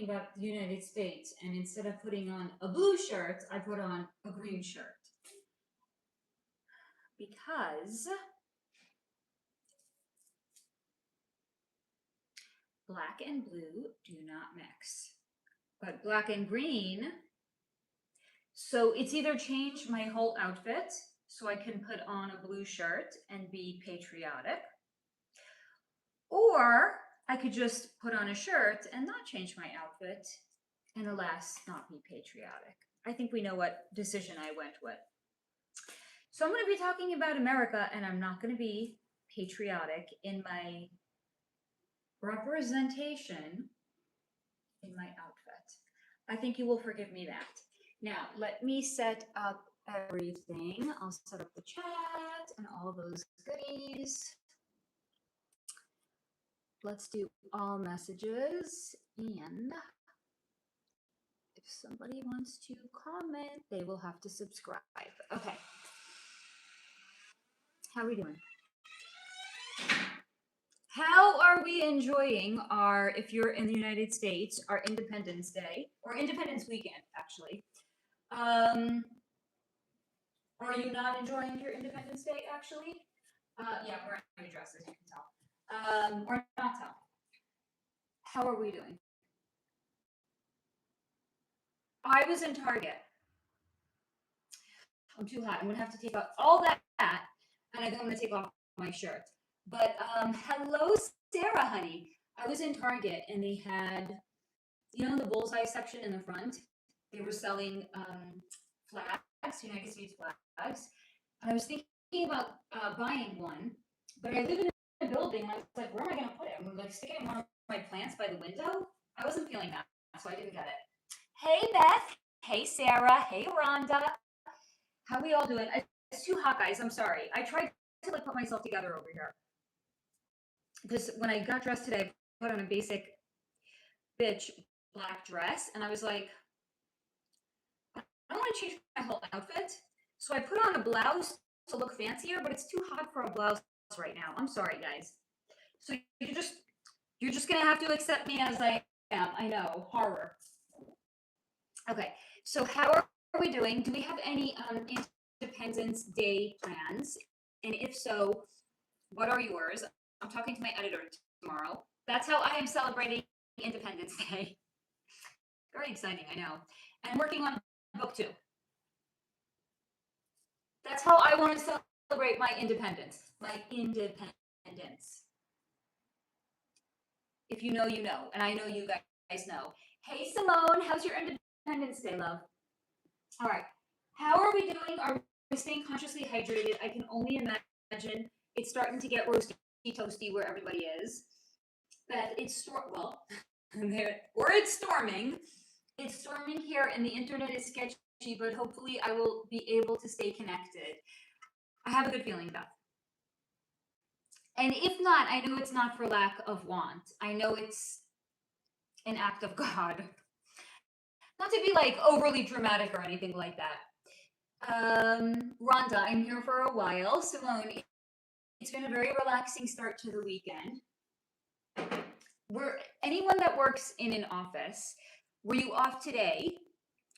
talking about the United States, and instead of putting on a blue shirt, I put on a green shirt. Because black and blue do not mix. But black and green, so it's either change my whole outfit so I can put on a blue shirt and be patriotic, or I could just put on a shirt and not change my outfit and alas, not be patriotic. I think we know what decision I went with. So I'm going to be talking about America, and I'm not going to be patriotic in my representation in my outfit. I think you will forgive me that. Now, let me set up everything. I'll set up the chat and all those goodies. Let's do all messages, and if somebody wants to comment, they will have to subscribe. Okay. How are we doing? How are we enjoying our, if you're in the United States, our Independence Day, or Independence Weekend, actually? Are you not enjoying your Independence Day, actually? Yeah, we're wearing a dress, as you can tell. Or not tell. How are we doing? I was in Target. I'm too hot. I'm going to have to take off all that, and I'm going to take off my shirt. But hello, Sarah, honey. I was in Target, and they had, you know, the bullseye section in the front. They were selling flags, United States flags. And I was thinking about buying one, but I live in a building, and I was like, where am I going to put it? I'm like, stick it in one of my plants by the window. I wasn't feeling that, so I didn't get it. Hey, Beth. Hey, Sarah. Hey, Rhonda. How we all doing? It's too hot, guys. I'm sorry. I tried to like put myself together over here. Because when I got dressed today, I put on a basic bitch black dress, and I was like, I don't want to change my whole outfit. So I put on a blouse to look fancier, but it's too hot for a blouse right now. I'm sorry, guys. So you're just gonna have to accept me as I am. I know, horror. Okay, so how are we doing? Do we have any Independence Day plans? And if so, what are yours? I'm talking to my editor tomorrow. That's how I am celebrating Independence Day. Very exciting, I know. And I'm working on book 2. That's how I want to celebrate my independence. My independence. If you know, you know. And I know you guys know. Hey, Simone, how's your Independence Day, love? All right. How are we doing? Are we staying consciously hydrated? I can only imagine it's starting to get roasty, toasty where everybody is. But it's well, or it's storming. It's storming here, and the internet is sketchy, but hopefully I will be able to stay connected. I have a good feeling, Beth. And if not, I know it's not for lack of want. I know it's an act of God. Not to be like overly dramatic or anything like that. Rhonda, I'm here for a while. Simone, it's been a very relaxing start to the weekend. Anyone that works in an office, were you off today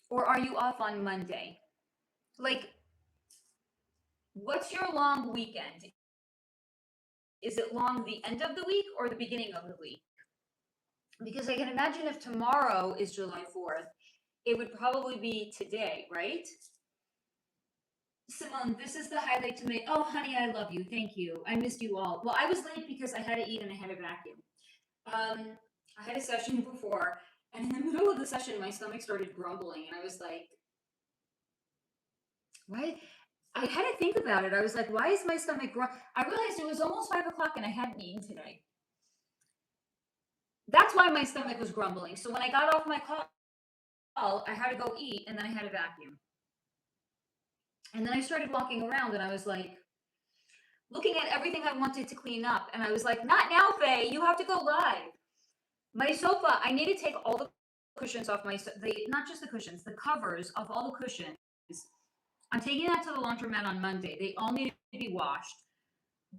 or are you off on Monday? Like, what's your long weekend? Is it long the end of the week or the beginning of the week? Because I can imagine if tomorrow is July 4th, it would probably be today, right? Simone, this is the highlight to me. Oh, honey, I love you. Thank you. I missed you all. Well, I was late because I had to eat and I had to vacuum. I had a session before, and in the middle of the session, my stomach started grumbling, and I was like, why? I had to think about it. I was like, why is my stomach grumbling? I realized it was almost 5 o'clock and I hadn't eaten today. That's why my stomach was grumbling. So when I got off my call, I had to go eat, and then I had to vacuum. And then I started walking around, and I was like, looking at everything I wanted to clean up. And I was like, not now, Faye. You have to go live. My sofa, I need to take all the cushions off not just the cushions, the covers of all the cushions. I'm taking that to the laundromat on Monday. They all need to be washed.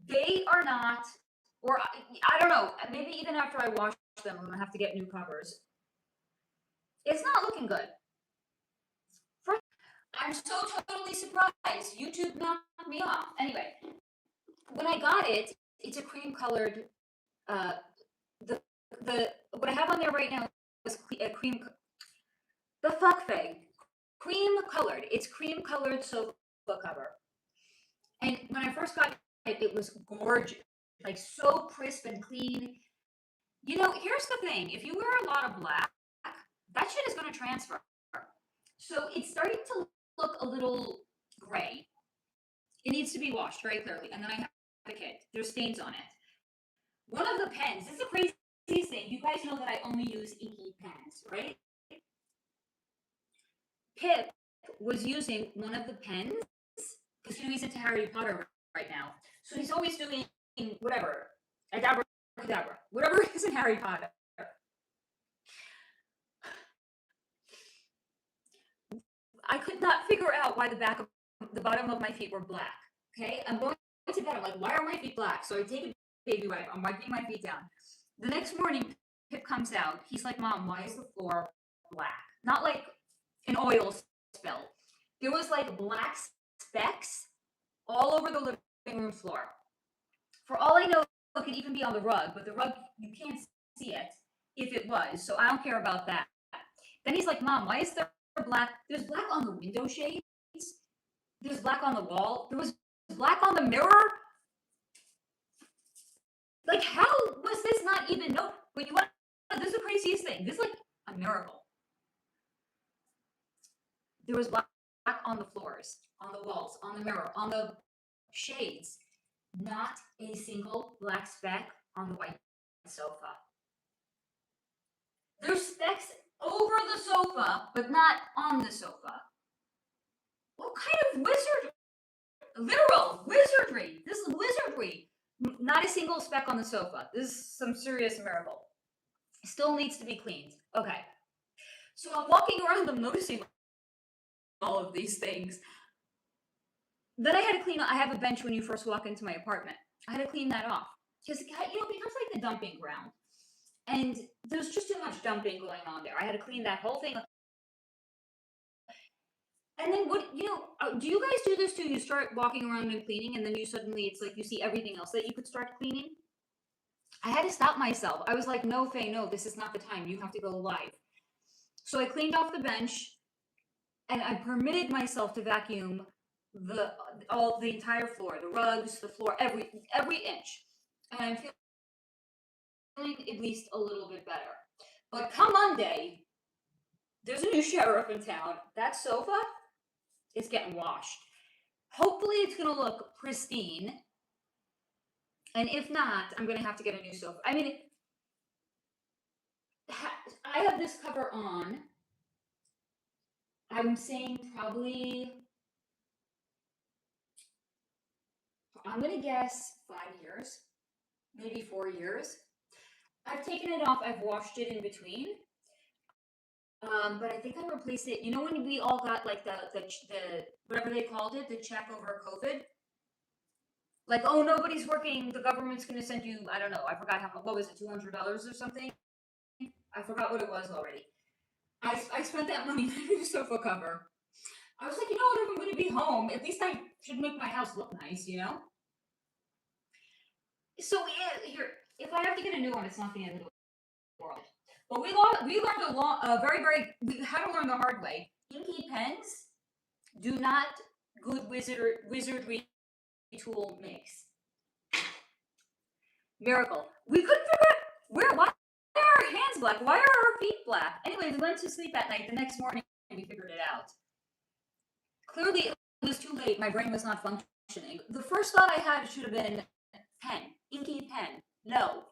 They are not, or I don't know, maybe even after I wash them, I'm going to have to get new covers. It's not looking good. I'm so totally surprised. YouTube knocked me off. Anyway, when I got it, it's a cream colored. Uh, the what I have on there right now is a cream. The fuck thing, cream colored. It's cream colored sofa cover. And when I first got it, it was gorgeous, like so crisp and clean. You know, here's the thing: if you wear a lot of black, that shit is going to transfer. So it's starting to look a little gray. It needs to be washed very clearly. And then I have the kit. There's stains on it. One of the pens, this is the craziest thing. You guys know that I only use inky pens, right? Pip was using one of the pens because he's into Harry Potter right now. So he's always doing whatever, abracadabra, whatever is in Harry Potter. I could not figure out why the bottom of my feet were black. Okay, I'm going to bed. I'm like, why are my feet black? So I take a baby wipe. I'm wiping my feet down. The next morning, Pip comes out. He's like, Mom, why is the floor black? Not like an oil spill. There was like black specks all over the living room floor. For all I know, it could even be on the rug, but the rug, you can't see it if it was. So I don't care about that. Then he's like, Mom, why is there black? There's black on the window shades. There's black on the wall. There was black on the mirror. Like, how was this not even? No, but you want? This is the craziest thing. This is like a miracle. There was black on the floors, on the walls, on the mirror, on the shades. Not a single black speck on the white sofa. There's specks over the sofa, but not on the sofa. What kind of literal wizardry? This is wizardry. Not a single speck on the sofa. This is some serious miracle. Still needs to be cleaned. Okay. So I'm walking around, I'm noticing all of these things. Then I had to clean. I have a bench when you first walk into my apartment. I had to clean that off because it becomes like the dumping ground, and there's just too much dumping going on there. I had to clean that whole thing up. And then do you guys do this too? You start walking around and cleaning, and then it's like you see everything else that you could start cleaning. I had to stop myself. I was like, no, Faye, no, this is not the time. You have to go live. So I cleaned off the bench, and I permitted myself to vacuum the entire floor, the rugs, the floor, every inch. And I'm feeling at least a little bit better. But come Monday, there's a new sheriff in town. That sofa is getting washed. Hopefully it's gonna look pristine. And if not, I'm gonna have to get a new sofa. I mean, I have this cover on. I'm saying probably, I'm gonna guess 5 years, maybe 4 years. I've taken it off. I've washed it in between. But I think I replaced it. You know when we all got like the whatever they called it, the check over COVID? Like, oh, nobody's working. The government's going to send you, I don't know. I forgot what was it, $200 or something? I forgot what it was already. I spent that money on a new sofa cover. I was like, you know what? If I'm going to be home, at least I should make my house look nice, you know? So, here, if I have to get a new one, it's not the end of the world. But we learned we had to learn the hard way. Inky pens do not good wizardry tool mix. Miracle. We couldn't figure out why are our hands black? Why are our feet black? Anyway, we went to sleep at night. The next morning, we figured it out. Clearly, it was too late. My brain was not functioning. The first thought I had should have been pen. Inky pen. No.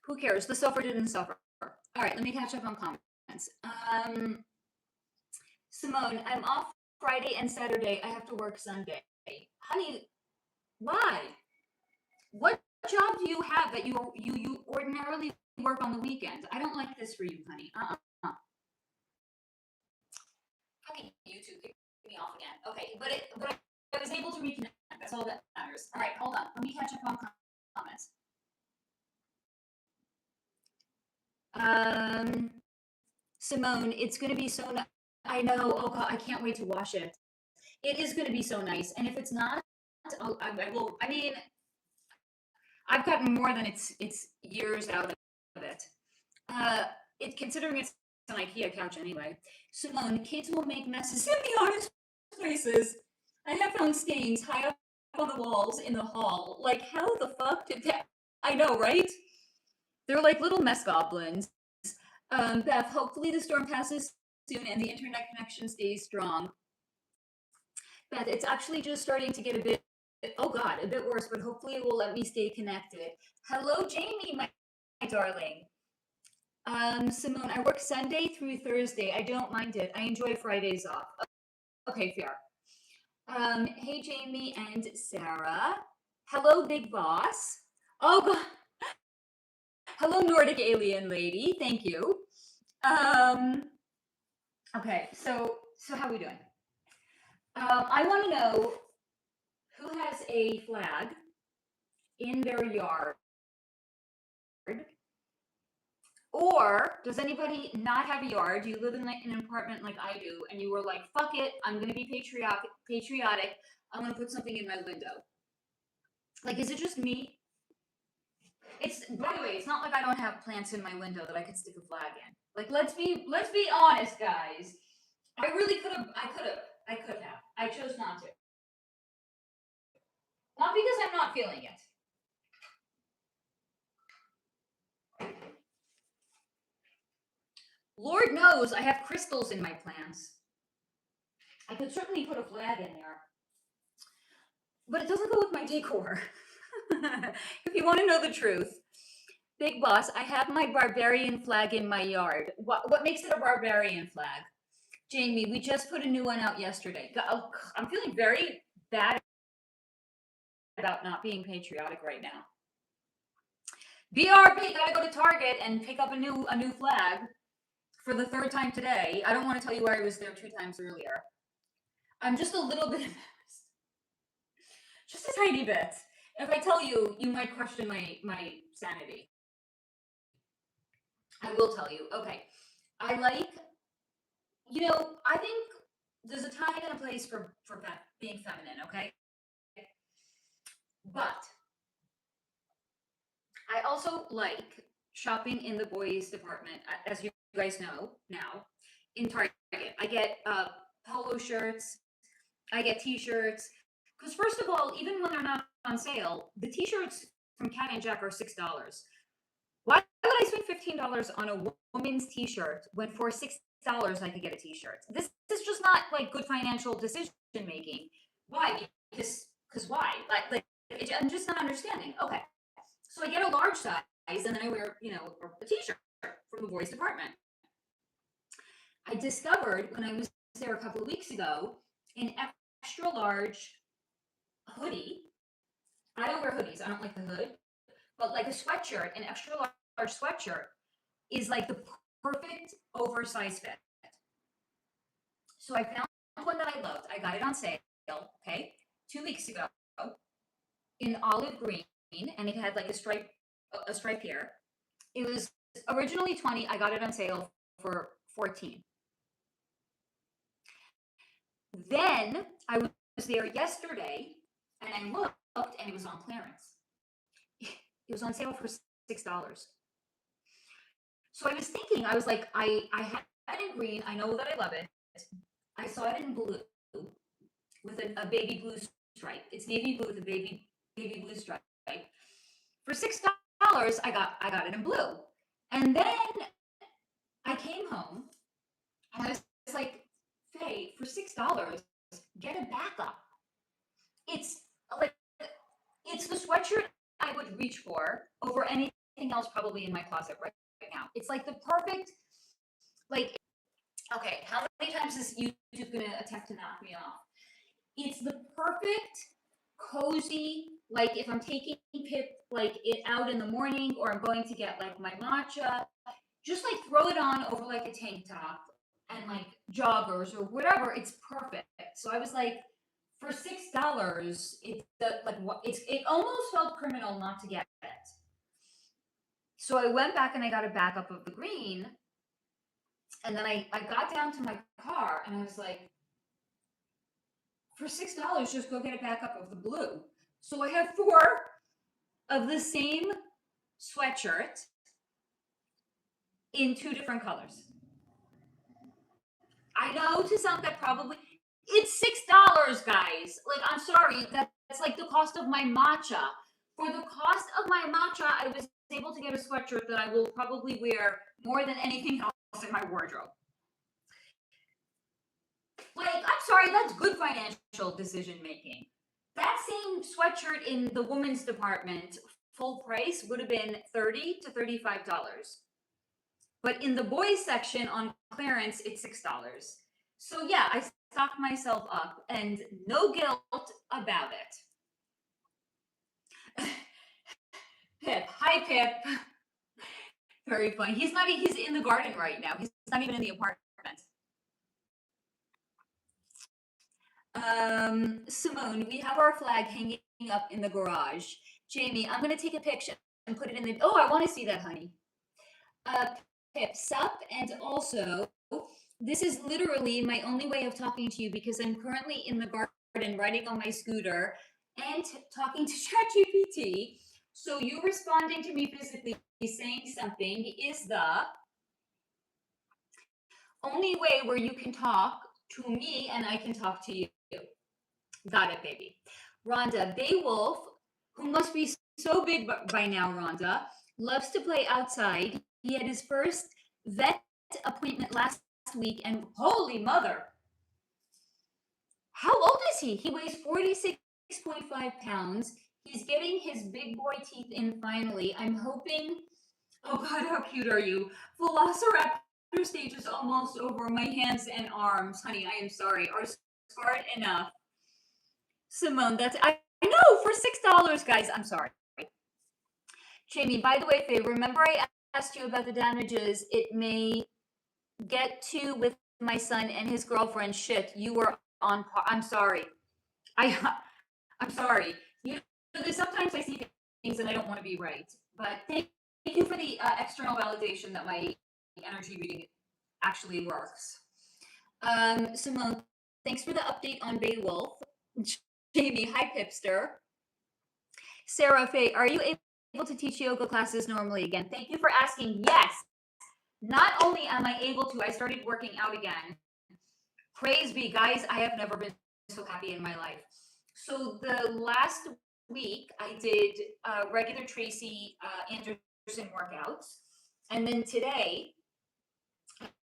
Who cares? The sofa didn't suffer. All right, let me catch up on comments. Simone, I'm off Friday and Saturday. I have to work Sunday. Honey, why? What job do you have that you ordinarily work on the weekends? I don't like this for you, honey. Fucking YouTube kicked me off again. Okay, but I was able to reconnect. That's all that matters. All right, hold on. Let me catch up on comments. Simone, it's going to be so nice. I know. Oh God, I can't wait to wash it. It is going to be so nice. And if it's not, I will. I mean, I've gotten more than its years out of it. Uh, considering it's an IKEA couch anyway. Simone, kids will make messes in the honest places. I have found stains high up on the walls in the hall. Like, how the fuck did that? I know, right? They're like little mess goblins. Beth, hopefully the storm passes soon and the internet connection stays strong. Beth, it's actually just starting to get a bit, oh God, a bit worse, but hopefully it will let me stay connected. Hello, Jamie, my darling. Simone, I work Sunday through Thursday. I don't mind it. I enjoy Fridays off. Okay, fair. Hey, Jamie and Sarah. Hello, Big Boss. Oh, God. Hello, Nordic Alien Lady. Thank you. Okay, so how are we doing? I want to know who has a flag in their yard, or does anybody not have a yard? You live in an apartment like I do, and you were like, "Fuck it, I'm going to be patriotic. I'm going to put something in my window." Like, is it just me? It's, by the way, it's not like I don't have plants in my window that I could stick a flag in. Like, let's be honest, guys. I really could have. I could have. I chose not to. Not because I'm not feeling it. Lord knows I have crystals in my plants. I could certainly put a flag in there. But it doesn't go with my decor. If you want to know the truth. Big Boss, I have my barbarian flag in my yard. What makes it a barbarian flag? Jamie, we just put a new one out yesterday. I'm feeling very bad about not being patriotic right now. BRB, gotta go to Target and pick up a new flag for the third time today. I don't want to tell you where I was there 2 times earlier. I'm just a little bit embarrassed. Just a tiny bit. If I tell you, you might question my sanity. I will tell you. Okay. I think there's a time and a place for being feminine, okay? But I also like shopping in the boys department, as you guys know now, in Target. I get polo shirts, I get t-shirts, because first of all, even when they're not on sale, the t-shirts from Cat and Jack are $6. Why would I spend $15 on a woman's t-shirt when for $6 I could get a t-shirt? This is just not like good financial decision making. Why? Because why? Like I'm just not understanding. Okay, so I get a large size, and then I wear a t-shirt from the boys department. I discovered when I was there a couple of weeks ago an extra large hoodie. I don't wear hoodies. I don't like the hood, but like a sweatshirt, an extra large sweatshirt is like the perfect oversized fit. So I found one that I loved. I got it on sale, okay, 2 weeks ago in olive green, and it had like a stripe here. It was originally $20. I got it on sale for $14. Then I was there yesterday, and I looked, and it was on clearance. It was on sale for $6. So I was thinking, I was like, I had it in green. I know that I love it. I saw it in blue with a baby blue stripe. It's navy blue with a baby blue stripe. For $6, I got it in blue. And then I came home and I was like, Faye, for $6, get a backup. It's the sweatshirt I would reach for over anything else probably in my closet right now. It's like the perfect, okay, how many times is YouTube gonna attempt to knock me off? It's the perfect, cozy, like if I'm taking Pip it out in the morning, or I'm going to get like my matcha, just like throw it on over like a tank top and like joggers or whatever. It's perfect. So I was like, for $6, it almost felt criminal not to get it. So I went back and I got a backup of the green, And then I got down to my car and I was like, for $6, just go get it back up of the blue. So I have 4 of the same sweatshirt in 2 different colors. I know to some that probably it's $6, guys. Like, I'm sorry, that's like the cost of my matcha. For the cost of my matcha, I was able to get a sweatshirt that I will probably wear more than anything else in my wardrobe. Like, I'm sorry, that's good financial decision making. That same sweatshirt in the women's department, full price, would have been $30 to $35. But in the boys section on clearance, it's $6. So yeah, I stocked myself up and no guilt about it. Pip, hi Pip. Very funny. He's in the garden right now. He's not even in the apartment. Simone, we have our flag hanging up in the garage. Jamie, I'm gonna take a picture and put it in the, oh, I wanna see that, honey. Pip, sup, and also, this is literally my only way of talking to you because I'm currently in the garden riding on my scooter and talking to ChatGPT. So you responding to me physically saying something is the only way where you can talk to me and I can talk to you. Got it, baby. Rhonda, Beowulf, who must be so big by now, Rhonda, loves to play outside. He had his first vet appointment last week, and holy mother, how old is he? He weighs 46.5 pounds. He's getting his big boy teeth in finally. I'm hoping, oh God, how cute are you? Velociraptor stage is almost over. My hands and arms, honey, I am sorry, are scarred enough. Simone, I know, for $6, guys, I'm sorry. Jamie, by the way, Faye, remember I asked you about the damages it may get to with my son and his girlfriend. Shit, you were on par. I'm sorry. I'm sorry. Sometimes I see things and I don't want to be right. But thank you for the external validation that my energy reading actually works. Simone, thanks for the update on Beowulf. Jamie, hi Pipster. Sarah, Faye, are you able to teach yoga classes normally again? Thank you for asking. Yes. Not only am I able to, I started working out again. Praise be, guys, I have never been so happy in my life. So the last week I did regular Tracy Anderson workouts. And then today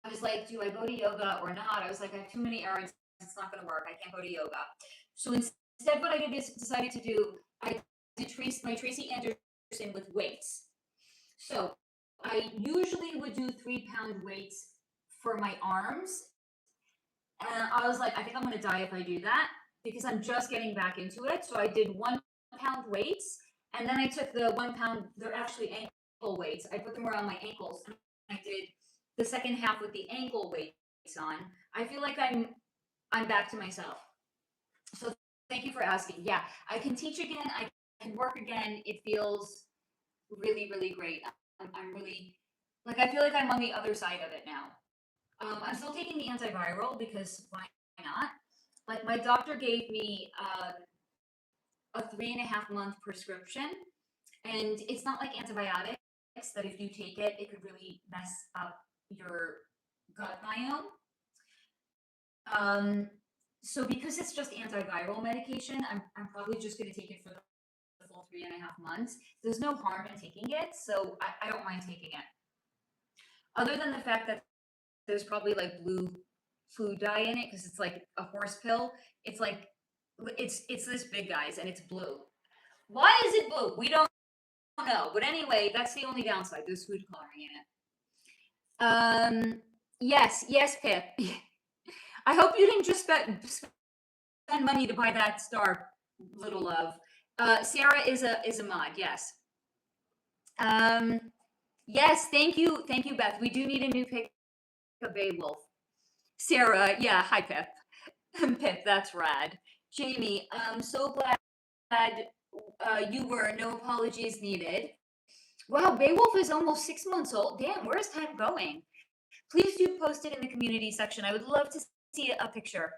I was like, do I go to yoga or not? I was like, I have too many errands. It's not going to work. I can't go to yoga. So instead, what I decided to do, I did my Tracy Anderson with weights. So I usually would do 3-pound weights for my arms. And I was like, I think I'm going to die if I do that because I'm just getting back into it. So I did 1-pound weights. And then I took the 1 pound, they're actually ankle weights. I put them around my ankles. And I did the second half with the ankle weights on. I feel like I'm back to myself. So thank you for asking. Yeah, I can teach again. I can work again. It feels really, really great. I'm really, like, I feel like I'm on the other side of it now. I'm still taking the antiviral because why not? Like, my doctor gave me a 3.5-month prescription, and it's not like antibiotics that if you take it, it could really mess up your gut biome. So because it's just antiviral medication, I'm probably just going to take it for the full 3.5 months. There's no harm in taking it, so I don't mind taking it. Other than the fact that there's probably like blue food dye in it because it's like a horse pill. It's like it's this big, guys, and it's blue. Why is it blue? We don't know. But anyway, that's the only downside. There's food coloring in it. Yes, Pip. I hope you didn't just spend money to buy that star, little love. Sarah is a mod. Yes. Yes. Thank you, Beth. We do need a new pick of Beowulf. Sarah, yeah. Hi, Pip. Pip, that's rad. Jamie, I'm so glad you were. No apologies needed. Wow, Beowulf is almost 6 months old. Damn, where's time going? Please do post it in the community section. I would love to see a picture.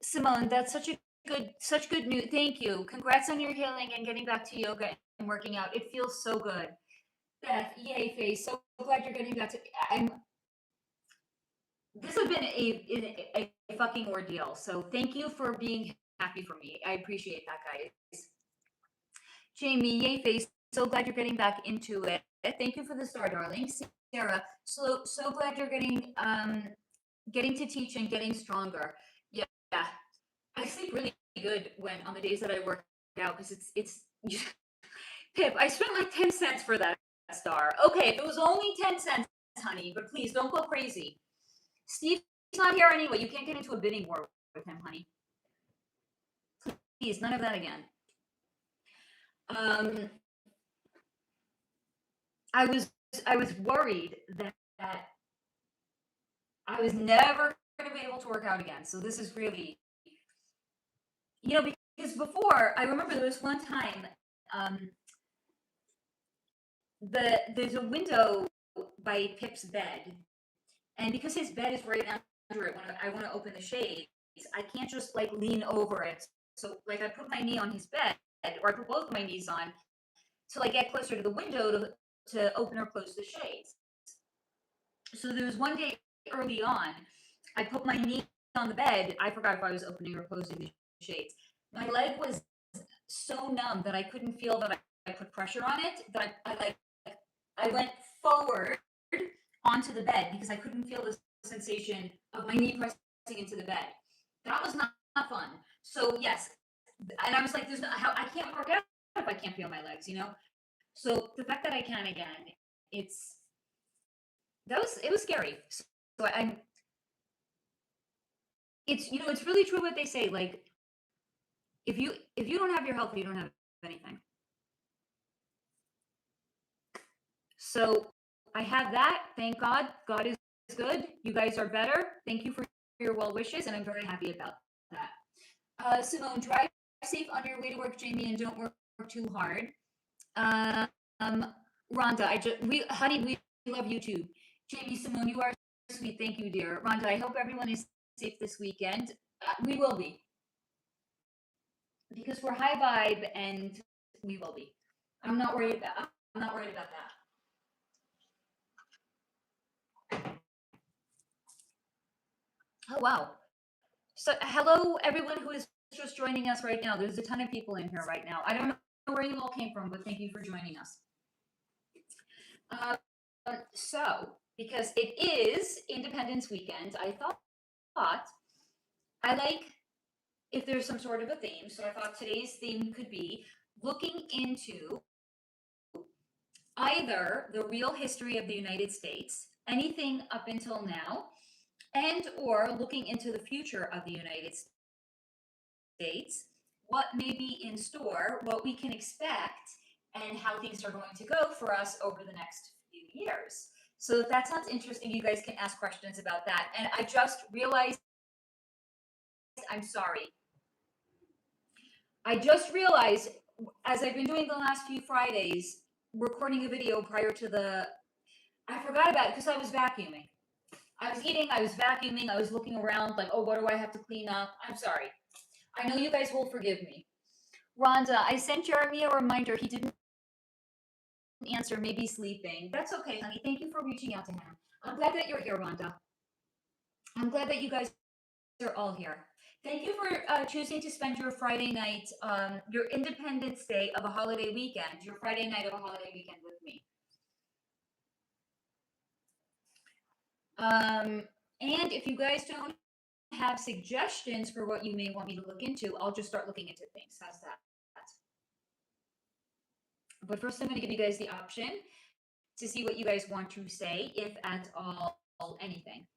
Simone, that's such good news. Thank you. Congrats on your healing and getting back to yoga and working out. It feels so good. Beth, yay face. So glad you're getting back to. This has been a fucking ordeal. So thank you for being happy for me. I appreciate that, guys. Jamie, yay face. So glad you're getting back into it. Thank you for the star, darling. Sarah, so glad you're getting to teach and getting stronger. Yeah, I sleep really good when on the days that I work out because it's Pip, I spent like 10 cents for that star. Okay, if it was only 10 cents, honey, but please don't go crazy. Steve's not here anyway. You can't get into a bidding war with him, honey. Please, none of that again. I was worried that I was never going to be able to work out again. So this is really, because before I remember there was one time, there's a window by Pip's bed, and because his bed is right under it, when I want to open the shades, I can't just like lean over it. So like I put my knee on his bed, or I put both my knees on to like get closer to the window to open or close the shades. So there was one day early on, I put my knee on the bed. I forgot if I was opening or closing the shades. My leg was so numb that I couldn't feel that I put pressure on it. That I went forward onto the bed because I couldn't feel the sensation of my knee pressing into the bed. That was not fun. So yes, and I was like, I can't work out if I can't feel my legs, So the fact that I can again, it was scary. So it's really true what they say. Like, if you don't have your health, you don't have anything. So I have that. Thank God. God is good. You guys are better. Thank you for your well wishes, and I'm very happy about that. Simone, drive safe on your way to work, Jamie, and don't work too hard. Rhonda, we love you too. Jamie, Simone, you are sweet. Thank you, dear. Rhonda, I hope everyone is safe this weekend. We will be. Because we're high vibe and we will be. I'm not worried about that. Oh wow. So hello everyone who is just joining us right now. There's a ton of people in here right now. I don't know where you all came from, but thank you for joining us. So because it is Independence Weekend, I thought I like if there's some sort of a theme. So I thought today's theme could be looking into either the real history of the United States, anything up until now, and or looking into the future of the United States, what may be in store, what we can expect, and how things are going to go for us over the next few years. So if that sounds interesting, you guys can ask questions about that. And I just realized, I'm sorry. I just realized, as I've been doing the last few Fridays, recording a video prior to I forgot about it because I was vacuuming. I was eating, I was vacuuming, I was looking around like, oh, what do I have to clean up? I'm sorry. I know you guys will forgive me. Rhonda, I sent Jeremy a reminder. He didn't answer, maybe sleeping. That's okay, honey. Thank you for reaching out to him. I'm glad that you're here, Rhonda. I'm glad that you guys are all here. Thank you for choosing to spend your Friday night, your Independence Day of a holiday weekend, your Friday night of a holiday weekend with me. And if you guys don't have suggestions for what you may want me to look into, I'll just start looking into things. How's that? But first, I'm going to give you guys the option to see what you guys want to say, if at all anything.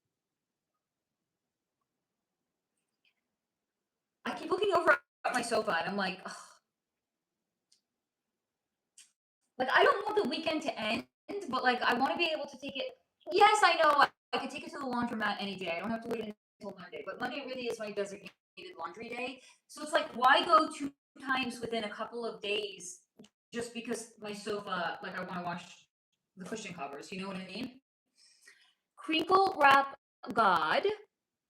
I keep looking over at my sofa and I'm like, ugh. Like, I don't want the weekend to end, but like, I want to be able to take it. Yes, I know. I could take it to the laundromat any day. I don't have to wait until Monday, but Monday really is my designated laundry day. So it's like, why go 2 times within a couple of days just because my sofa, like I want to wash the cushion covers, you know what I mean? Crinkle Wrap God.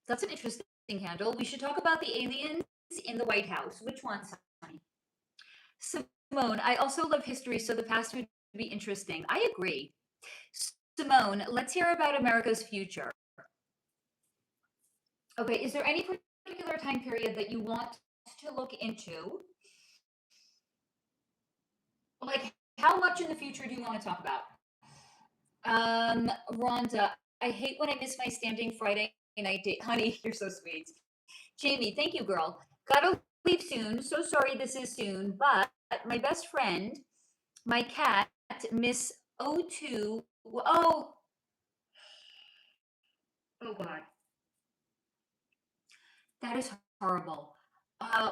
That's an interesting handle. We should talk about the aliens in the White House. Which ones, honey? Simone, I also love history, so the past would be interesting. I agree. Simone, let's hear about America's future. Okay, is there any particular time period that you want to look into? Like, how much in the future do you want to talk about? Rhonda, I hate when I miss my standing Friday night date. Honey, you're so sweet. Jamie, thank you, girl. Gotta leave soon. So sorry this is soon, but my best friend, my cat, Miss O2. Oh, oh God. That is horrible.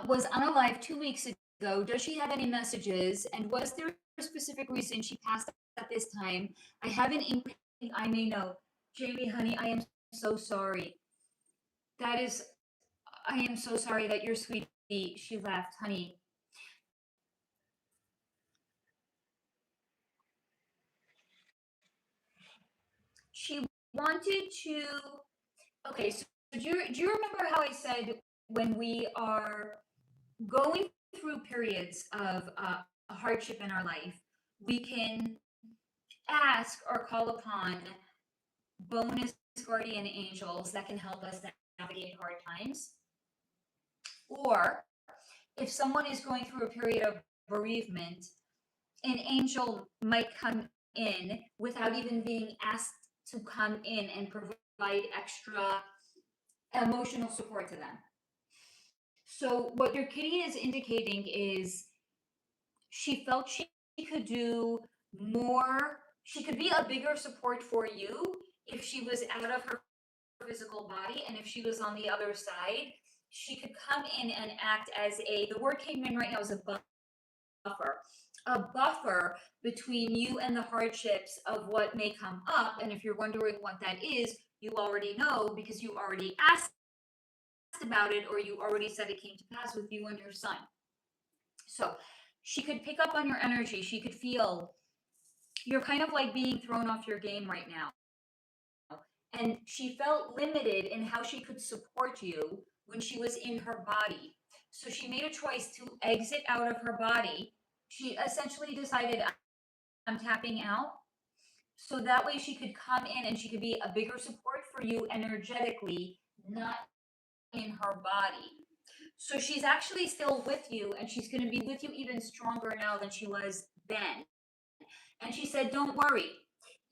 Was unalive 2 weeks ago. Does she have any messages? And was there a specific reason she passed at this time? I have an inkling I may know. Jamie, honey, I am so sorry. That is, I am so sorry that your sweetie, she left, honey. She wanted to, okay, so do you remember how I said when we are going through periods of hardship in our life, we can ask or call upon bonus guardian angels that can help us navigate hard times? Or if someone is going through a period of bereavement, an angel might come in without even being asked to come in and provide extra emotional support to them. So, what your kitty is indicating is she felt she could do more, she could be a bigger support for you if she was out of her physical body, and if she was on the other side, she could come in and act as the word came in right now is a buffer. A buffer between you and the hardships of what may come up. And if you're wondering what that is, you already know because you already asked about it, or you already said it came to pass with you and your son. So she could pick up on your energy. She could feel you're kind of like being thrown off your game right now. And she felt limited in how she could support you when she was in her body. So she made a choice to exit out of her body. She essentially decided, I'm tapping out. So that way she could come in and she could be a bigger support for you energetically, not in her body. So she's actually still with you, and she's going to be with you even stronger now than she was then. And she said, don't worry.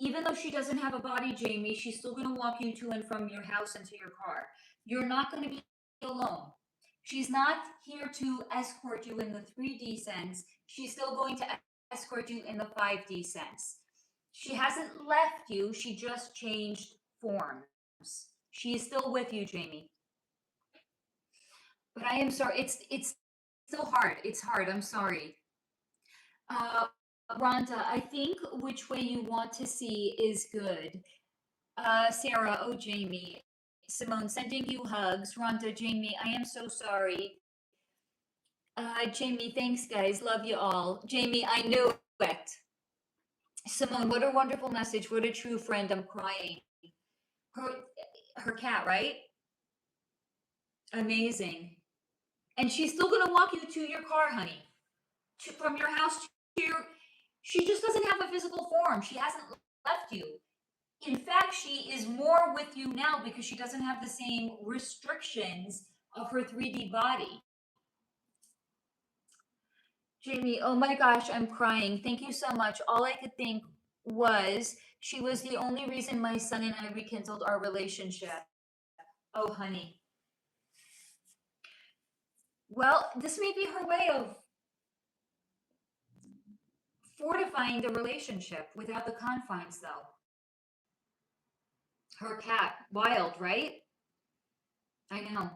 Even though she doesn't have a body, Jamie, she's still going to walk you to and from your house and to your car. You're not going to be alone. She's not here to escort you in the 3D sense. She's still going to escort you in the 5D sense. She hasn't left you. She just changed forms. She is still with you, Jamie. But I am sorry. It's still hard. It's hard. I'm sorry. Rhonda, I think which way you want to see is good. Sarah, oh, Jamie. Simone, sending you hugs. Rhonda, Jamie, I am so sorry. Jamie, thanks, guys. Love you all. Jamie, I knew it. Simone, what a wonderful message. What a true friend. I'm crying. Her cat, right? Amazing. And she's still going to walk you to your car, honey. From your house to your... She just doesn't have a physical form. She hasn't left you. In fact, she is more with you now because she doesn't have the same restrictions of her 3D body. Jamie, oh my gosh, I'm crying. Thank you so much. All I could think was she was the only reason my son and I rekindled our relationship. Oh, honey. Well, this may be her way of fortifying the relationship without the confines, though. Her cat, wild, right? I know.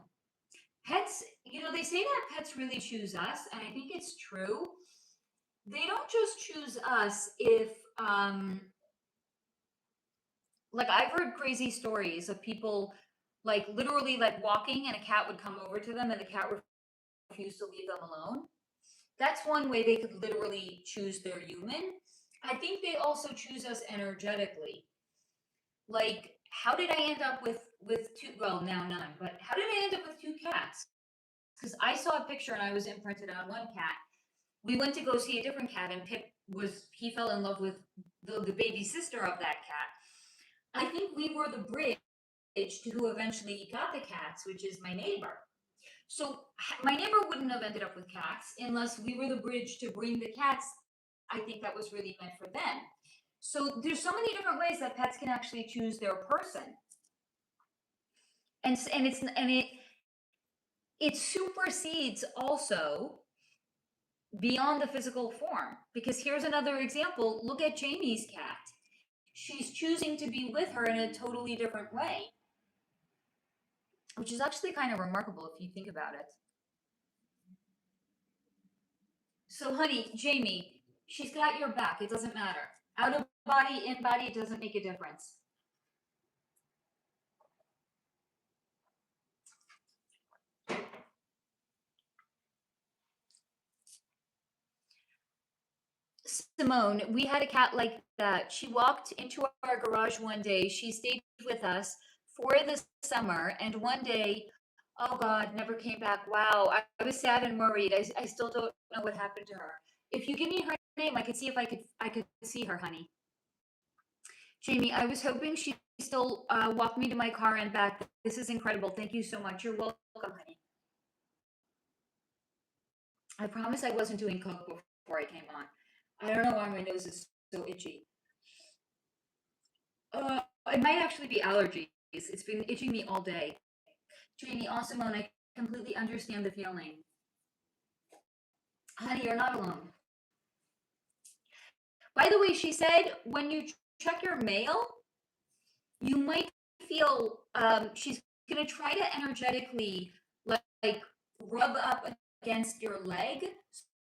Pets, they say that pets really choose us, and I think it's true. They don't just choose us if, like, I've heard crazy stories of people, like, literally, like, walking, and a cat would come over to them, and the cat refused to leave them alone. That's one way they could literally choose their human. I think they also choose us energetically. Like, how did I end up with two? Well, now none. But how did I end up with two cats? Because I saw a picture and I was imprinted on one cat. We went to go see a different cat, and Pip he fell in love with the baby sister of that cat. I think we were the bridge to who eventually got the cats, which is my neighbor. So my neighbor wouldn't have ended up with cats unless we were the bridge to bring the cats. I think that was really meant for them. So there's so many different ways that pets can actually choose their person, and it supersedes also beyond the physical form. Because here's another example. Look at Jamie's cat. She's choosing to be with her in a totally different way, which is actually kind of remarkable if you think about it. So, honey, Jamie, she's got your back. It doesn't matter. Out of body, in body, it doesn't make a difference. Simone, we had a cat like that. She walked into our garage one day. She stayed with us for the summer, and one day, oh God, never came back. Wow, I was sad and worried. I still don't know what happened to her. If you give me her name, I could see if I could see her, honey. Jamie, I was hoping she still walked me to my car and back. This is incredible. Thank you so much. You're welcome, honey. I promise I wasn't doing coke before I came on. I don't know why my nose is so itchy. It might actually be allergies. It's been itching me all day. Jamie, awesome, and I completely understand the feeling. Honey, you're not alone. By the way, she said when you check your mail, you might feel she's gonna try to energetically like rub up against your leg.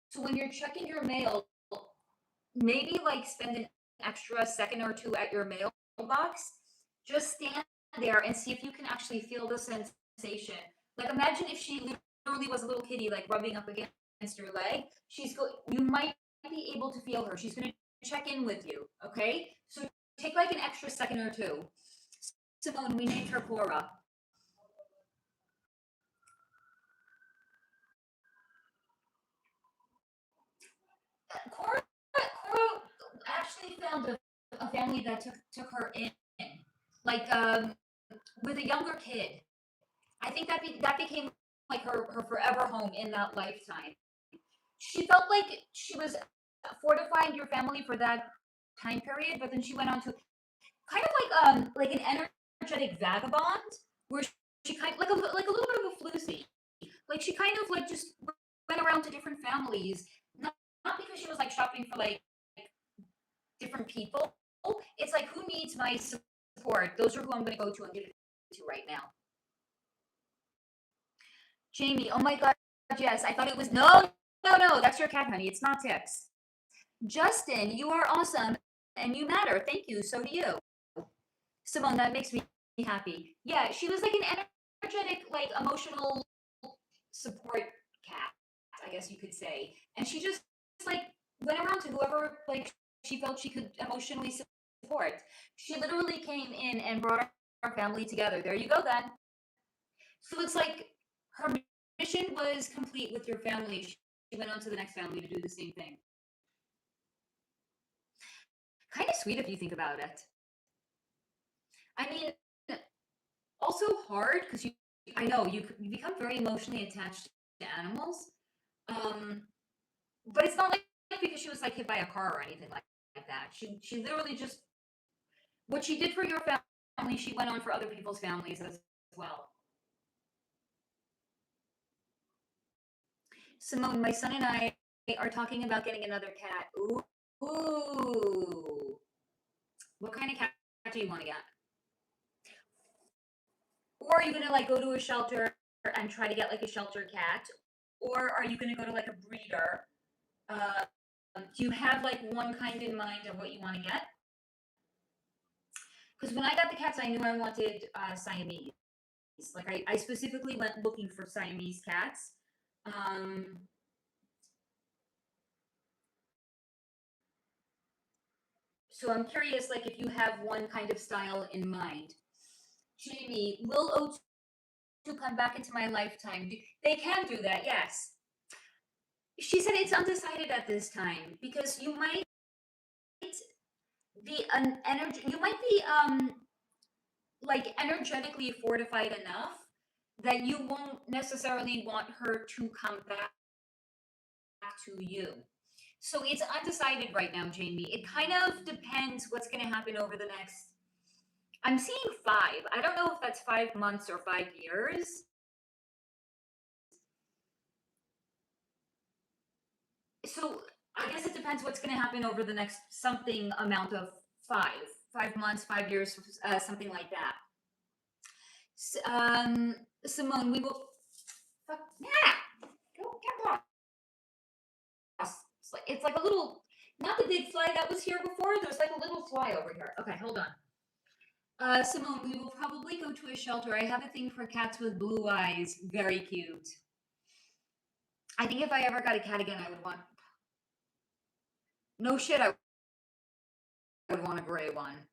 So when you're checking your mail, maybe like spend an extra second or two at your mailbox. Just stand there and see if you can actually feel the sensation. Like imagine if she literally was a little kitty, like rubbing up against your leg. You might be able to feel her. She's gonna check in with you. Okay, so take like an extra second or two. Simone, we named her Cora. Cora actually found a family that took her in, like with a younger kid. I think that became like her forever home in that lifetime. She felt like she was fortifying your family for that time period, but then she went on to kind of like an energetic vagabond, where she kind of like a little bit of a floozy. Like she kind of like just went around to different families, not because she was like shopping for like different people. It's like who needs my support? Those are who I'm going to go to and give it to right now. Jamie, oh my God, yes, I thought it was no, that's your cat, honey. It's not tips. Justin, you are awesome and you matter. Thank you. So do you. Simone, that makes me happy. Yeah, she was like an energetic, like emotional support cat, I guess you could say. And she just like went around to whoever like she felt she could emotionally support. She literally came in and brought our family together. There you go then. So it's like her mission was complete with your family. She went on to the next family to do the same thing. Kind of sweet if you think about it. I mean, also hard because I know you become very emotionally attached to animals. Um, but it's not like because she was like hit by a car or anything like that. She literally just what she did for your family, she went on for other people's families as well. Simone, my son and I are talking about getting another cat. Ooh. What kind of cat do you want to get? Or are you gonna like go to a shelter and try to get like a shelter cat? Or are you gonna go to like a breeder? Uh, do you have like one kind in mind of what you want to get? Because when I got the cats, I knew I wanted Siamese. Like I specifically went looking for Siamese cats. Um, so I'm curious, like if you have one kind of style in mind. Jamie, will O2 come back into my lifetime? They can do that, yes. She said it's undecided at this time because you might be an energy. You might be like energetically fortified enough that you won't necessarily want her to come back to you. So it's undecided right now, Jamie. It kind of depends what's going to happen over the next. I'm seeing 5. I don't know if that's 5 months or 5 years. So I guess it depends what's going to happen over the next something amount of 5 months, 5 years, something like that. Simone, we will. Yeah, go get lost. It's like a little, not the big fly that was here before. There's like a little fly over here. Okay, hold on. Simone, we will probably go to a shelter. I have a thing for cats with blue eyes. Very cute. I think if I ever got a cat again, I would want. No shit, I would want a gray one.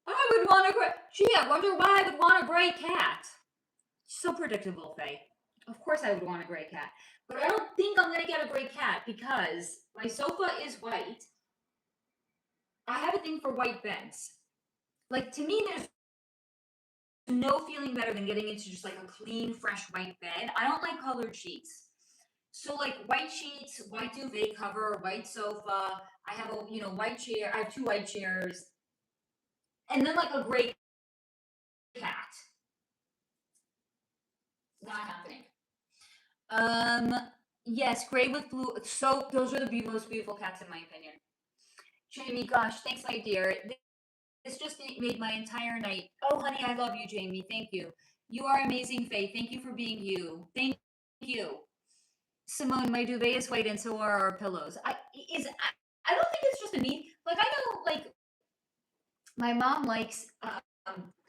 I would want a gray. Gee, I wonder why I would want a gray cat. So predictable, Faye. Of course I would want a gray cat. But I don't think I'm going to get a gray cat because my sofa is white. I have a thing for white beds. Like, to me, there's no feeling better than getting into just like a clean, fresh white bed. I don't like colored sheets. So like white sheets, white duvet cover, white sofa. I have a white chair. I have 2 white chairs, and then like a gray cat. Not happening. Yes, gray with blue. So those are the most beautiful cats in my opinion. Jamie, gosh, thanks, my dear. This just made my entire night. Oh, honey, I love you, Jamie. Thank you. You are amazing, Faye. Thank you for being you. Thank you. Simone, my duvet is white and so are our pillows. I don't think it's just a me. Like, I know, like, my mom likes,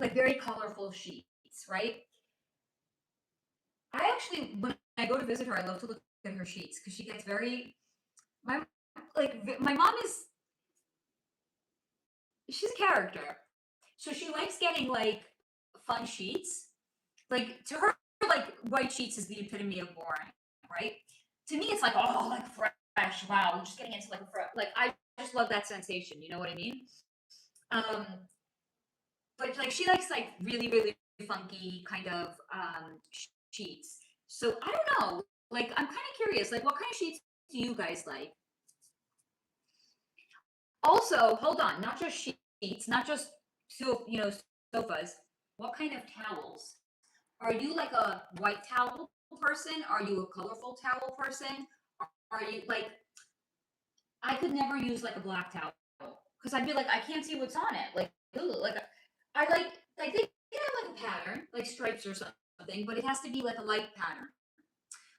like, very colorful sheets, right? I actually, when I go to visit her, I love to look at her sheets because she gets very, my mom is, she's a character. So she likes getting, like, fun sheets. Like, to her, like, white sheets is the epitome of boring, right? To me, it's like, oh, like, fresh. Wow, I'm just getting into, like, I just love that sensation. You know what I mean? But, like, she likes, like, really, really funky kind of sheets. So, I don't know. Like, I'm kind of curious. Like, what kind of sheets do you guys like? Also, hold on. Not just sheets, not just, sofas. What kind of towels? Are you like a white towel person? Are you a colorful towel person? Are you like, I could never use like a black towel because I'd be like, I can't see what's on it. Like, ooh, like I like they can have like a pattern, like stripes or something, but it has to be like a light pattern.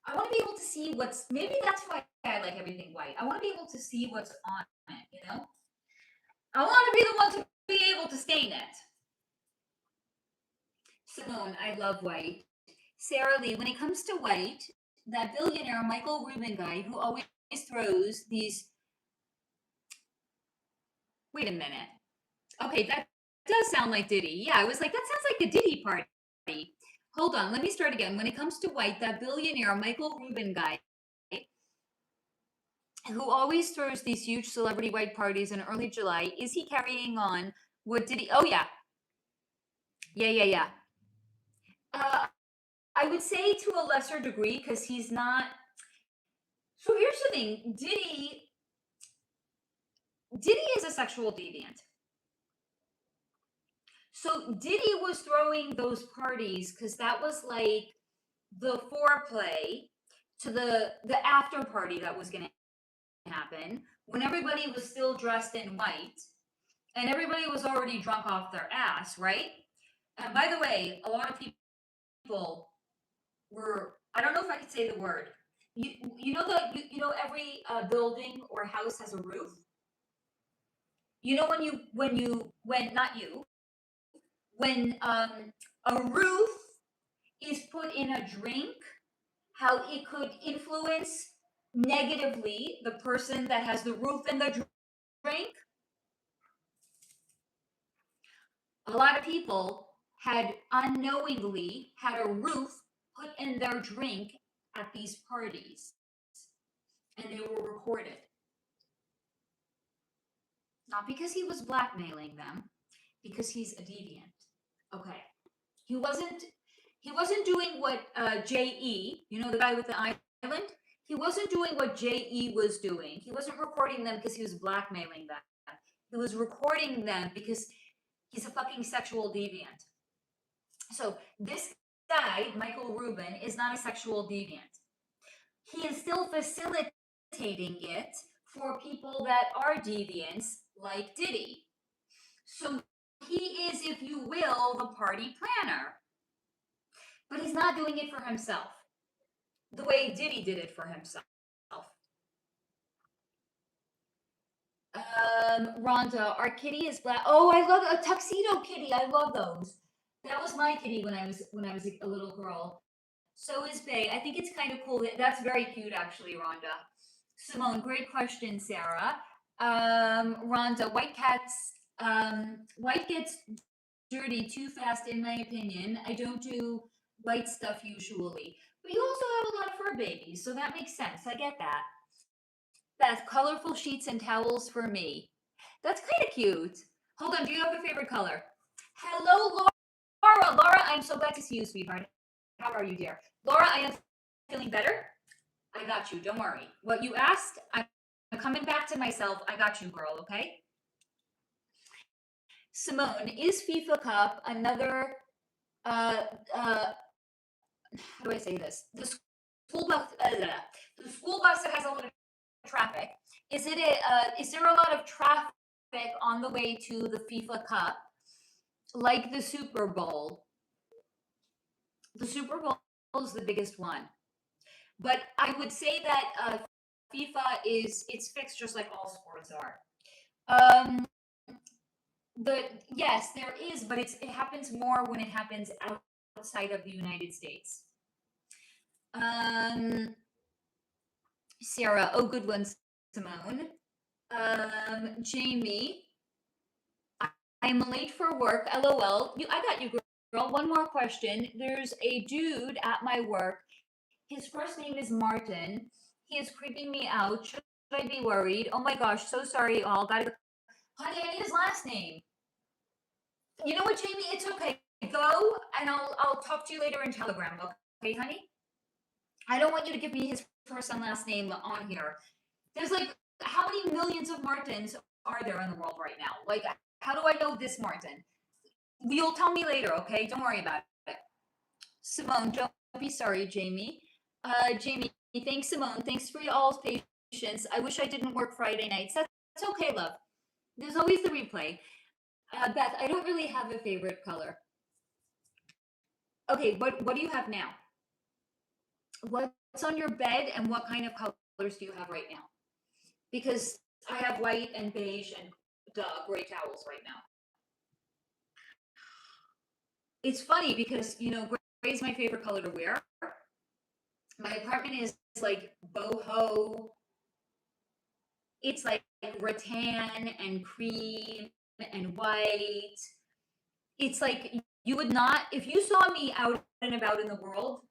I want to be able to see what's. Maybe that's why I like everything white. I want to be able to see what's on it. You know, I want to be the one to be able to stain it. Simone, I love white. Sarah Lee, when it comes to white, that billionaire Michael Rubin guy who always throws these. Wait a minute. Okay, that does sound like Diddy. Yeah, I was like, that sounds like the Diddy party. Hold on, let me start again. When it comes to white, that billionaire Michael Rubin guy who always throws these huge celebrity white parties in early July, is he carrying on what Diddy? Oh, yeah. Yeah. I would say to a lesser degree because he's not. So here's the thing, Diddy is a sexual deviant. So Diddy was throwing those parties because that was like the foreplay to the after party that was going to happen when everybody was still dressed in white and everybody was already drunk off their ass, right? And by the way, a lot of people were, I don't know if I could say the word. You know every building or house has a roof. You know when not you when a roof is put in a drink, how it could influence negatively the person that has the roof in the drink. A lot of people had unknowingly had a roof put in their drink at these parties, and they were recorded. Not because he was blackmailing them, because he's a deviant. Okay. He wasn't doing what J.E., you know, the guy with the island, he wasn't doing what J.E. was doing. He wasn't recording them because he was blackmailing them. He was recording them because he's a fucking sexual deviant. So this guy, Michael Rubin, is not a sexual deviant. He is still facilitating it for people that are deviants like Diddy. So he is, if you will, the party planner. But he's not doing it for himself the way Diddy did it for himself. Rhonda, our kitty is black. Oh, I love a tuxedo kitty. I love those. That was my kitty when I was a little girl. So is Bay. I think it's kind of cool. That's very cute, actually, Rhonda. Simone, great question, Sarah. Rhonda, white gets dirty too fast, in my opinion. I don't do white stuff usually. But you also have a lot of fur babies, so that makes sense. I get that. Beth, colorful sheets and towels for me. That's kind of cute. Hold on, do you have a favorite color? Hello, Laura. Laura, I'm so glad to see you, sweetheart. How are you, dear? Laura, I am feeling better. I got you. Don't worry. What you asked, I'm coming back to myself. I got you, girl, okay? Simone, is FIFA Cup another, how do I say this? The school bus that has a lot of traffic. Is there a lot of traffic on the way to the FIFA Cup, like the Super Bowl? The Super Bowl is the biggest one, but I would say that FIFA it's fixed just like all sports are. Yes, there is, but it happens more when it happens outside of the United States. Sarah, oh, good one, Simone. Jamie, I'm late for work. LOL. I got you, girl. One more question. There's a dude at my work. His first name is Martin. He is creeping me out. Should I be worried? Oh my gosh, so sorry, all. Honey, I need his last name. You know what, Jamie? It's okay. Go, and I'll talk to you later in Telegram. Okay, honey? I don't want you to give me his first and last name on here. There's like, how many millions of Martins are there in the world right now? Like, how do I know this Martin? You'll tell me later, okay? Don't worry about it. Simone, don't be sorry, Jamie. Jamie, thanks, Simone. Thanks for y'all's patience. I wish I didn't work Friday nights. That's okay, love. There's always the replay. Beth, I don't really have a favorite color. Okay, what do you have now? What's on your bed and what kind of colors do you have right now? Because I have white and beige and gray towels right now. It's funny because, you know, gray is my favorite color to wear. My apartment is like boho. It's like rattan and cream and white. It's like you would not, if you saw me out and about in the world,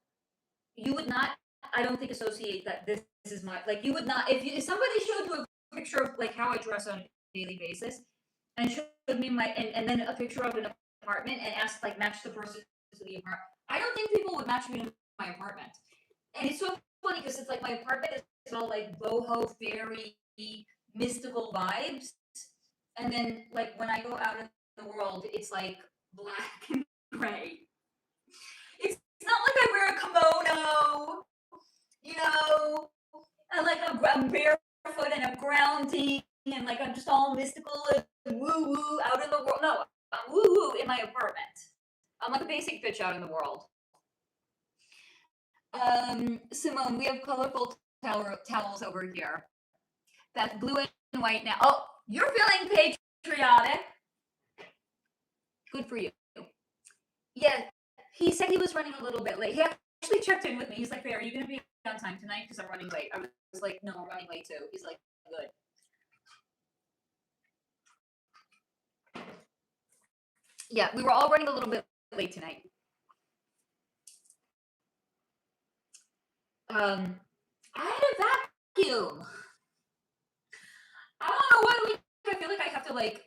you would not, I don't think, associate that this is my, like, you would not, if somebody showed you a picture of like how I dress on a daily basis and showed me and then a picture of an apartment and asked, like, match the person to the apartment, I don't think people would match me to my apartment. And it's so funny because it's like my apartment is all like boho, fairy, mystical vibes. And then, like, when I go out in the world, it's like black and gray. It's not like I wear a kimono, you know, and like I'm barefoot and I'm grounding and like I'm just all mystical and woo-woo out in the world. No, I'm woo-woo in my apartment. I'm like a basic bitch out in the world. Simone, we have colorful towels over here. That's blue and white now. Oh, you're feeling patriotic. Good for you. Yeah, he said he was running a little bit late. He actually checked in with me. He's like, "Faye, are you going to be on time tonight? Because I'm running late." I was like, "No, I'm running late too." He's like, "Good." Yeah, we were all running a little bit late tonight. I had a vacuum. I don't know why I feel like I have to like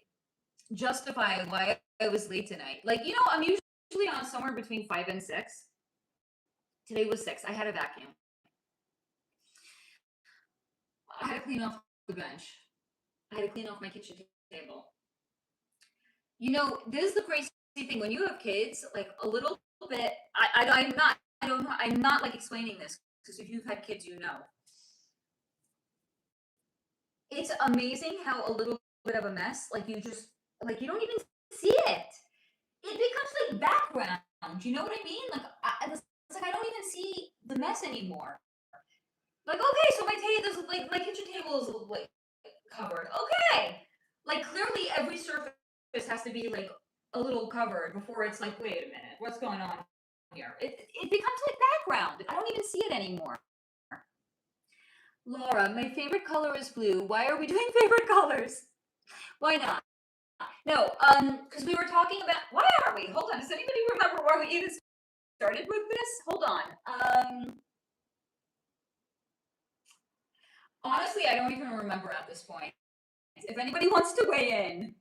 justify why I was late tonight. Like, you know, I'm usually on somewhere between 5 and 6. Today was 6. I had a vacuum. I had to clean off the bench. I had to clean off my kitchen table. You know, this is the crazy thing. When you have kids, like a little bit, I'm not like explaining this because if you've had kids, you know. It's amazing how a little bit of a mess, like you don't even see it. It becomes like background. You know what I mean? Like, it's like I don't even see the mess anymore. Like, okay, so my kitchen table is like covered. Okay, like clearly every surface has to be like a little covered before it's like, wait a minute, what's going on here? It becomes like background. I don't even see it anymore. Laura, my favorite color is blue. Why are we doing favorite colors? Why not? No, because we were talking about, why are we? Hold on, does anybody remember why we even started with this? Hold on. Honestly, I don't even remember at this point. If anybody wants to weigh in.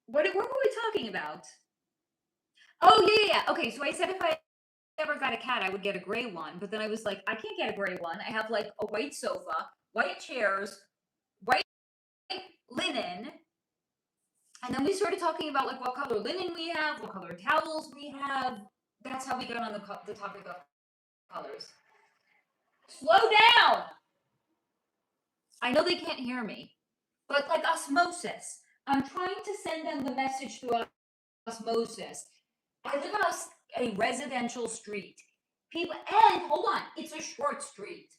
What were we talking about? Oh, yeah. Okay, so I said if I ever got a cat, I would get a gray one. But then I was like, I can't get a gray one. I have like a white sofa, white chairs, white linen. And then we started talking about like what color linen we have, what color towels we have. That's how we got on the topic of colors. Slow down. I know they can't hear me, but like osmosis. I'm trying to send them the message through osmosis. I live on a residential street. People, and hold on, it's a short street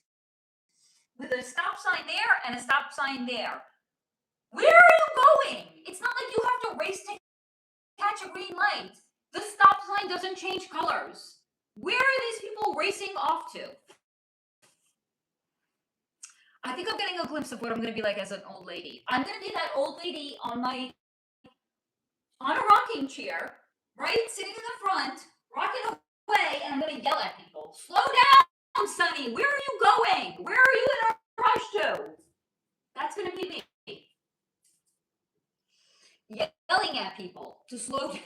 with a stop sign there and a stop sign there. Where are you going? It's not like you have to race to catch a green light. The stop sign doesn't change colors. Where are these people racing off to? I think I'm getting a glimpse of what I'm going to be like as an old lady. I'm going to be that old lady on a rocking chair, right? Sitting in the front, rocking away, and I'm going to yell at people. Slow down, Sonny. Where are you going? Where are you in a rush to? That's going to be me. Yelling at people to slow down.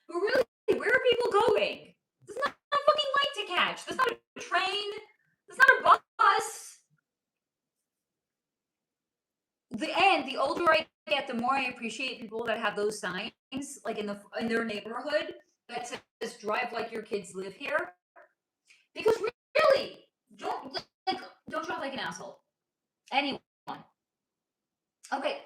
But really, where are people going? There's not a fucking light to catch. There's not a train. There's not a bus. The older I get, the more I appreciate people that have those signs, like in their neighborhood that says "Drive like your kids live here," because really, don't drive like an asshole. Anyone? Okay.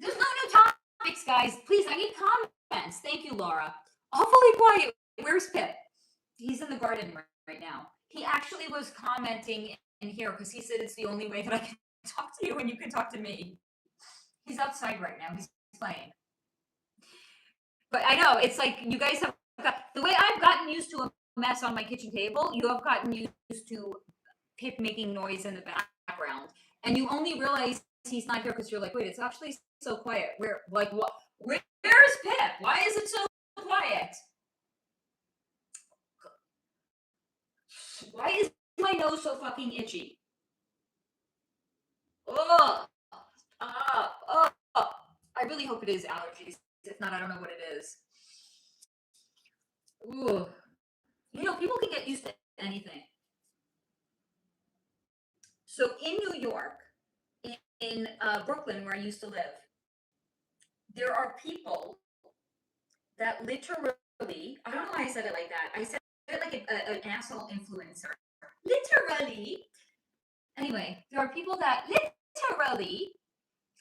There's no new topics, guys. Please, I need comments. Thank you, Laura. Awfully quiet. Where's Pip? He's in the garden right now. He actually was commenting in here because he said it's the only way that I can talk to you and you can talk to me. He's outside right now. He's playing. But I know, it's like you guys have the way I've gotten used to a mess on my kitchen table, you have gotten used to Pip making noise in the background. And you only realize he's not here because you're like, wait, it's actually so quiet. Where's Pip? Why is it so quiet? Why is my nose so fucking itchy? Oh, I really hope it is allergies. If not, I don't know what it is. Ooh. You know, people can get used to anything. So in New York, in Brooklyn, where I used to live, there are people that literally, I don't know why I said it like that. I said it like an asshole influencer. Literally. Anyway, there are people that literally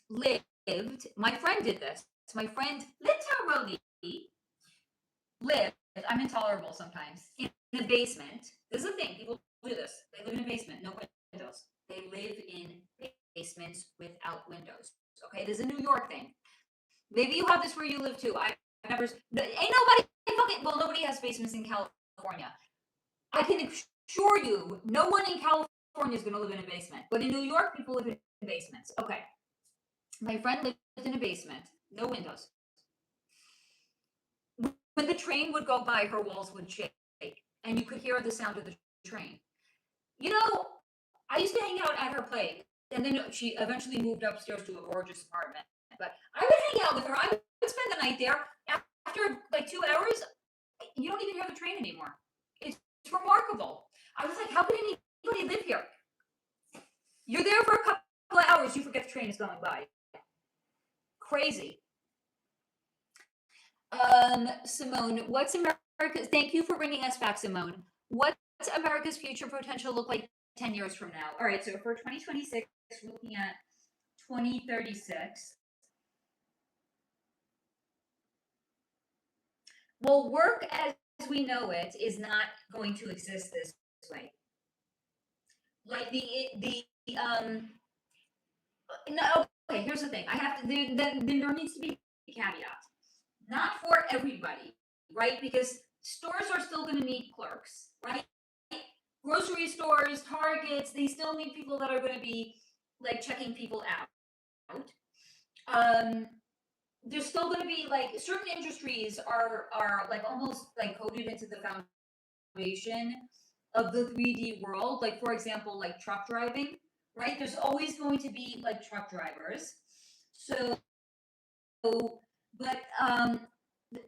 lived, my friend did this. My friend literally lived, I'm intolerable sometimes, in a basement. This is the thing, people do this. They live in a basement, no windows. They live in basements without windows. Okay, this is a New York thing. Maybe you have this where you live too. Ain't nobody fucking, well, nobody has basements in California. I can assure you, no one in California is going to live in a basement. But in New York, people live in basements. Okay. My friend lived in a basement, no windows. when the train would go by, her walls would shake, and you could hear the sound of the train. You know, I used to hang out at her place, and then she eventually moved upstairs to a gorgeous apartment. But I would hang out with her. I would spend the night there. After like 2 hours, you don't even hear the train anymore. It's remarkable. I was like, how could anybody live here? You're there for a couple of hours, you forget the train is going by. Crazy. Simone, what's America's? Thank you for bringing us back, Simone. What's America's future potential look like 10 years from now? All right, so for 2026, we're looking at 2036. Well, work as we know it is not going to exist this way. Like no, okay, here's the thing. I have to there needs to be a caveat. Not for everybody, right? Because stores are still going to need clerks, right? Grocery stores, Targets, they still need people that are going to be like checking people out. There's still going to be like certain industries are like almost like coded into the foundation of the 3D world. Like for example, like truck driving, right? There's always going to be like truck drivers. So, but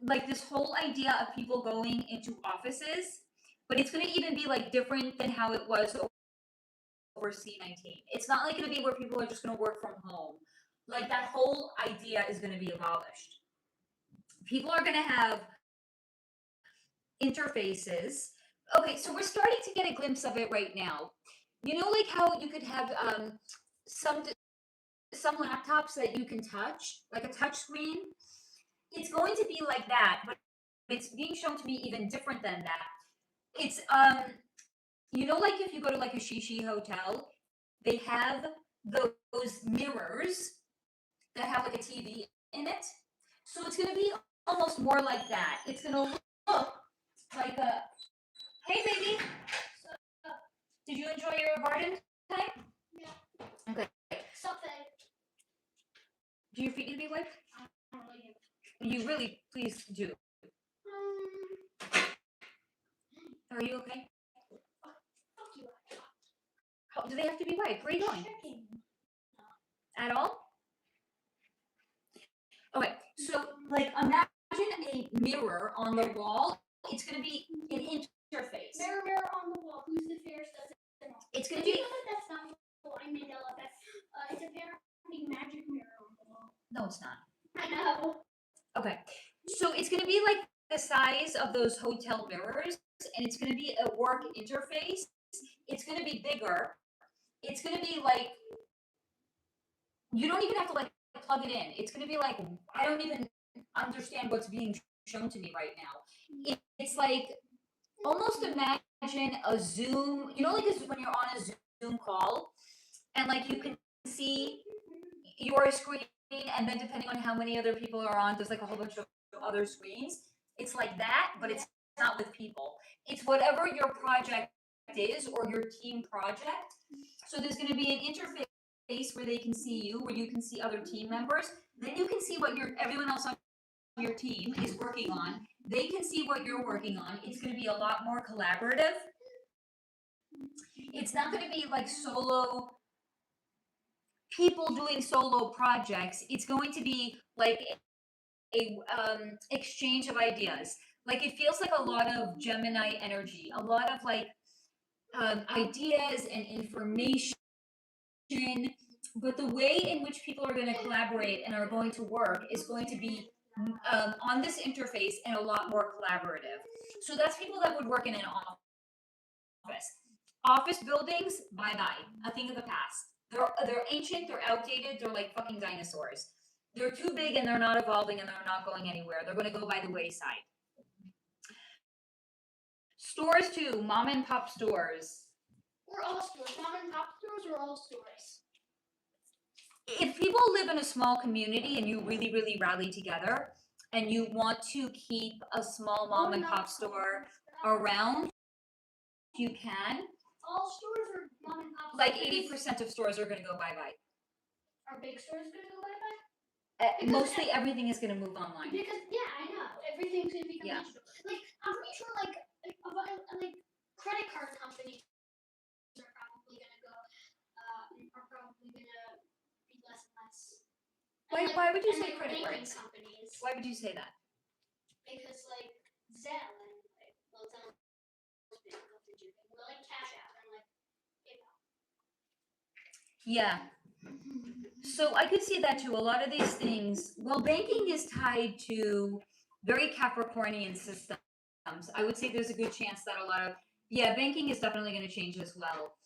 like this whole idea of people going into offices, but it's going to even be like different than how it was over C19. It's not like going to be where people are just going to work from home. Like that whole idea is going to be abolished. People are going to have interfaces. Okay, so we're starting to get a glimpse of it right now. You know, like how you could have some laptops that you can touch, like a touch screen. It's going to be like that, but it's being shown to be even different than that. It's you know, like if you go to like a shishi hotel, they have those mirrors that have like a TV in it. So it's gonna be almost more like that. It's gonna look like a hey baby. So, did you enjoy your garden time? Yeah. Okay. Something. Do your feet need to be wiped? You really please do. Are you okay? How, do they have to be wiped? Where are you going? At all? Okay, so like imagine a mirror on the wall. It's going to be an interface. Mirror on the wall. Who's the fairest? It's going to be. You know that that's not what I made Mandela effect. It's apparently magic mirror on the wall. No, it's not. I know. Okay, so it's going to be like the size of those hotel mirrors, and it's going to be a work interface. It's going to be bigger. It's going to be like you don't even have to like plug it in. It's going to be like I don't even understand what's being shown to me right now. It's like almost imagine a Zoom. You know, like when you're on a Zoom call, and like you can see your screen, and then depending on how many other people are on, there's like a whole bunch of other screens. It's like that, but it's not with people. It's whatever your project is or your team project. So there's going to be an interface where they can see you, where you can see other team members. Then you can see what everyone else on your team is working on. They can see what you're working on. It's going to be a lot more collaborative. It's not going to be like solo people doing solo projects. It's going to be like a exchange of ideas. Like it feels like a lot of Gemini energy, a lot of like ideas and information, but the way in which people are going to collaborate and are going to work is going to be on this interface and a lot more collaborative. So that's people that would work in an office. Office buildings, bye-bye, a thing of the past. They're ancient, they're outdated, they're like fucking dinosaurs. They're too big and they're not evolving and they're not going anywhere. They're going to go by the wayside. Stores too, mom and pop stores. We're all stores. Mom and pop stores are all stores. If people live in a small community and you really, really rally together and you want to keep a small mom and pop store around, you can. All stores are mom and pop. Like 80% of stores are going to go bye-bye. Are big stores going to go bye-bye? Mostly everything is going to move online. Because, yeah, I know. If everything's gonna become Yeah. digital. Like I'm pretty sure like credit card companies are probably gonna go are probably gonna be less and less. And, Why would you and, say credit banking cards? companies? Why would you say that? Because like Zelle and like Zelle like Cash App and like PayPal. Yeah. So I could see that too. A lot of these things, well, banking is tied to very Capricornian systems. I would say there's a good chance that a lot of, yeah, banking is definitely going to change as well.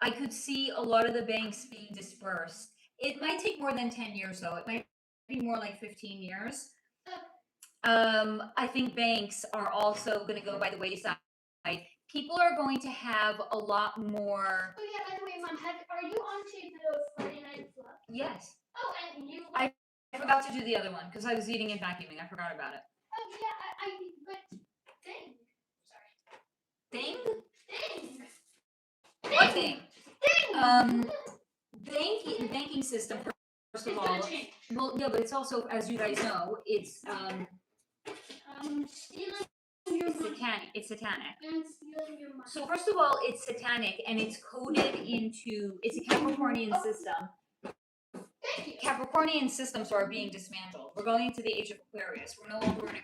I could see a lot of the banks being dispersed. It might take more than 10 years though. It might be more like 15 years. I think banks are also going to go by the wayside. People are going to have a lot more. Oh yeah, by the way, Mom, are you on to the Friday Night Club? Yes. Oh, and you. I forgot to do the other one because I was eating and vacuuming. I forgot about it. Oh yeah, but thing. Sorry. Thing? Thing. What thing? Thing. Banking system. First of It's all, gonna change. well, yeah, but it's also, as you guys know, it's Stealing your money. satanic. It's satanic. And stealing your money. So first of all, it's satanic and it's coded into. It's a Capricornian system. Thank you. Capricornian systems are being dismantled. We're going into the age of Aquarius. We're no longer in a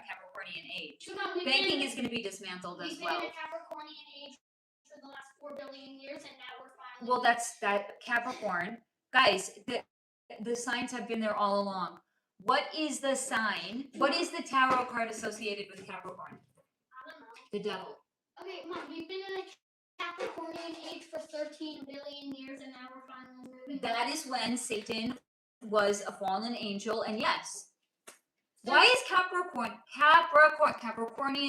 Capricornian age. So, Mom, Banking is going to be dismantled as well. We've been in a Capricornian age for the last 4 billion years, and now we're finally. Well, that's that Capricorn, guys. The signs have been there all along. What is the sign? What is the tarot card associated with Capricorn? I don't know. The devil. Okay, Mom, we've been in a Capricornian age for 13 billion years, and now we're finally moving. That is when Satan was a fallen angel, and yes. Why is Capricornian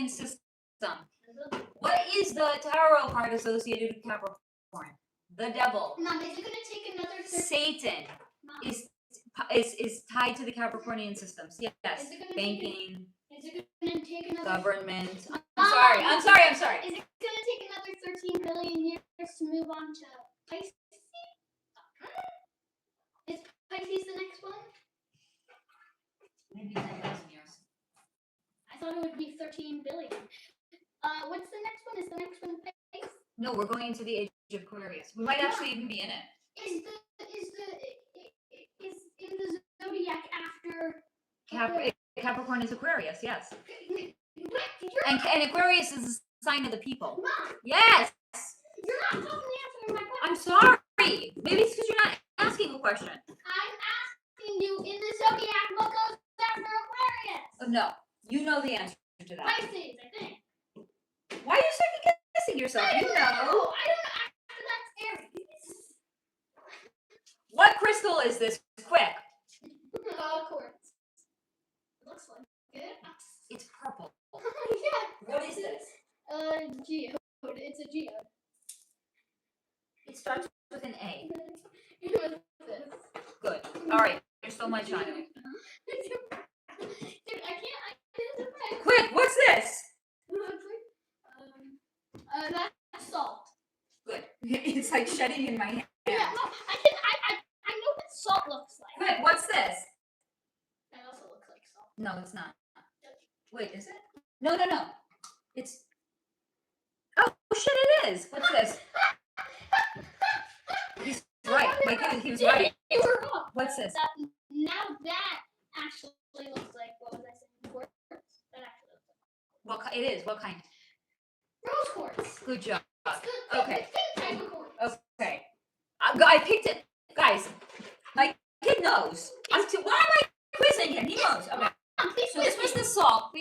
system? What is the tarot card associated with Capricorn? The devil. Mom, is it gonna take another? Satan Mom, is tied to the Capricornian systems. Yes. Is it gonna Banking, Is it gonna take another? government. Mom, I'm sorry. Is it gonna take another 13 billion years to move on to Pisces? Is Pisces the next one? Maybe 10,000 years. I thought it would be 13 billion. What's the next one? Is the next one Pisces? No, we're going into the age of Aquarius. We might actually even be in it. Is the zodiac after Capricorn is Aquarius, yes. What? And Aquarius is a sign of the people. Mom, Yes. you're not totally answering my question. I'm sorry. Maybe it's because you're not asking a question. I'm asking you in the zodiac what goes after Aquarius? Oh, no, you know the answer to that. Pisces, I think. Why are you second guessing yourself? I You don't know. know. After that's Aries. What crystal is this? Quick. Quartz. Looks like it. It's purple. Yeah. What is this? Geode. It's a geode. It starts with an A. What's this? Good. All right. There's so much on it. Dude, I can't Quick. What's this? That's salt. Good. It's like shedding in my hand. Yeah, no, I know what salt looks like. Quick. What's this? That also looks like salt. No, it's not. Wait, is it? No. It's. Oh shit! It is. What's this? He's right. My goodness, he was right. You were wrong. What's this? Now that actually looks like, what was I saying? Quartz? That actually looks like. What it is? What kind? Rose quartz. Good job. It's the Okay. pink type of quartz. Okay. I picked it, guys. My kid knows. Why am I quizzing him? He knows. Okay. Please So this was the salt.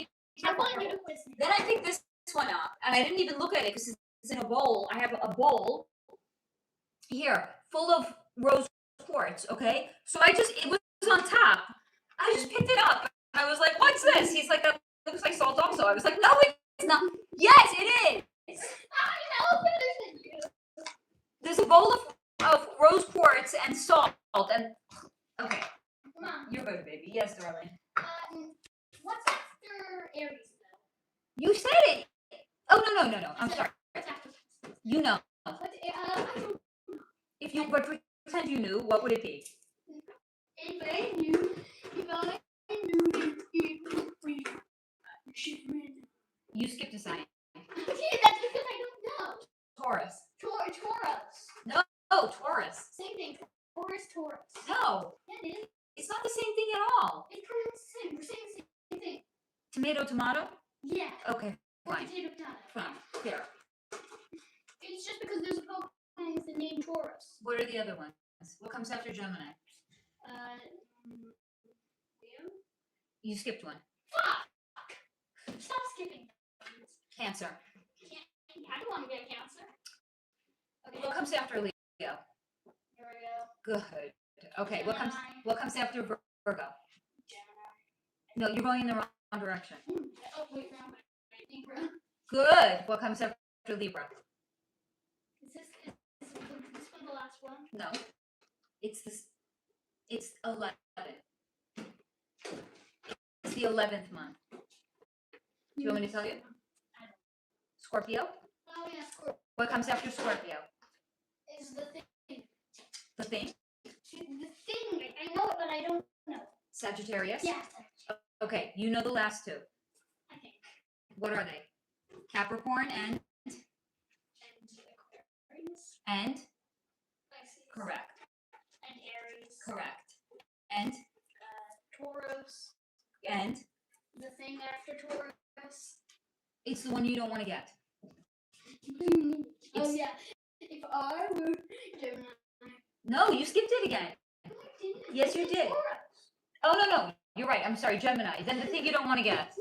I want you to quiz me. Then I picked this one up, and I didn't even look at it because it's in a bowl. I have a bowl here full of rose quartz. Okay. So it was on top. I just picked it up. I was like, "What's this?" He's like, "That looks like salt." Also, I was like, "No, it's not." Yes, it is. I know better than you. There's a bowl of rose quartz and salt. And okay, Mom, you're good, baby. Yes, darling. what's after Aries though? You said it. Oh no. I'm sorry. What's after Pisces? You know. I don't. If you would pretend you knew, what would it be? If I knew, It's not the same thing at all. It's pronounced the same. We're saying the same thing. Tomato, tomato? Yeah. Okay, Or fine. potato, potato. Fine. Here. It's just because there's a Pokemon with the name Tauros. What are the other ones? What comes after Gemini? Leo? You skipped one. Fuck! Stop skipping. Cancer. I don't want to get cancer. Okay. What comes after Leo? Here we Good. Okay, Gemini. what comes after Virgo? go. Gemini. No, you're going in the wrong direction. Oh, wait, no. Wait, Libra. Good. What comes after Libra? Is this one the last one? No. It's this. It's 11. It's the 11th month. Do you want me to tell you? Scorpio? Oh, yeah, Scorpio. What comes after Scorpio? Is the thing. The thing? The thing. I know it, but I don't know. Sagittarius? Yeah. Okay, you know the last two. I think. What are they? Capricorn and Aquarius. and Pisces. correct. And Aries. Correct. And Tauros. and The thing after Tauros. it's the one you don't want to get. Oh yeah. If I were Gemini. No, you skipped it again. No, I didn't. Yes, you did. Taurus. Oh no, you're right. I'm sorry, Gemini. Then the thing you don't want to get.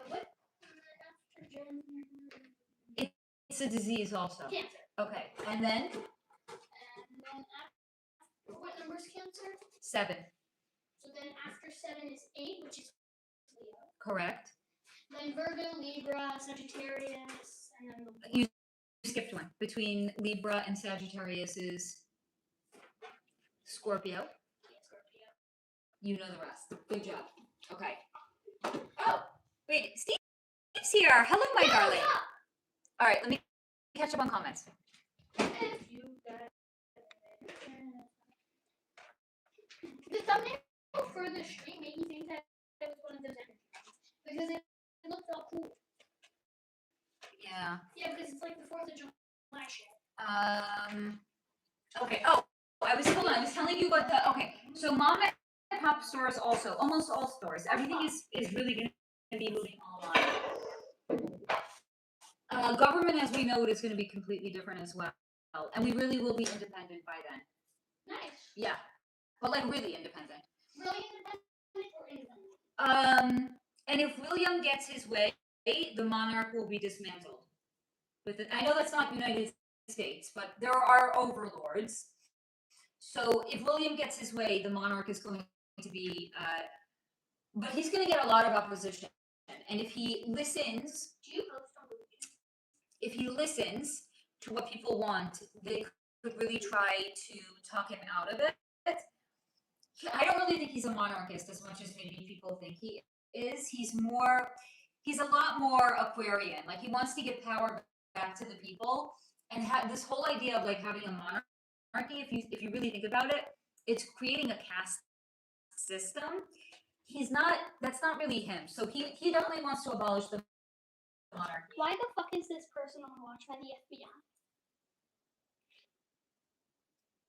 What? After Gemini. It's a disease also. Cancer. Okay, and then And then after, what number is Cancer? 7. So then after 7 is 8, which is Leo. Correct. Then Virgo, Libra, Sagittarius, and then You skipped one. Between Libra and Sagittarius is Scorpio. Scorpio. You know the rest. Good job. Okay. Oh, wait, Steve's here. Hello, my darling. All right, let me catch up on comments. If you got the thumbnail for the stream made me think that it was one of those energy drinks because it looked all cool. Yeah. Yeah, because it's like the 4th of July shit. Okay. Oh, I was telling you what the. Okay, so mom and pop stores also, almost all stores, everything is really going to be moving online. Government, as we know it, is going to be completely different as well, and we really will be independent by then. Nice. Yeah, but like really independent. Really independent or independent? And if William gets his way, the monarch will be dismantled. I know that's not United States, but there are overlords. So if William gets his way, the monarch is going to be, but he's going to get a lot of opposition. And if he listens, Do you post on Luke? if he listens to what people want, they could really try to talk him out of it. I don't really think he's a monarchist as much as maybe people think he is. He's a lot more Aquarian. Like he wants to give power back to the people and have this whole idea of like having a monarchy. If you really think about it, it's creating a caste system. That's not really him. So he definitely wants to abolish the monarchy. Why the fuck is this person on watch by the FBI?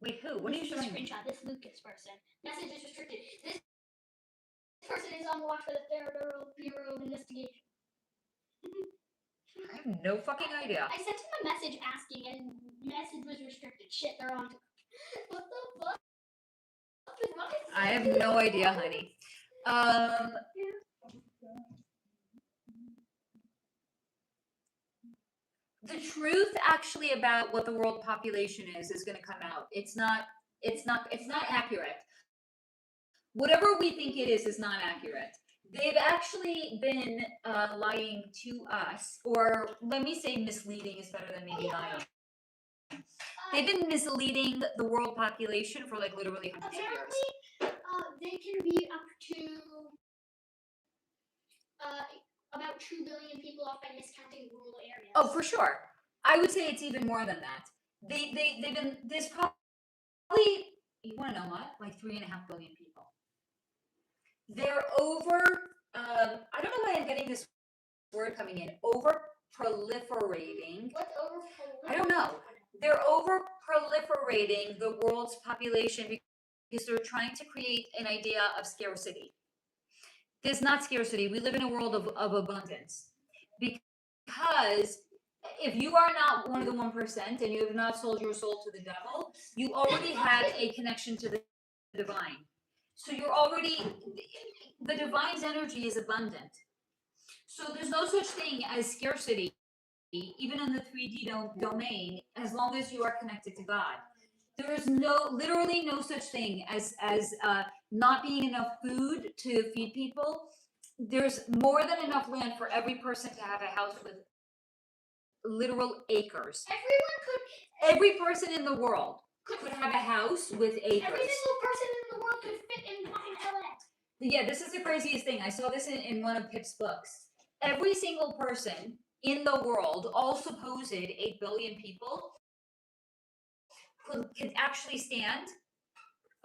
Wait, who? What are you This is a showing me? screenshot. This Lucas person. Message is restricted. This person is on watch by the Federal Bureau of Investigation. I have no fucking idea. I sent him a message asking, and message was restricted. Shit, they're on to what the fuck? I have no idea, honey. The truth actually about what the world population is going to come out. It's not accurate. Whatever we think it is not accurate. They've actually been lying to us, or let me say misleading is better than maybe lying. They've been misleading the world population for like literally hundreds of years. Apparently, they can be up to about 2 billion people off by miscounting rural areas. Oh, for sure. I would say it's even more than that. They've been, there's probably, you want to know what? Like 3.5 billion people. They're over, I don't know why I'm getting this word coming in, over proliferating. What's over proliferating? I don't know. They're over proliferating the world's population because they're trying to create an idea of scarcity. There's not scarcity. We live in a world of abundance. Because if you are not one of the 1% and you have not sold your soul to the devil, you already had a connection to the divine. So you're already, the divine's energy is abundant. So there's no such thing as scarcity, even in the 3D domain, as long as you are connected to God. There is literally no such thing as not being enough food to feed people. There's more than enough land for every person to have a house with literal acres. Every person in the world could have a house with acres. Every single person in the world could fit in fucking LA. Yeah, this is the craziest thing. I saw this in one of Pip's books. Every single person in the world, all supposed 8 billion people, could actually stand,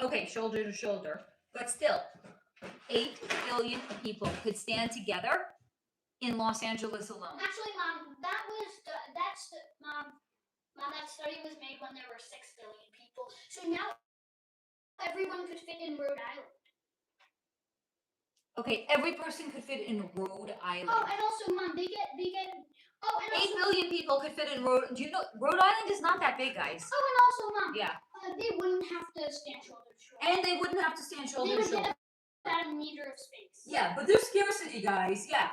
okay, shoulder to shoulder, but still, 8 billion people could stand together in Los Angeles alone. Actually, Mom, that study was made when there were 6 billion people. So now everyone could fit in Rhode Island. Okay, every person could fit in Rhode Island. Oh, and also, Mom, they get. Oh, and 8 billion people could fit in Rhode. Do you know Rhode Island is not that big, guys? Oh, and also, Mom. Yeah. They wouldn't have to stand shoulder to shoulder. And they wouldn't have to stand shoulder to shoulder. About a meter of space. Yeah, but there's scarcity, guys. Yeah.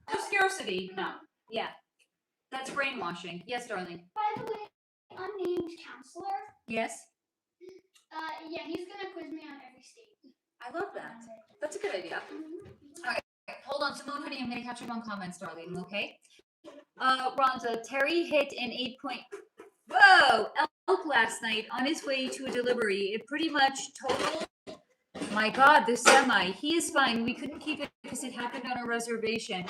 There's scarcity. No. Yeah. That's brainwashing. Yes, darling. By the way, unnamed counselor. Yes. Yeah, he's gonna quiz me on every state. I love that. That's a good idea. All right, hold on, Simone, honey. I'm gonna catch up on comments, darling. Okay. Ronza, Terry hit an 8 point. Whoa! Elk last night on his way to a delivery. It pretty much totaled. My God, the semi. He is fine. We couldn't keep it because it happened on a reservation.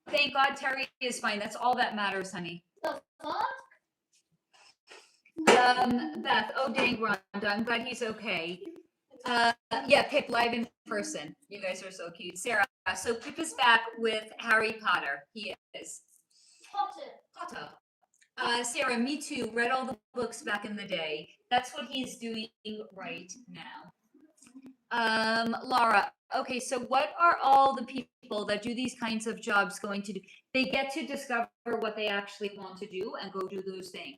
Thank God Terry is fine. That's all that matters, honey. The fuck? Beth. Oh dang, Rhonda. I'm glad he's okay. Yeah, Pip live in person. You guys are so cute. Sarah. So Pip is back with Harry Potter. He is. Potter. Sarah, me too. Read all the books back in the day. That's what he's doing right now. Laura. Okay, so what are all the people that do these kinds of jobs going to do? They get to discover what they actually want to do and go do those things.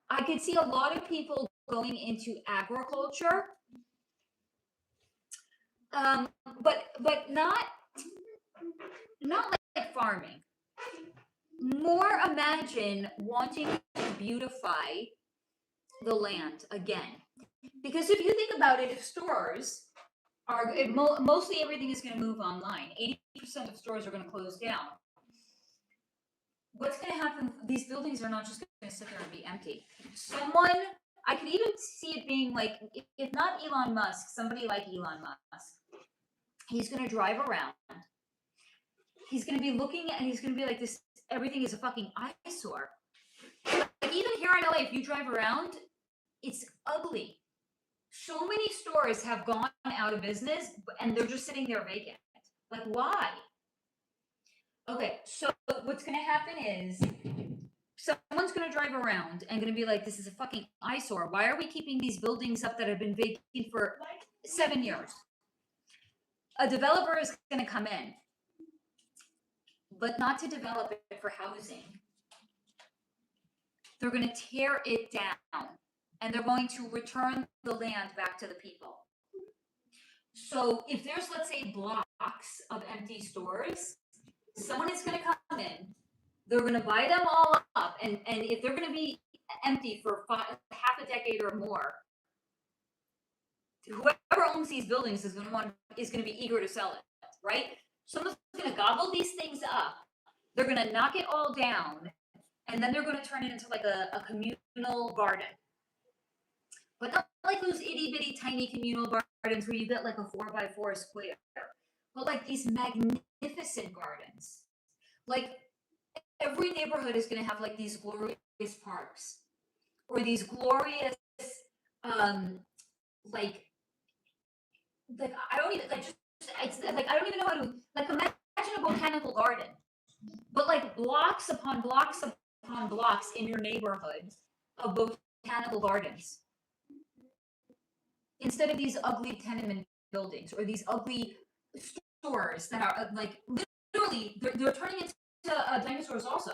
I could see a lot of people going into agriculture, but not like farming. More imagine wanting to beautify the land again. Because if you think about it, if stores are, mostly everything is going to move online. 80% of stores are going to close down. What's going to happen? These buildings are not just going to sit there and be empty. I could even see it being like, if not Elon Musk, somebody like Elon Musk. He's going to drive around. He's going to be looking and he's going to be like, this, everything is a fucking eyesore. Like even here in LA, if you drive around, it's ugly. So many stores have gone out of business and they're just sitting there vacant. Like, why? Okay, so what's going to happen is someone's going to drive around and going to be like, this is a fucking eyesore. Why are we keeping these buildings up that have been vacant for 7 years? A developer is going to come in, but not to develop it for housing. They're going to tear it down and they're going to return the land back to the people. So if there's, let's say, blocks of empty stores, someone is going to come in, they're going to buy them all up, and if they're going to be empty for half a decade or more, whoever owns these buildings is going to be eager to sell it, right? Someone's going to gobble these things up, they're going to knock it all down, and then they're going to turn it into like a communal garden. But not like those itty-bitty tiny communal gardens where you get like a 4x4 square, but like these magnificent gardens. Like every neighborhood is going to have like these glorious parks or these glorious like I don't even like just it's like I don't even know how to like imagine a botanical garden, but like blocks upon blocks upon blocks in your neighborhood of botanical gardens. instead of these ugly tenement buildings or these ugly stores that are like literally they're turning into dinosaurs also.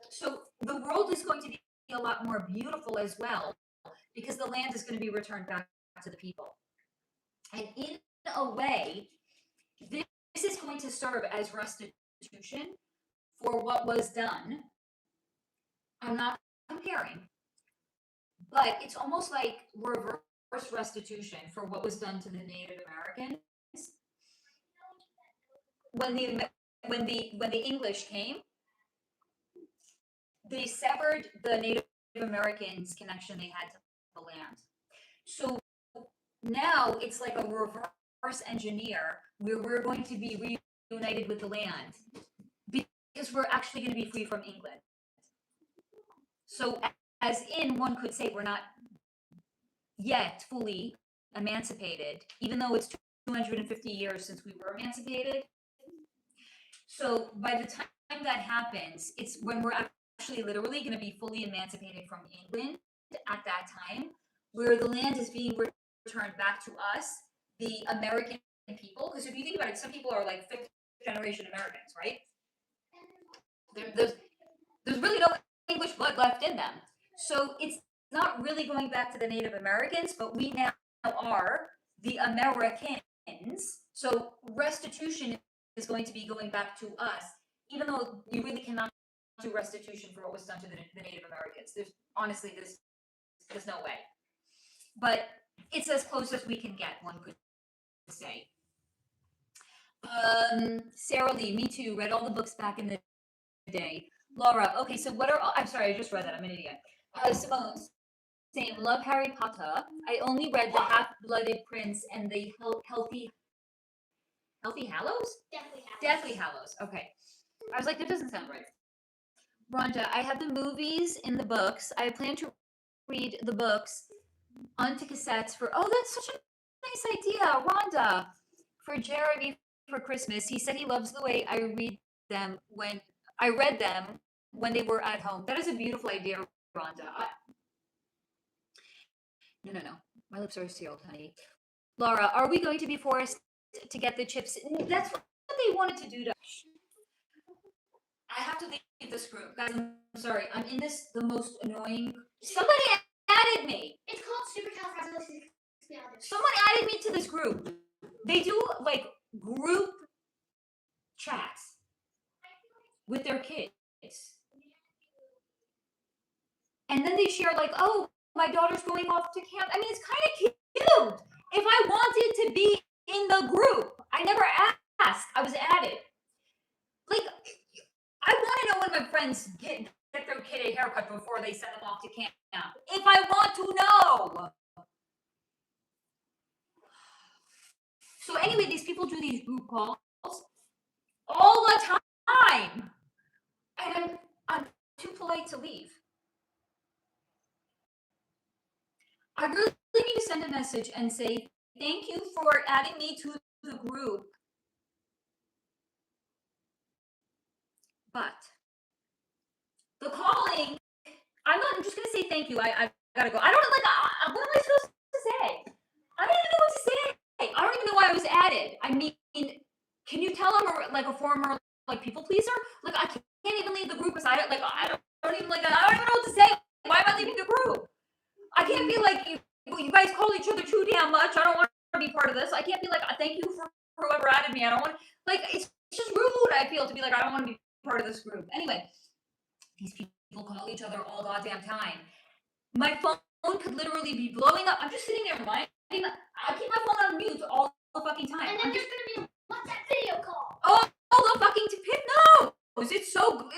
So the world is going to be a lot more beautiful as well because the land is going to be returned back to the people. And in a way, this is going to serve as restitution for what was done. I'm not comparing, but it's almost like reverse restitution for what was done to the Native Americans when the English came. They severed the Native Americans' connection they had to the land. So now it's like a reverse engineer where we're going to be reunited with the land because we're actually going to be free from England. So as in, one could say we're not yet fully emancipated, even though it's 250 years since we were emancipated. So by the time that happens, it's when we're actually literally going to be fully emancipated from England at that time, where the land is being returned back to us, the American people. Because if you think about it, some people are like fifth generation Americans, right? There's really no English blood left in them. So it's not really going back to the Native Americans, but we now are the Americans. So restitution is going to be going back to us, even though you really cannot do restitution for what was done to the Native Americans. There's no way. But it's as close as we can get, one could say. Sarah Lee, me too, read all the books back in the day. Laura, okay, so what are I'm sorry, I just read that, I'm an idiot. Simone, same, love Harry Potter. I only read the Half-Blooded Prince and the Healthy Hallows? Deathly Hallows, okay. I was like, that doesn't sound right. Rhonda, I have the movies in the books. I plan to read the books onto cassettes for, oh, that's such a nice idea, Rhonda. For Jeremy for Christmas, he said he loves the way I read them when I read them when they were at home. That is a beautiful idea, Rhonda. No. My lips are sealed, honey. Laura, are we going to be forced to get the chips? That's what they wanted to do to us. I have to leave this group. Guys, I'm sorry. I'm in the most annoying... Somebody added me. It's called supercalifragilisticexpialidocious. Someone added me to this group. They do, like, group chats with their kids. And then they share, like, oh, my daughter's going off to camp. I mean, it's kind of cute. If I wanted to be in the group, I never asked. I was added. Like, I want to know when my friends get their kid a haircut before they send them off to camp. If I want to know. So anyway, these people do these group calls all the time. And I'm too polite to leave. I really need to send a message and say, thank you for adding me to the group. But the calling, I'm just going to say thank you. I got to go. I don't like, what am I supposed to say? I don't even know what to say. I don't even know why I was added. I mean, can you tell I'm like a former like people pleaser? Like I can't even leave the group because I don't even know what to say. Why am I leaving the group? I can't be like you guys call each other too damn much. I don't want to be part of this. I can't be like thank you for whoever added me. I don't want like it's just rude. I feel to be like I don't want to be part of this group. Anyway, these people call each other all goddamn time. My phone could literally be blowing up. I'm just sitting there minding. I keep my phone on mute all the fucking time. And then there's gonna be a WhatsApp video call. Oh, the fucking pit nose. It's so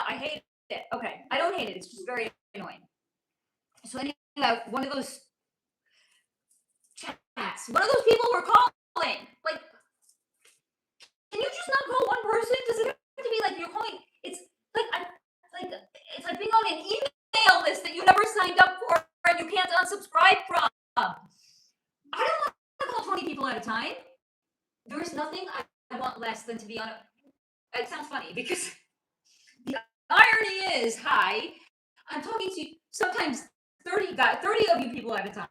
I hate it. Okay, I don't hate it. It's just very annoying. So anyway, one of those chats. One of those people were calling. Like, can you just not call one person? Does it have to be like you're calling? It's like being on an email list that you never signed up for and you can't unsubscribe from. I don't want to call 20 people at a time. There is nothing I want less than to be on a... It sounds funny because the irony is, hi, I'm talking to sometimes 30 of you people at a time.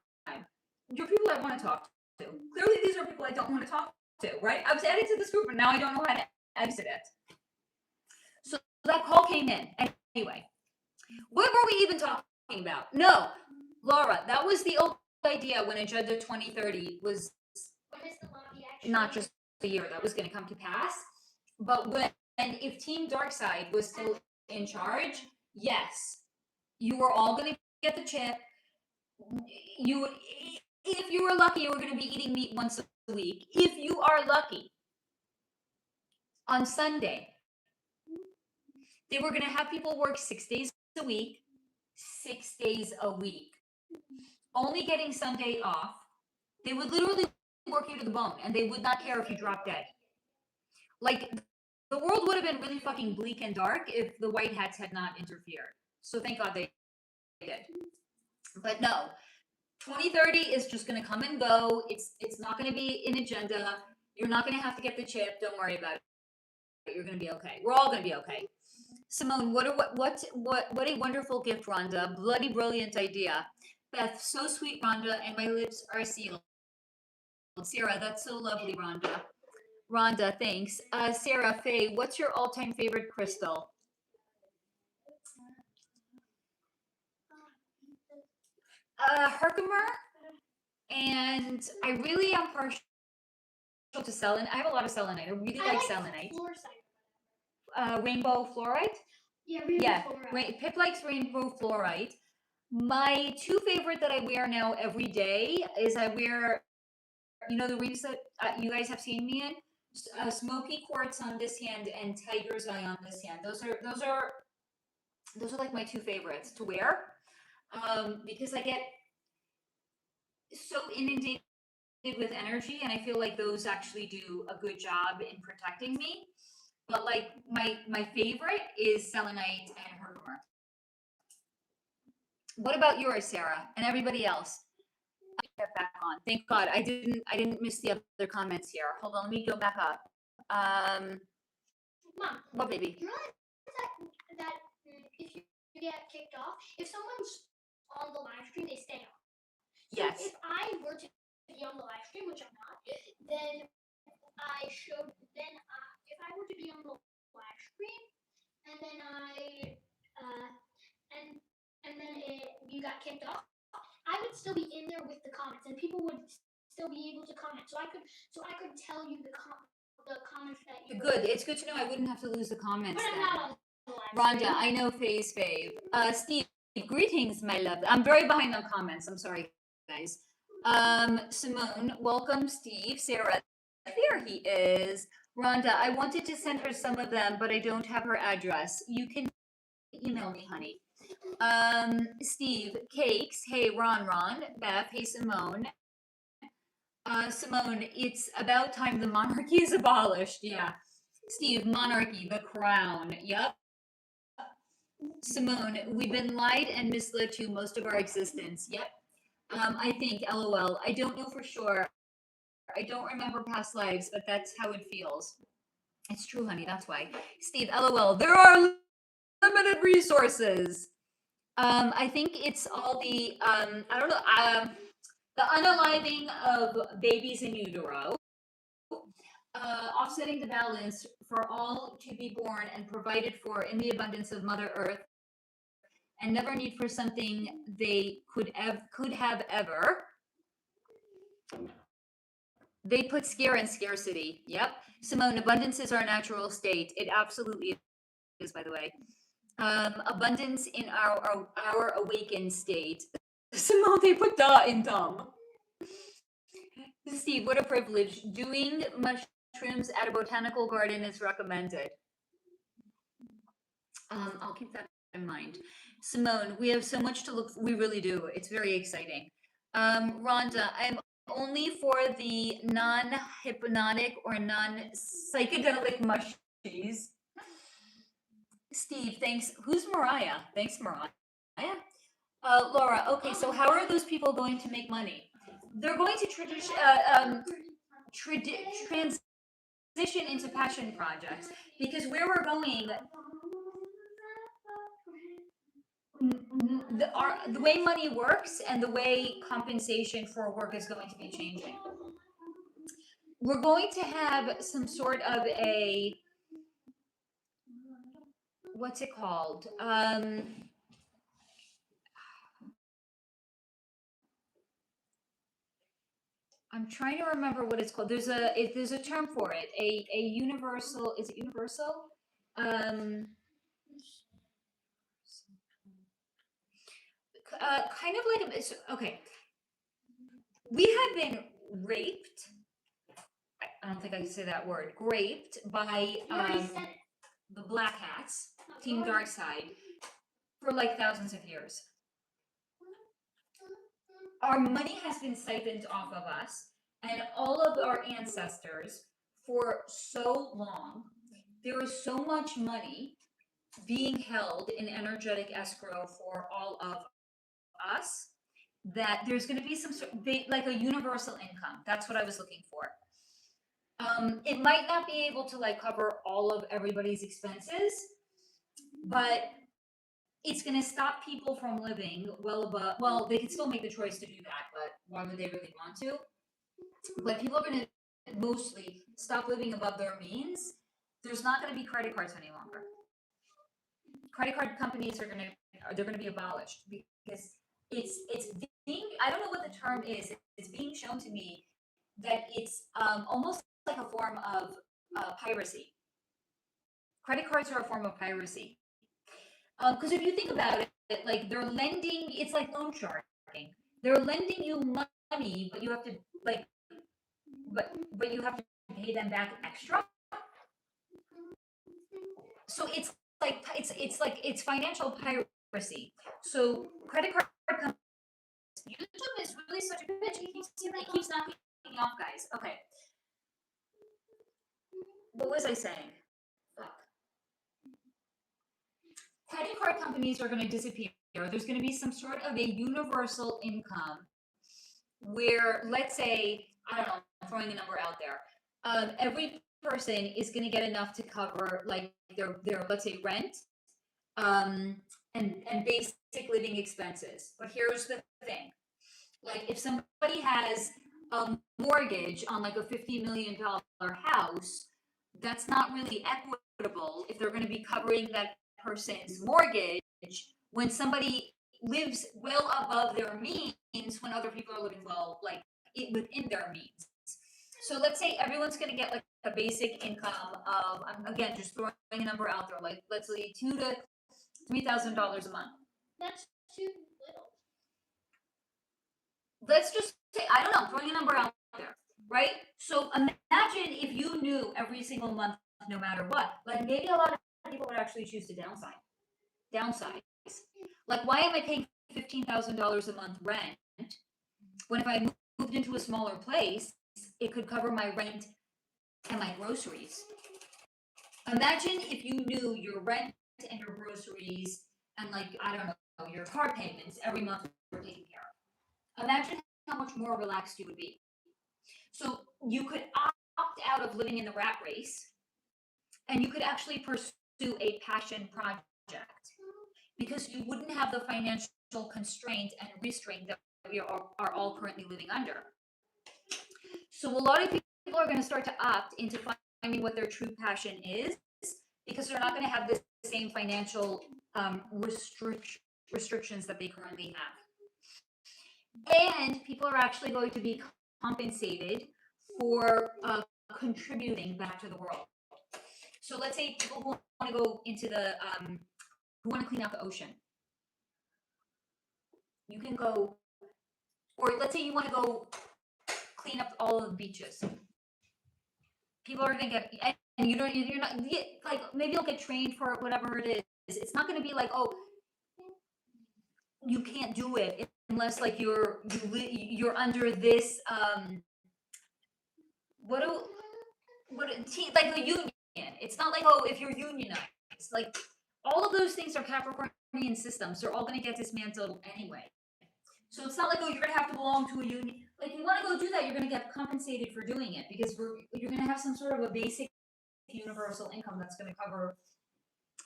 you're people I want to talk to. Clearly, these are people I don't want to talk to, right? I was added to this group, and now I don't know how to exit it. So that call came in. Anyway, what were we even talking about? No, Laura, that was the old idea when Agenda 2030 was not just a year that was going to come to pass, but if Team Darkside was still in charge, yes, you were all going to get the chip. If you were lucky, you were going to be eating meat once a week. If you are lucky, on Sunday, they were going to have people work 6 days a week, 6 days a week, only getting Sunday off. They would literally work you to the bone, and they would not care if you dropped dead. Like, the world would have been really fucking bleak and dark if the white hats had not interfered. So thank God they did. But no, 2030 is just going to come and go. It's not going to be an agenda. You're not going to have to get the chip. Don't worry about it. You're going to be okay. We're all going to be okay. Simone, what a wonderful gift, Rhonda. Bloody brilliant idea. Beth, so sweet, Rhonda, and my lips are sealed. Sarah, that's so lovely, Rhonda. Rhonda, thanks. Sarah, Faye, what's your all-time favorite crystal? Herkimer, and I really am partial to selenite. I have a lot of selenite. I really like selenite. Rainbow fluorite? Yeah, fluorite. Pip likes rainbow fluorite. My two favorite that I wear now every day is I wear, the rings that you guys have seen me in? Smoky quartz on this hand and tiger's eye on this hand. Those are like my two favorites to wear. Because I get so inundated with energy, and I feel like those actually do a good job in protecting me. But like my favorite is selenite and herkimer. What about yours, Sarah, and everybody else? Get back on. Thank God I didn't miss the other comments here. Hold on, let me go back up. Mom, what baby? You realize that if you get kicked off, if someone's on the live stream, they stay on. So yes. If I were to be on the live stream, which I'm not, then if I were to be on the live stream, and then you got kicked off, I would still be in there with the comments, and people would still be able to comment. So I could tell you the comments that you. Good. It's good to know I wouldn't have to lose the comments. But I'm not on the live Rhonda, stream. I know Faye's fave. Steve, greetings, my love. I'm very behind on comments. I'm sorry, guys. Simone, welcome, Steve. Sarah, there he is. Rhonda, I wanted to send her some of them, but I don't have her address. You can email me, honey. Steve, Cakes, hey, Ron, Beth, hey, Simone. Simone, it's about time the monarchy is abolished. Yeah. Steve, monarchy, the crown. Yep. Simone, we've been lied and misled to most of our existence. Yep. I think, LOL. I don't know for sure. I don't remember past lives, but that's how it feels. It's true, honey. That's why. Steve, LOL. There are limited resources. I think it's all the, I don't know, the unaliving of babies in utero, offsetting the balance for all to be born and provided for in the abundance of Mother Earth, and never need for something they could have ever. They put scare in scarcity. Yep. Simone, abundance is our natural state. It absolutely is, by the way. Abundance in our awakened state. Simone, they put da in dumb. Steve, what a privilege. Doing mushrooms at a botanical garden is recommended. I'll keep that in mind. Simone, we have so much to look for. We really do. It's very exciting. Rhonda, I'm only for the non-hypnotic or non-psychedelic mushies. Steve, thanks. Who's Mariah? Thanks, Mariah. Laura, okay, so how are those people going to make money? They're going to transition into passion projects, because where we're going, the way money works and the way compensation for work is going to be changing. We're going to have some sort of a, what's it called? I'm trying to remember what it's called. There's a term for it. A universal, is it universal? Kind of like okay. We have been raped. I don't think I can say that word. Raped by the Black Hats, Team Darkside, for like thousands of years. Our money has been siphoned off of us, and all of our ancestors for so long. There is so much money being held in energetic escrow for all of us that there's going to be some sort of like a universal income. That's what I was looking for. It might not be able to like cover all of everybody's expenses, but it's going to stop people from living well above. Well, they can still make the choice to do that, but why would they really want to? But people are going to mostly stop living above their means. There's not going to be credit cards any longer. Credit card companies are they're going to be abolished because it's being, I don't know what the term is. It's being shown to me that it's almost like a form of piracy. Credit cards are a form of piracy. Because if you think about it, like they're lending, it's like loan sharking. They're lending you money, but you have to like, but you have to pay them back extra. So it's like it's financial piracy. So credit card companies, YouTube is really such a bitch. It keeps not kicking off, guys. Okay. What was I saying? Fuck. Credit card companies are going to disappear. There's going to be some sort of a universal income where, let's say, I don't know, I'm throwing a number out there. Every person is going to get enough to cover like their let's say rent, and basic living expenses. But here's the thing: like if somebody has a mortgage on like a $50 million house, that's not really equitable if they're going to be covering that person's mortgage when somebody lives well above their means when other people are living well, like within their means. So let's say everyone's going to get like a basic income of, I'm again just throwing a number out there, like let's say $2,000 to $3,000 a month. That's too little. Let's just say, I don't know, throwing a number out there, right? So imagine if you knew every single month, no matter what, like maybe a lot of people would actually choose to downsize. Like, why am I paying $15,000 a month rent when if I moved into a smaller place, it could cover my rent and my groceries? Imagine if you knew your rent and your groceries and like, I don't know, your car payments every month were taken care of. Imagine how much more relaxed you would be. So you could opt out of living in the rat race and you could actually pursue a passion project because you wouldn't have the financial constraint and restraint that we are all currently living under. So a lot of people are going to start to opt into finding what their true passion is because they're not going to have the same financial restrictions that they currently have. And people are actually going to be compensated for contributing back to the world. So let's say people who want to go into the, who want to clean out the ocean. You can go, or let's say you want to go clean up all of the beaches. People are going to get, and you're not, like, maybe you'll get trained for whatever it is. It's not going to be like, oh, you can't do it unless like you're under this, like a union. It's not like, oh, if you're unionized, like all of those things are Capricornian systems. They're all going to get dismantled anyway. So it's not like, oh, you're going to have to belong to a union. Like, if you want to go do that, you're going to get compensated for doing it because you're going to have some sort of a basic universal income that's going to cover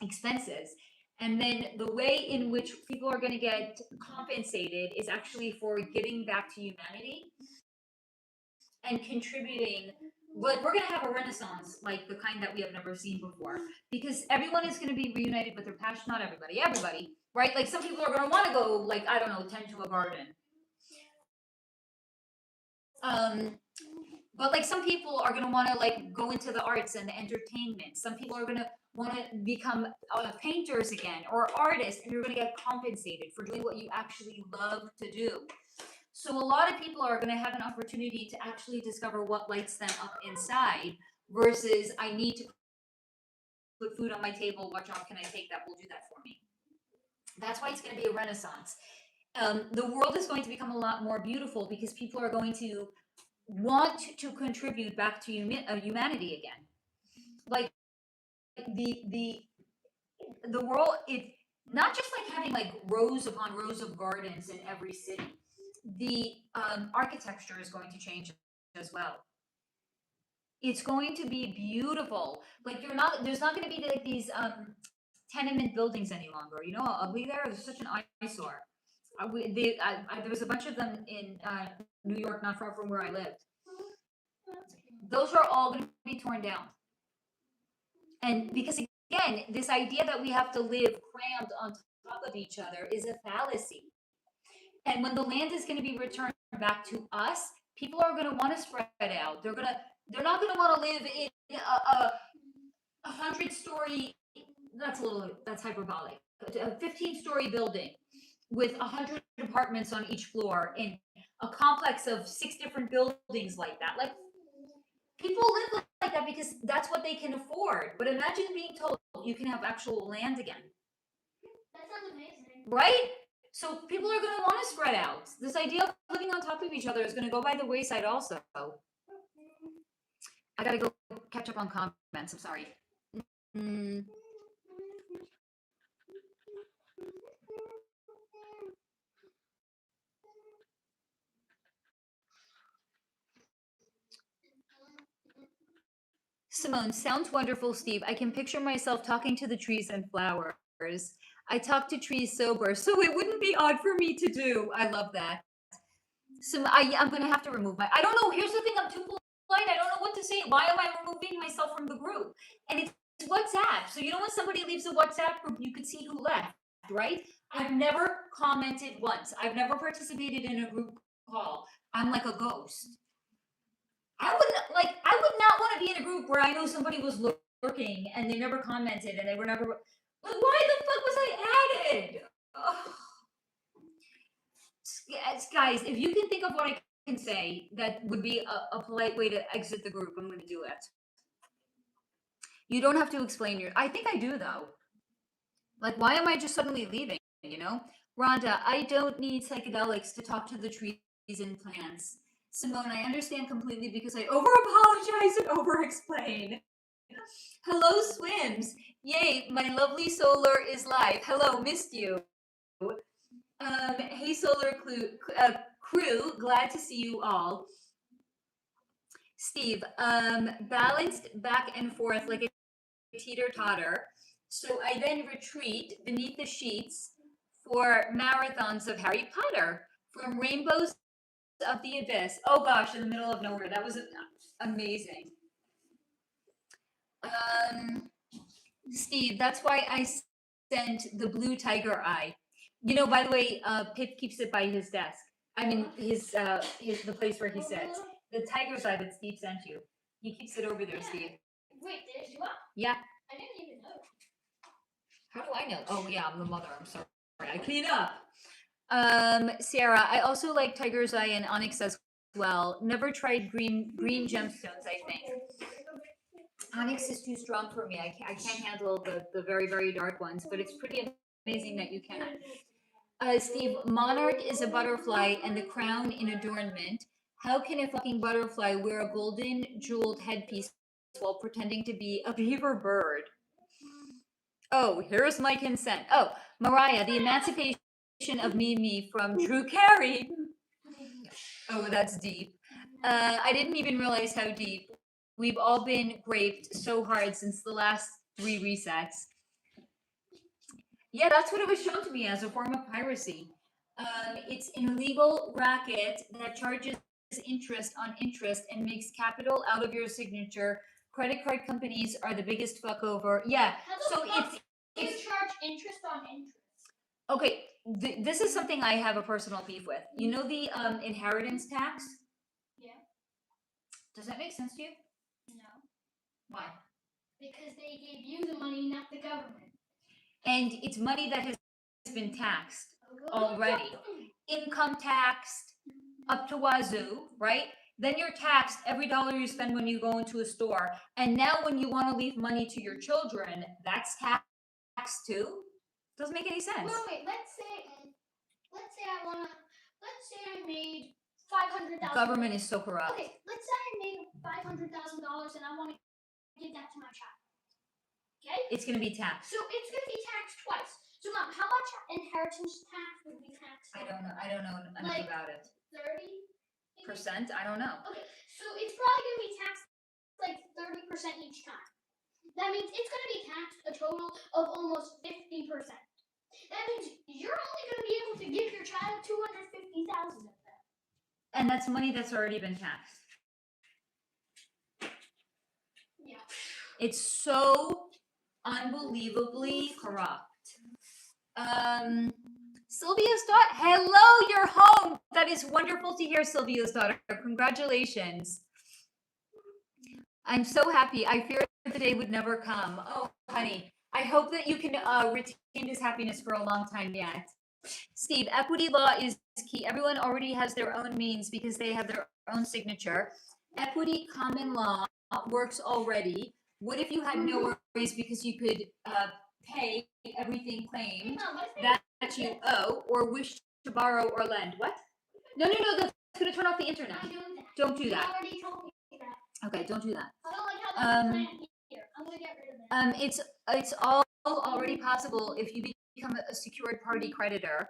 expenses. And then the way in which people are going to get compensated is actually for giving back to humanity and contributing. But we're going to have a renaissance like the kind that we have never seen before, because everyone is going to be reunited with their passion. Not everybody, right? Like some people are going to want to go, like, I don't know, tend to a garden. But like some people are going to want to like go into the arts and the entertainment. Some people are going to want to become painters again or artists, and you're going to get compensated for doing what you actually love to do. So a lot of people are going to have an opportunity to actually discover what lights them up inside versus I need to put food on my table. What job can I take that will do that for me? That's why it's going to be a renaissance. The world is going to become a lot more beautiful because people are going to want to contribute back to humanity again. Like the world, it not just like having like rows upon rows of gardens in every city. The architecture is going to change as well. It's going to be beautiful. Like there's not going to be like these tenement buildings any longer. You know how ugly they are? There's such an eyesore. There was a bunch of them in New York, not far from where I lived. Those are all going to be torn down. And because again, this idea that we have to live crammed on top of each other is a fallacy. And when the land is going to be returned back to us, people are going to want to spread out. They're not going to want to live in a 100-story. That's hyperbolic. A 15-story building with 100 apartments on each floor in a complex of 6 different buildings like that. Like people live like that because that's what they can afford. But imagine being told you can have actual land again. That sounds amazing. Right? So people are going to want to spread out. This idea of living on top of each other is going to go by the wayside also. I got to go catch up on comments. I'm sorry. Simone, sounds wonderful, Steve. I can picture myself talking to the trees and flowers. I talk to trees sober, so it wouldn't be odd for me to do. I love that. So I'm going to have to remove my... I don't know. Here's the thing. I'm too polite. I don't know what to say. Why am I removing myself from the group? And it's WhatsApp. So you know when somebody leaves a WhatsApp group, you can see who left, right? I've never commented once. I've never participated in a group call. I'm like a ghost. I would not want to be in a group where I know somebody was lurking and they never commented and they were never... Like, why the fuck was I added? Ugh. Yes, guys, if you can think of what I can say that would be a polite way to exit the group, I'm going to do it. You don't have to explain I think I do, though. Like, why am I just suddenly leaving, you know? Rhonda, I don't need psychedelics to talk to the trees and plants. Simone, I understand completely because I over-apologize and over-explain. Hello, Swims. Yay, my lovely solar is live. Hello, missed you. Hey, solar crew, glad to see you all. Steve, balanced back and forth like a teeter-totter. So I then retreat beneath the sheets for marathons of Harry Potter, from rainbows of the abyss. Oh gosh, in the middle of nowhere. That was amazing. Steve, that's why I sent the blue tiger eye. You know, by the way, Pip keeps it by his desk. I mean, the place where he sits. The tiger's eye that Steve sent you. He keeps it over there, Steve. Wait, there's you up? Yeah. I didn't even know. How do I know? Oh yeah, I'm the mother. I'm sorry. I clean up. Sarah, I also like tiger's eye and onyx as well. Never tried green gemstones, I think. Onyx is too strong for me. I can't handle the very, very dark ones, but it's pretty amazing that you can. Steve, monarch is a butterfly and the crown in adornment. How can a fucking butterfly wear a golden jeweled headpiece while pretending to be a beaver bird? Oh, here's my consent. Oh, Mariah, the emancipation of Mimi from Drew Carey. Oh, that's deep. I didn't even realize how deep. We've all been raped so hard since the last 3 resets. Yeah, that's what it was shown to me as, a form of piracy. It's an illegal racket that charges interest on interest and makes capital out of your signature. Credit card companies are the biggest fuck over. Yeah, so you charge interest on interest. okay. This is something I have a personal beef with. You know the inheritance tax? Yeah. Does that make sense to you? No. Why? Because they gave you the money, not the government. And it's money that has been taxed already. Income taxed up to wazoo, right? Then you're taxed every dollar you spend when you go into a store. And now when you want to leave money to your children, that's taxed too? Doesn't make any sense. Well, wait, let's say I made $500,000. Government is so corrupt. Okay, let's say I made $500,000 and I want to give that to my child. Okay? It's going to be taxed. So it's going to be taxed twice. So Mom, how much inheritance tax would be taxed? I don't know enough about it. 30%? I don't know. Okay, so it's probably going to be taxed like 30% each time. That means it's going to be taxed a total of almost 50%. That means you're only going to be able to give your child $250,000 of that. And that's money that's already been taxed. Yeah. It's so unbelievably corrupt. Sylvia's daughter, hello, you're home. That is wonderful to hear, Sylvia's daughter. Congratulations. I'm so happy. I feared the day would never come. Oh, honey, I hope that you can retain this happiness for a long time yet. Steve, equity law is key. Everyone already has their own means because they have their own signature. Equity common law works already. What if you had no worries because you could pay everything claimed that you owe or wish to borrow or lend? What? No, that's going to turn off the internet. Don't do that. You already told me that. Okay, don't do that. I don't like how that's planned here. I'm going to get rid of that. It's all already possible if you become a secured party creditor.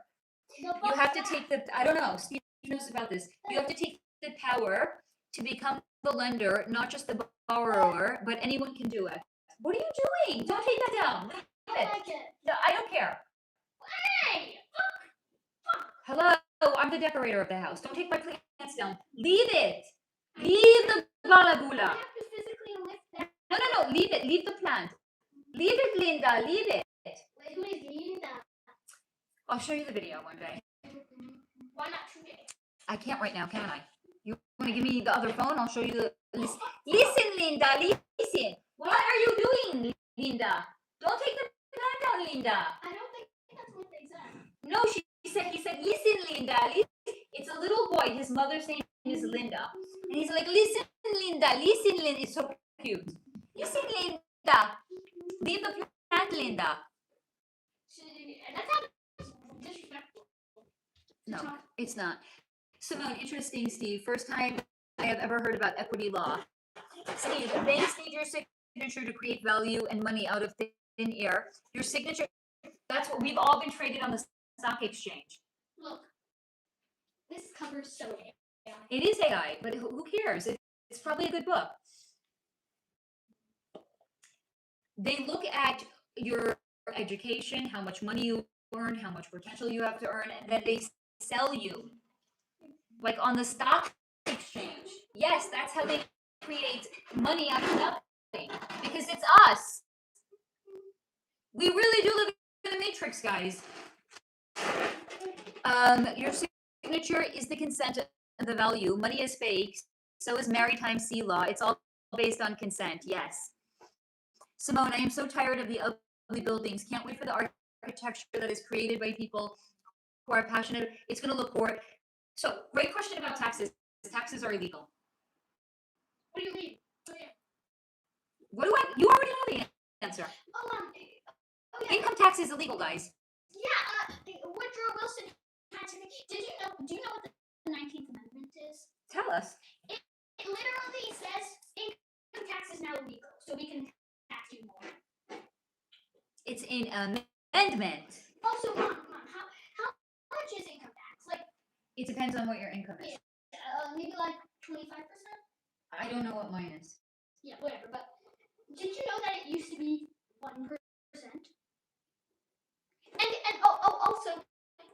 You have to take the, I don't know, Steve knows about this. You have to take the power to become the lender, not just the borrower, but anyone can do it. What are you doing? Don't take that down. Leave I it. like it. No, I don't care. Hey! Hello, I'm the decorator of the house. Don't take my plants down. Leave it. Leave the balabula. I have to physically lift that. No, leave it. Leave the plant. Leave it, Linda. Leave it. Wait, who is Linda? I'll show you the video one day. Why not today? I can't right now, can I? You want to give me the other phone? I'll show you the... Listen, Linda. Listen. What are you doing, Linda? Don't take the plant down, Linda. I don't think that's what they said. No, he said, listen, Linda. Listen. It's a little boy. His mother's name is Linda. And he's like, listen, Linda. Listen, Linda. It's so cute. Listen, Linda. Leave the plant, Linda. That sounds disrespectful. No, it's not. Simone, interesting, Steve. First time I have ever heard about equity law. Steve, banks need your signature to create value and money out of thin air. Your signature, that's what we've all been traded on the stock exchange. Look, this covers so AI. It is AI, but who cares? It's probably a good book. They look at your education, how much money you earn, how much potential you have to earn, and then they sell you. Like on the stock exchange. Yes, that's how they create money out of nothing. Because it's us. We really do live in the matrix, guys. Your signature is the consent of the value. Money is fake. So is maritime sea law. It's all based on consent. Yes. Simone, I am so tired of the ugly buildings. Can't wait for the architecture that is created by people who are passionate. It's going to look horrible. So, great question about taxes. Taxes are illegal. What do you mean? What do I? You already know the answer. Yeah. Income tax is illegal, guys. Yeah. Woodrow Wilson had to. Do you know what the 19th Amendment is? Tell us. It literally says income tax is now illegal, so we can tax you more. It's an amendment. Also, Mom, how much is income tax? Like, it depends on what your income is. Maybe like 25%. I don't know what mine is. Yeah, whatever. But did you know that it used to be 1%? And Also,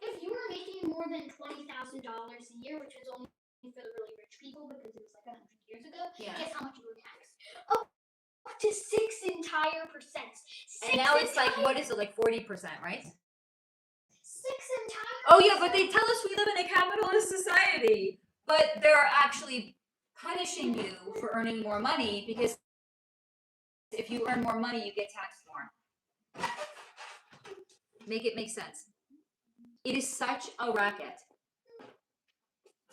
if you were making more than $20,000 a year, which is only for the really rich people because it was like 100 years ago, guess how much you were taxed? Up to 6 entire percent. And now it's like, what is it, like 40%, right? 6 entire. Oh yeah, but they tell us we live in a capitalist society, but they're actually punishing you for earning more money, because if you earn more money, you get taxed more. Make it make sense. It is such a racket.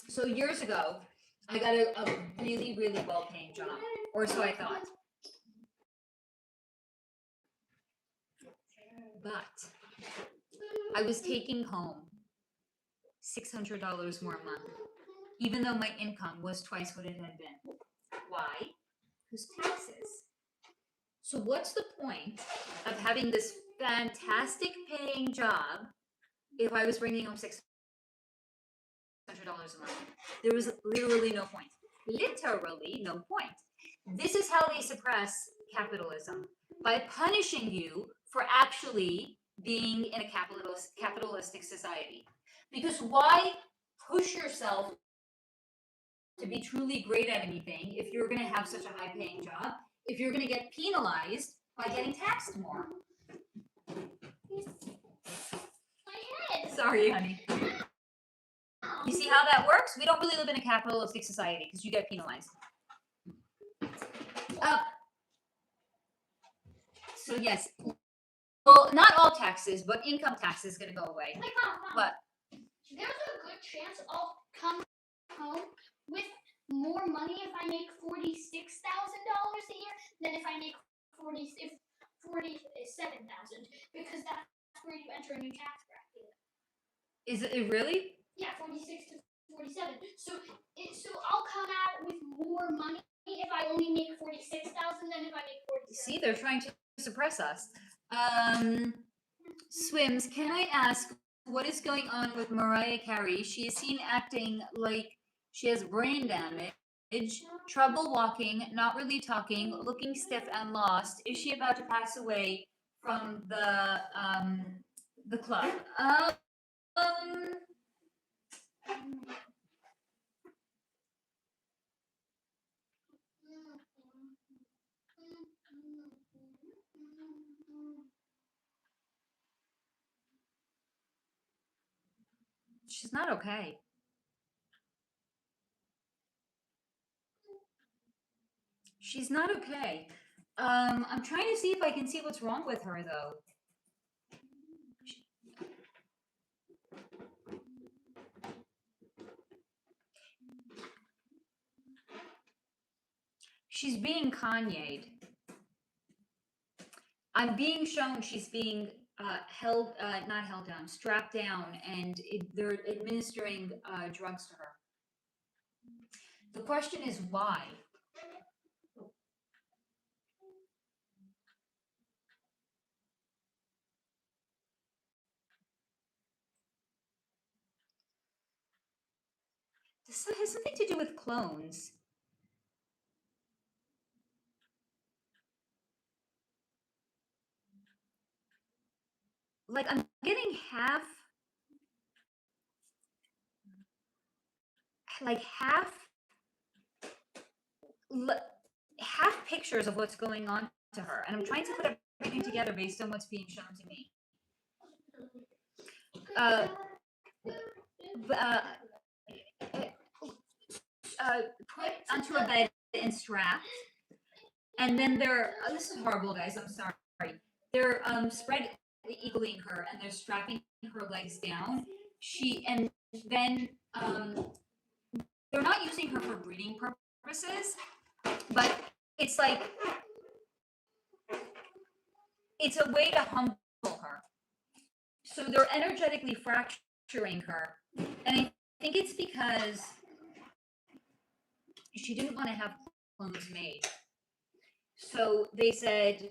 So years ago, I got a really, really well-paying job, or so I thought. But I was taking home $600 more a month, even though my income was twice what it had been. Why? Because taxes. So what's the point of having this fantastic paying job if I was bringing home $600 a month? There was literally no point. Literally no point. This is how they suppress capitalism, by punishing you for actually being in a capitalistic society. Because why push yourself to be truly great at anything if you're going to have such a high paying job, if you're going to get penalized by getting taxed more? Sorry, honey. You see how that works? We don't really live in a capitalistic society because you get penalized. So yes, well, not all taxes, but income tax is going to go away. But there's a good chance I'll come home with more money if I make $46,000 a year than if I make $47,000, because that's where you enter a new tax bracket. Is it really? Yeah, 46 to 47. So I'll come out with more money if I only make 46,000 than if I make 47. See, they're trying to suppress us. Swims, can I ask what is going on with Mariah Carey? She is seen acting like she has brain damage, trouble walking, not really talking, looking stiff and lost. Is she about to pass away from the club? She's not okay. She's not okay. I'm trying to see if I can see what's wrong with her, though. She's being Kanye'd. I'm being shown she's being not held down, strapped down, and they're administering drugs to her. The question is why? This has something to do with clones. Like, I'm getting half pictures of what's going on to her, and I'm trying to put everything together based on what's being shown to me. Put onto a bed and strapped, and then they're this is horrible, guys, I'm sorry, they're spread eagling her, and they're strapping her legs down. And then they're not using her for breeding purposes, but it's like it's a way to humble her. So they're energetically fracturing her, and I think it's because she didn't want to have clones made. So they said,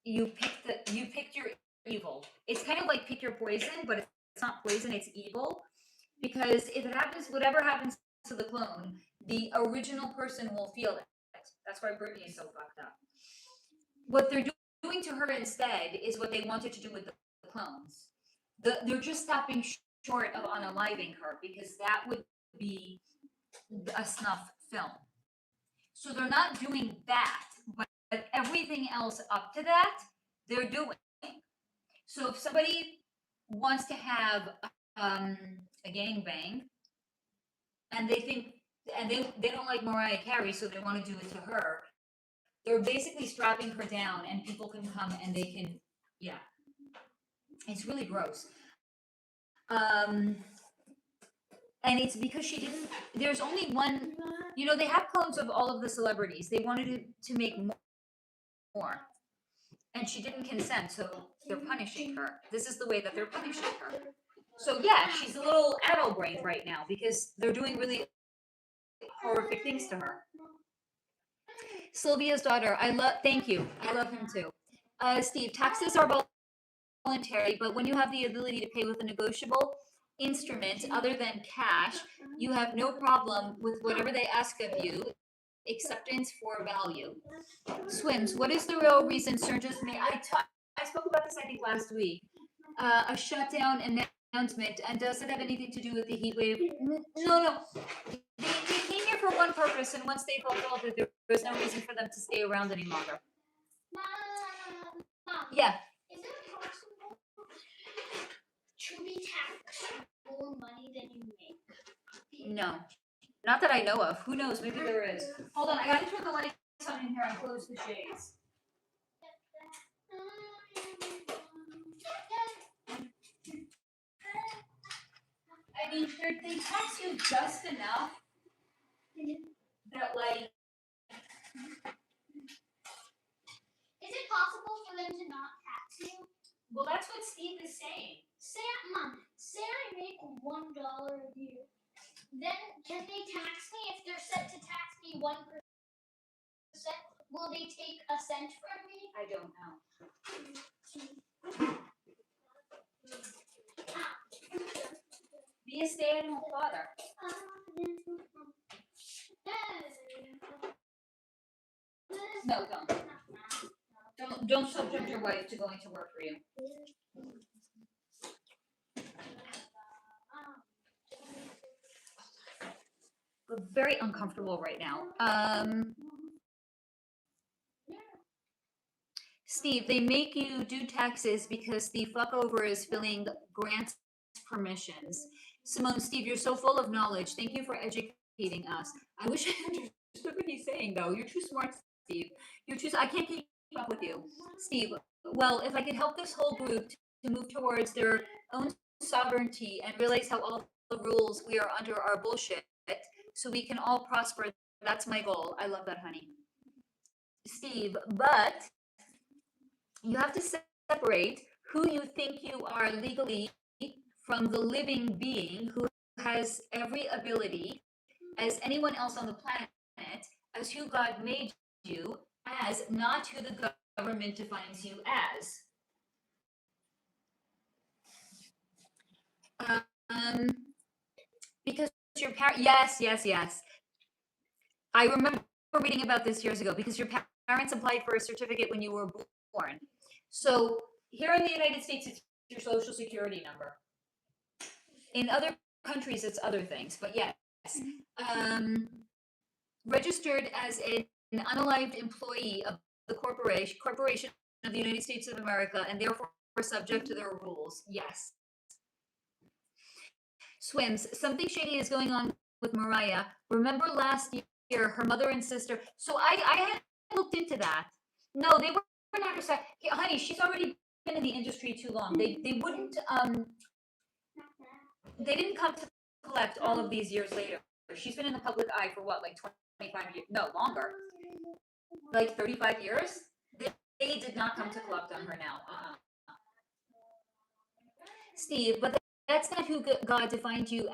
you picked your evil. It's kind of like pick your poison, but it's not poison, it's evil. Because if it happens, whatever happens to the clone, the original person will feel it. That's why Britney is so fucked up. What they're doing to her instead is what they wanted to do with the clones. They're just stopping short of unaliving her because that would be a snuff film. So they're not doing that, but everything else up to that, they're doing. So if somebody wants to have um, a gangbang and they think, and they don't like Mariah Carey, so they want to do it to her, they're basically strapping her down and people can come and they can, yeah, it's really gross. Um, and it's because she didn't, there's only one, they have clones of all of the celebrities. They wanted to make more. And she didn't consent, so they're punishing her. This is the way that they're punishing her. So yeah, she's a little addle brained right now because they're doing really horrific things to her. Sylvia's daughter, thank you. I love him too. Steve, taxes are voluntary, but when you have the ability to pay with a negotiable instrument other than cash, you have no problem with whatever they ask of you. Acceptance for value. Swims, what is the real reason surges made? I spoke about this, I think, last week. A shutdown announcement, and does it have anything to do with the heat wave? No. They came here for one purpose, and once they fulfilled it, there was no reason for them to stay around any longer. Mom, yeah. Is it possible to be taxed more money than you make? No. Not that I know of. Who knows? Maybe there is. Hold on, I gotta turn the lights on in here and close the shades. I mean, they tax you just enough that, like... Is it possible for them to not tax you? Well, that's what Steve is saying. Mom, say I make $1 a year. Then can they tax me if they're set to tax me 1%? Will they take a cent from me? I don't know. Be a stay-at-home father. No, don't. Don't subject your wife to going to work for you. We're very uncomfortable right now. Steve, they make you do taxes because the fuckover is filling grant permissions. Simone, Steve, you're so full of knowledge. Thank you for educating us. I wish I understood what he's saying, though. You're too smart, Steve. I can't keep up with you. Steve, well, if I could help this whole group to move towards their own sovereignty and realize how all the rules we are under are bullshit, so we can all prosper, that's my goal. I love that, honey. Steve, but you have to separate who you think you are legally from the living being who has every ability as anyone else on the planet, as who God made you as, not who the government defines you as. Because your parent, yes. I remember reading about this years ago, because your parents applied for a certificate when you were born. So here in the United States, it's your social security number. In other countries, it's other things, but yes. Registered as an unalived employee of the corporation of the United States of America, and therefore subject to their rules. Yes. Swims, something shady is going on with Mariah. Remember last year, her mother and sister. So I had looked into that. No, they were not. Honey, she's already been in the industry too long. They wouldn't. They didn't come to collect all of these years later. She's been in the public eye for what, like 25 years? No, longer. Like 35 years? They did not come to collect on her now. Steve, but that's not who God defined you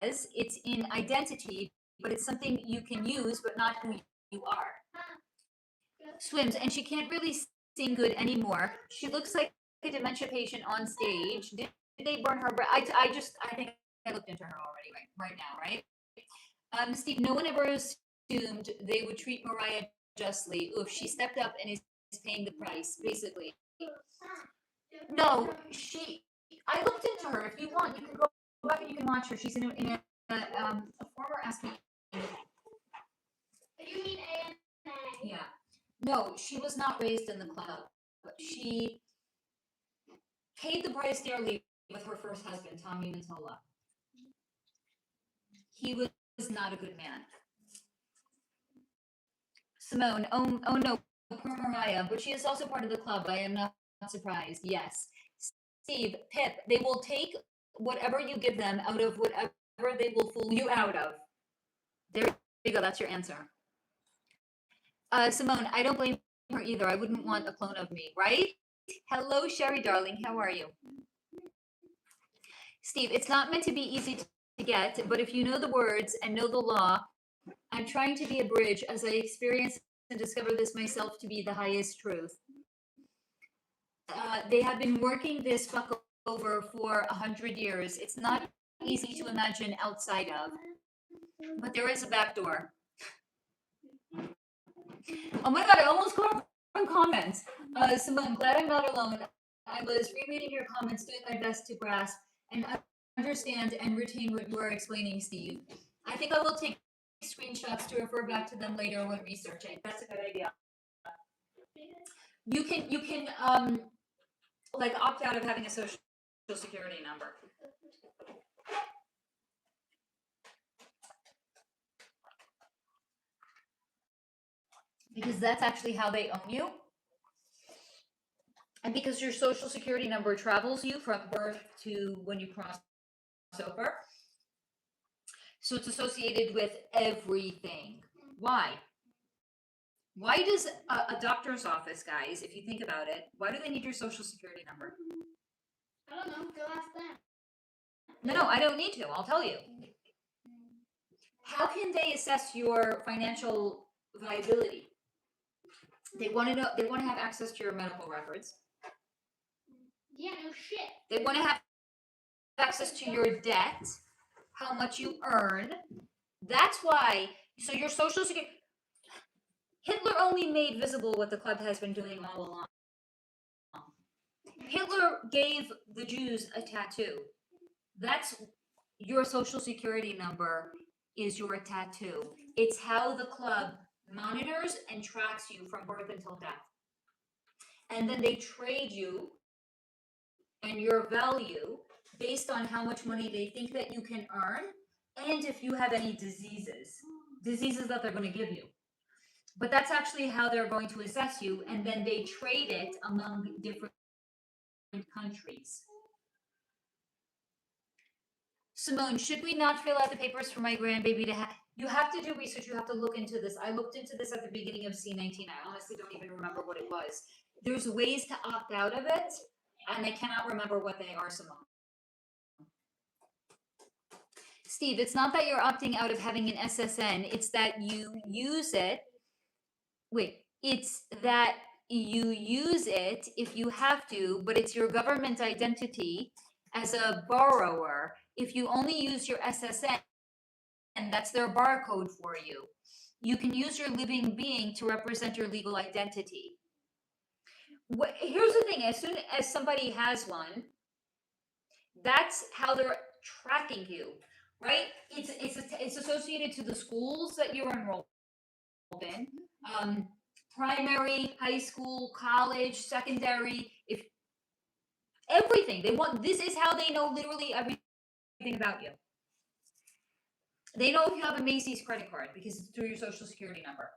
as. It's in identity, but it's something you can use, but not who you are. Swims, and she can't really sing good anymore. She looks like a dementia patient on stage. Did they burn her breath? I think I looked into her already right now, right? Steve, no one ever assumed they would treat Mariah justly. If she stepped up and is paying the price, basically. No, I looked into her. If you want, you can go back and you can watch her. She's in a former Ask Me. You mean ANA? Yeah. No, she was not raised in the club. She paid the price dearly with her first husband, Tommy Mottola. He was not a good man. Simone, oh no, poor Mariah, but she is also part of the club. I am not surprised. Yes. Steve, Pip, they will take whatever you give them out of whatever they will fool you out of. There you go. That's your answer. Simone, I don't blame her either. I wouldn't want a clone of me, right? Hello, Sherry, darling. How are you? Steve, it's not meant to be easy to get, but if you know the words and know the law, I'm trying to be a bridge as I experience and discover this myself to be the highest truth. They have been working this fuck over for 100 years. It's not easy to imagine outside of, but there is a back door. Oh my god, I almost got from comments. Simone, glad I'm not alone. I was rereading your comments, doing my best to grasp and understand and retain what you are explaining, Steve. I think I will take screenshots to refer back to them later when researching. That's a good idea. You can like opt out of having a social security number. Because that's actually how they own you. And because your social security number travels you from birth to when you cross over. So it's associated with everything. Why? Why does a doctor's office, guys, if you think about it, why do they need your social security number? I don't know. Go ask them. No, I don't need to. I'll tell you. How can they assess your financial viability? They want to know. They want to have access to your medical records. Yeah, no shit. They want to have access to your debt, how much you earn. That's why. So your social security. Hitler only made visible what the club has been doing all along. Hitler gave the Jews a tattoo. That's your social security number is your tattoo. It's how the club monitors and tracks you from birth until death. And then they trade you and your value based on how much money they think that you can earn and if you have any diseases that they're going to give you. But that's actually how they're going to assess you, and then they trade it among different countries. Simone, should we not fill out the papers for my grandbaby to have? You have to do research. You have to look into this. I looked into this at the beginning of C19. I honestly don't even remember what it was. There's ways to opt out of it, and I cannot remember what they are, Simone. Steve, it's not that you're opting out of having an SSN. It's that you use it. Wait, it's that you use it if you have to, but it's your government identity as a borrower. If you only use your SSN, and that's their barcode for you, you can use your living being to represent your legal identity. Here's the thing, as soon as somebody has one, that's how they're tracking you, right? It's associated to the schools that you're enrolled in. Primary, high school, college, secondary, if everything they want. This is how they know literally everything about you. They know if you have a Macy's credit card because it's through your social security number.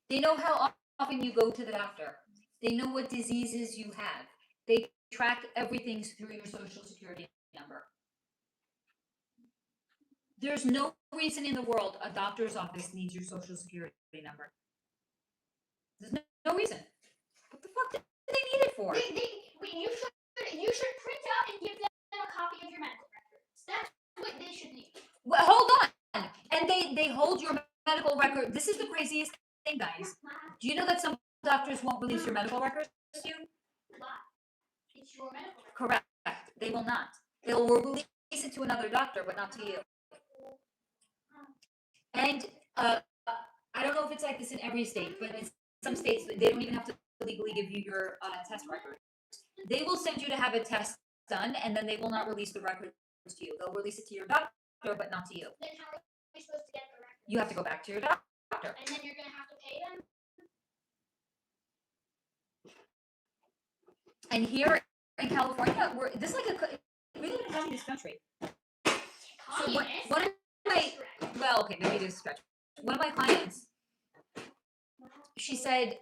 They know how often you go to the doctor. They know what diseases you have. They track everything through your social security number. There's no reason in the world a doctor's office needs your social security number. There's no reason. What the fuck do they need it for? You should print out and give them a copy of your medical records. That's what they should need. Well, hold on. And they hold your medical record. This is the craziest thing, guys. Do you know that some doctors won't release your medical records to you? Why? It's your medical record. Correct. They will not. They will release it to another doctor, but not to you. And I don't know if it's like this in every state, but in some states, they don't even have to legally give you your test record. They will send you to have it tested done, and then they will not release the records to you. They'll release it to your doctor, but not to you. Then how are we supposed to get the record? You have to go back to your doctor. And then you're gonna have to pay them. And here in California, this is like we live in a communist country. So one of my, well, okay, maybe it is a stretch. One of my clients, she said,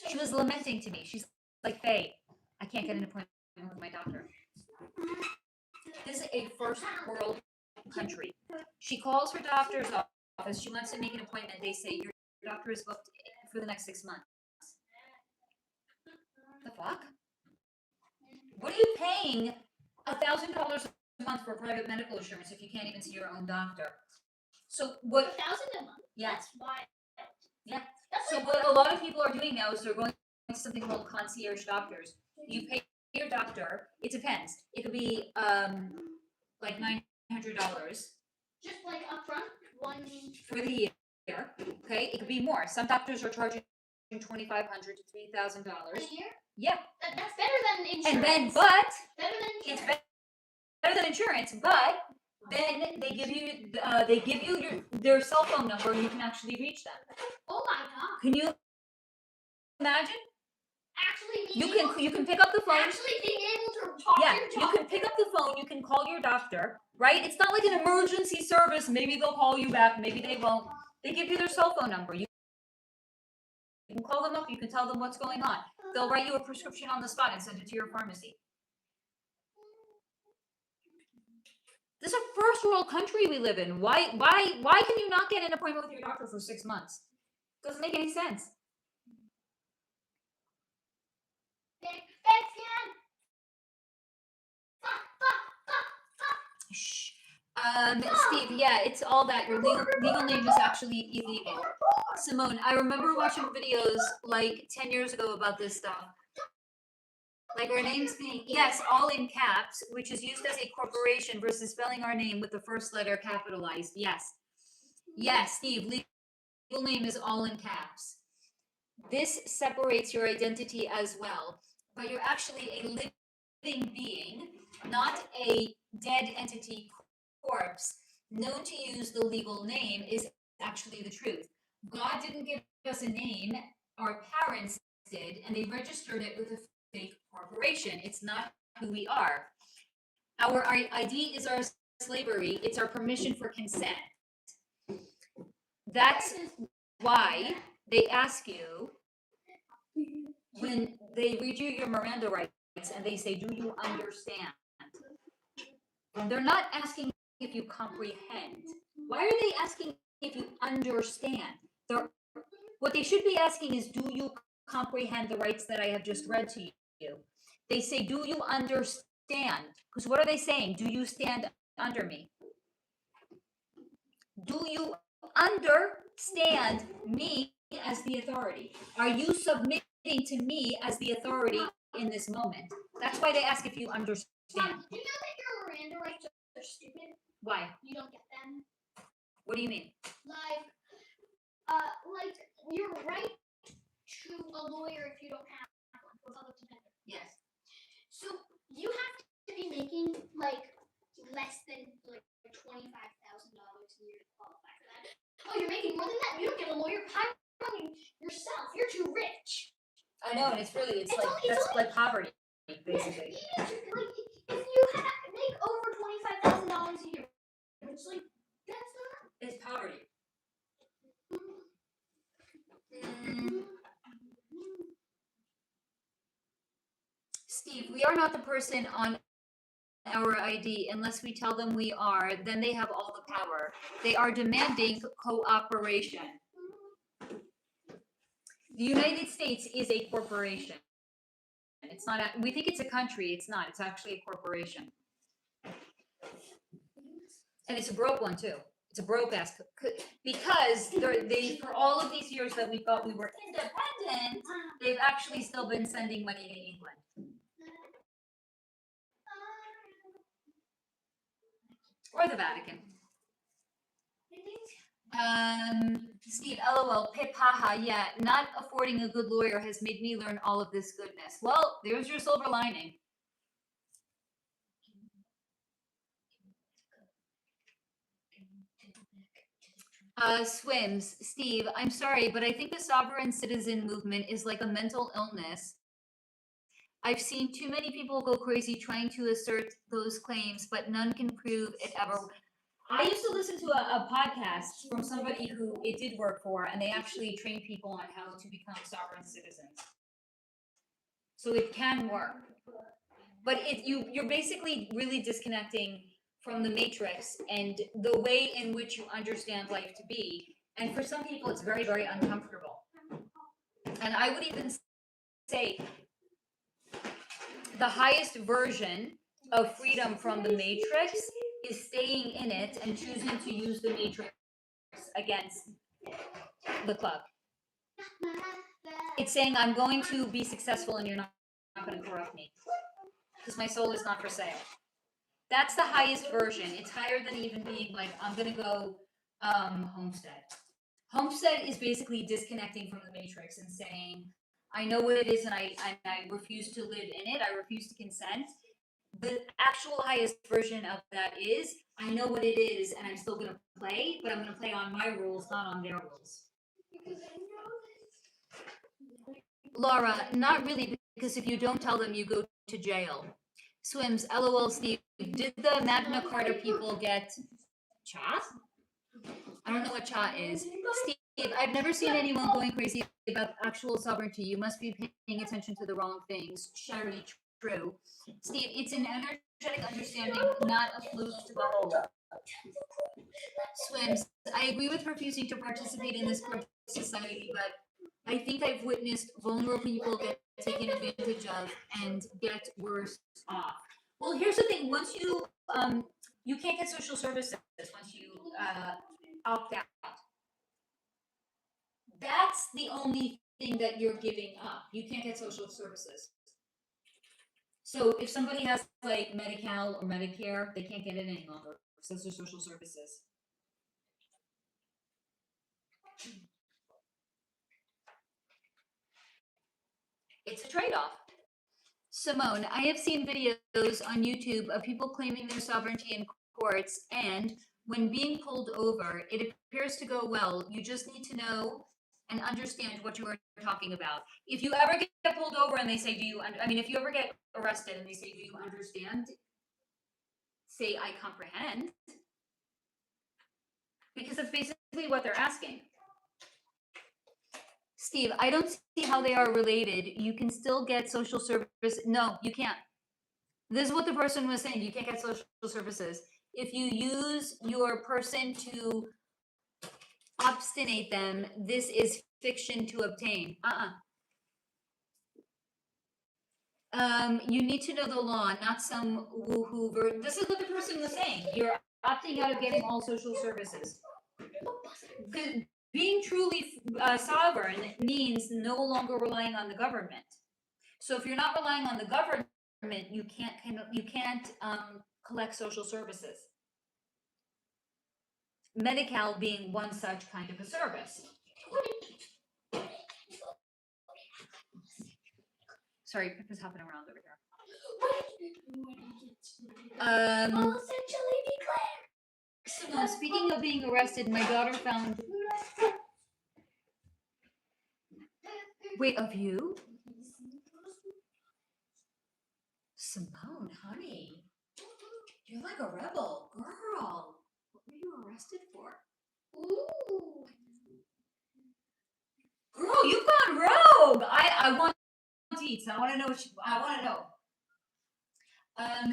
she was lamenting to me. She's like, Faye, I can't get an appointment with my doctor. This is a first world country. She calls her doctor's office. She wants to make an appointment. They say, your doctor is booked for the next 6 months. The fuck? What are you paying $1,000 a month for private medical insurance if you can't even see your own doctor? So what? $1,000 a month. Yeah. That's wild. Yeah. That's So like what a lot of people are doing now is they're going to something called concierge doctors. You pay your doctor. It depends. It could be like $900 just like upfront one for the year. Okay, it could be more. Some doctors are charging $2,500 to $3,000. a year. Yeah. That's better than insurance. And then, but better than it's insurance. better than insurance. But then they give you their cell phone number, and you can actually reach them. Oh my god. Can you imagine? Actually, You can pick up the phone. Actually being able to talk Yeah, to your you doctor. can pick up the phone. You can call your doctor. Right? It's not like an emergency service. Maybe they'll call you back. Maybe they won't. They give you their cell phone number. You can call them up. You can tell them what's going on. They'll write you a prescription on the spot and send it to your pharmacy. This is a first world country we live in. Why can you not get an appointment with your doctor for 6 months? Doesn't make any sense. Shh. Steve, yeah, it's all that. Your legal name is actually illegal. Simone, I remember watching videos like 10 years ago about this stuff. Like our names being, yes, all in caps, which is used as a corporation versus spelling our name with the first letter capitalized. Yes. Yes, Steve, legal name is all in caps. This separates your identity as well, but you're actually a living being, not a dead entity corpse. Known to use the legal name is actually the truth. God didn't give us a name, our parents did, and they registered it with a fake corporation. It's not who we are. Our ID is our slavery. It's our permission for consent. That's why they ask you when they read you your Miranda rights and they say, do you understand? They're not asking if you comprehend. Why are they asking if you understand? What they should be asking is, do you comprehend the rights that I have just read to you? They say, do you understand? Because what are they saying? Do you stand under me? Do you understand me as the authority? Are you submitting to me as the authority in this moment? That's why they ask if you understand. Do you know that your Miranda rights are stupid? Why? You don't get them. What do you mean? Like your right to a lawyer if you don't have one, for public defender. Yes. So you have to be making like less than like $25,000 a year to qualify for that. Oh, you're making more than that? You don't get a lawyer. Hire yourself. You're too rich. I know, and it's like poverty, basically. If you make over $25,000 a year, it's like that's not. It's poverty. Steve, we are not the person on our ID unless we tell them we are. Then they have all the power. They are demanding cooperation. The United States is a corporation. It's not. We think it's a country. It's not. It's actually a corporation, and it's a broke one too. It's a broke ass because they for all of these years that we thought we were independent, they've actually still been sending money to England or the Vatican. Steve, LOL, pip, haha, yeah, not affording a good lawyer has made me learn all of this goodness. Well, there's your silver lining. Swims, Steve, I'm sorry, but I think the sovereign citizen movement is like a mental illness. I've seen too many people go crazy trying to assert those claims, but none can prove it ever. I used to listen to a podcast from somebody who it did work for, and they actually train people on how to become sovereign citizens. So it can work. But you're basically really disconnecting from the matrix and the way in which you understand life to be. And for some people, it's very, very uncomfortable. And I would even say the highest version of freedom from the matrix is staying in it and choosing to use the matrix against the club. It's saying, I'm going to be successful and you're not going to corrupt me because my soul is not for sale. That's the highest version. It's higher than even being like, I'm going to go homestead. Homestead is basically disconnecting from the matrix and saying, I know what it is and I refuse to live in it. I refuse to consent. The actual highest version of that is, I know what it is and I'm still going to play, but I'm going to play on my rules, not on their rules. Laura, not really, because if you don't tell them, you go to jail. Swims, LOL, Steve. Did the Magna Carta people get cha? I don't know what cha is. Steve, I've never seen anyone going crazy about actual sovereignty. You must be paying attention to the wrong things. Sherry, true. Steve, it's an energetic understanding, not a fluke to the whole. Swims, I agree with refusing to participate in this group society, but I think I've witnessed vulnerable people get taken advantage of and get worse off. Well, here's the thing: once you you can't get social services once you opt out. That's the only thing that you're giving up. You can't get social services. So if somebody has like Medi-Cal or Medicare, they can't get it any longer. So those are social services. It's a trade-off. Simone, I have seen videos on YouTube of people claiming their sovereignty in courts, and when being pulled over, it appears to go well. You just need to know and understand what you are talking about. If you ever get pulled over and they say, do you, if you ever get arrested and they say, do you understand? Say, I comprehend. Because that's basically what they're asking. Steve, I don't see how they are related. You can still get social service. No, you can't. This is what the person was saying. You can't get social services. If you use your person to obstinate them, this is fiction to obtain. You need to know the law, not some woohoo. This is what the person was saying. You're opting out of getting all social services. Being truly sovereign means no longer relying on the government. So if you're not relying on the government, you can't collect social services. Medi-Cal being one such kind of a service. Sorry, Pippa's hopping around over here. So speaking of being arrested, my daughter found. Wait, of you? Simone, honey, you're like a rebel, girl. What were you arrested for? Ooh. Girl, you've gone rogue. I want to eat, so I want to know I want to know.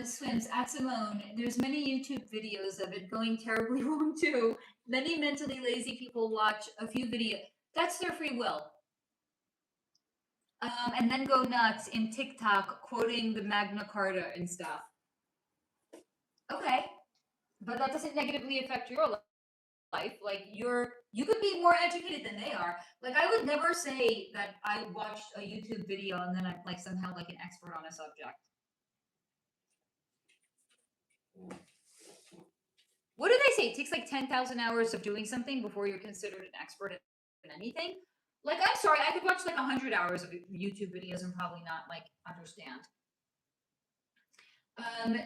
Swims at Simone. There's many YouTube videos of it going terribly wrong too. Many mentally lazy people watch a few videos. That's their free will. And then go nuts in TikTok quoting the Magna Carta and stuff. Okay, but that doesn't negatively affect your life. Like you could be more educated than they are. Like I would never say that I watched a YouTube video and then I'm like somehow like an expert on a subject. What do they say? It takes like 10,000 hours of doing something before you're considered an expert in anything. Like, I'm sorry, I could watch like 100 hours of YouTube videos and probably not like understand.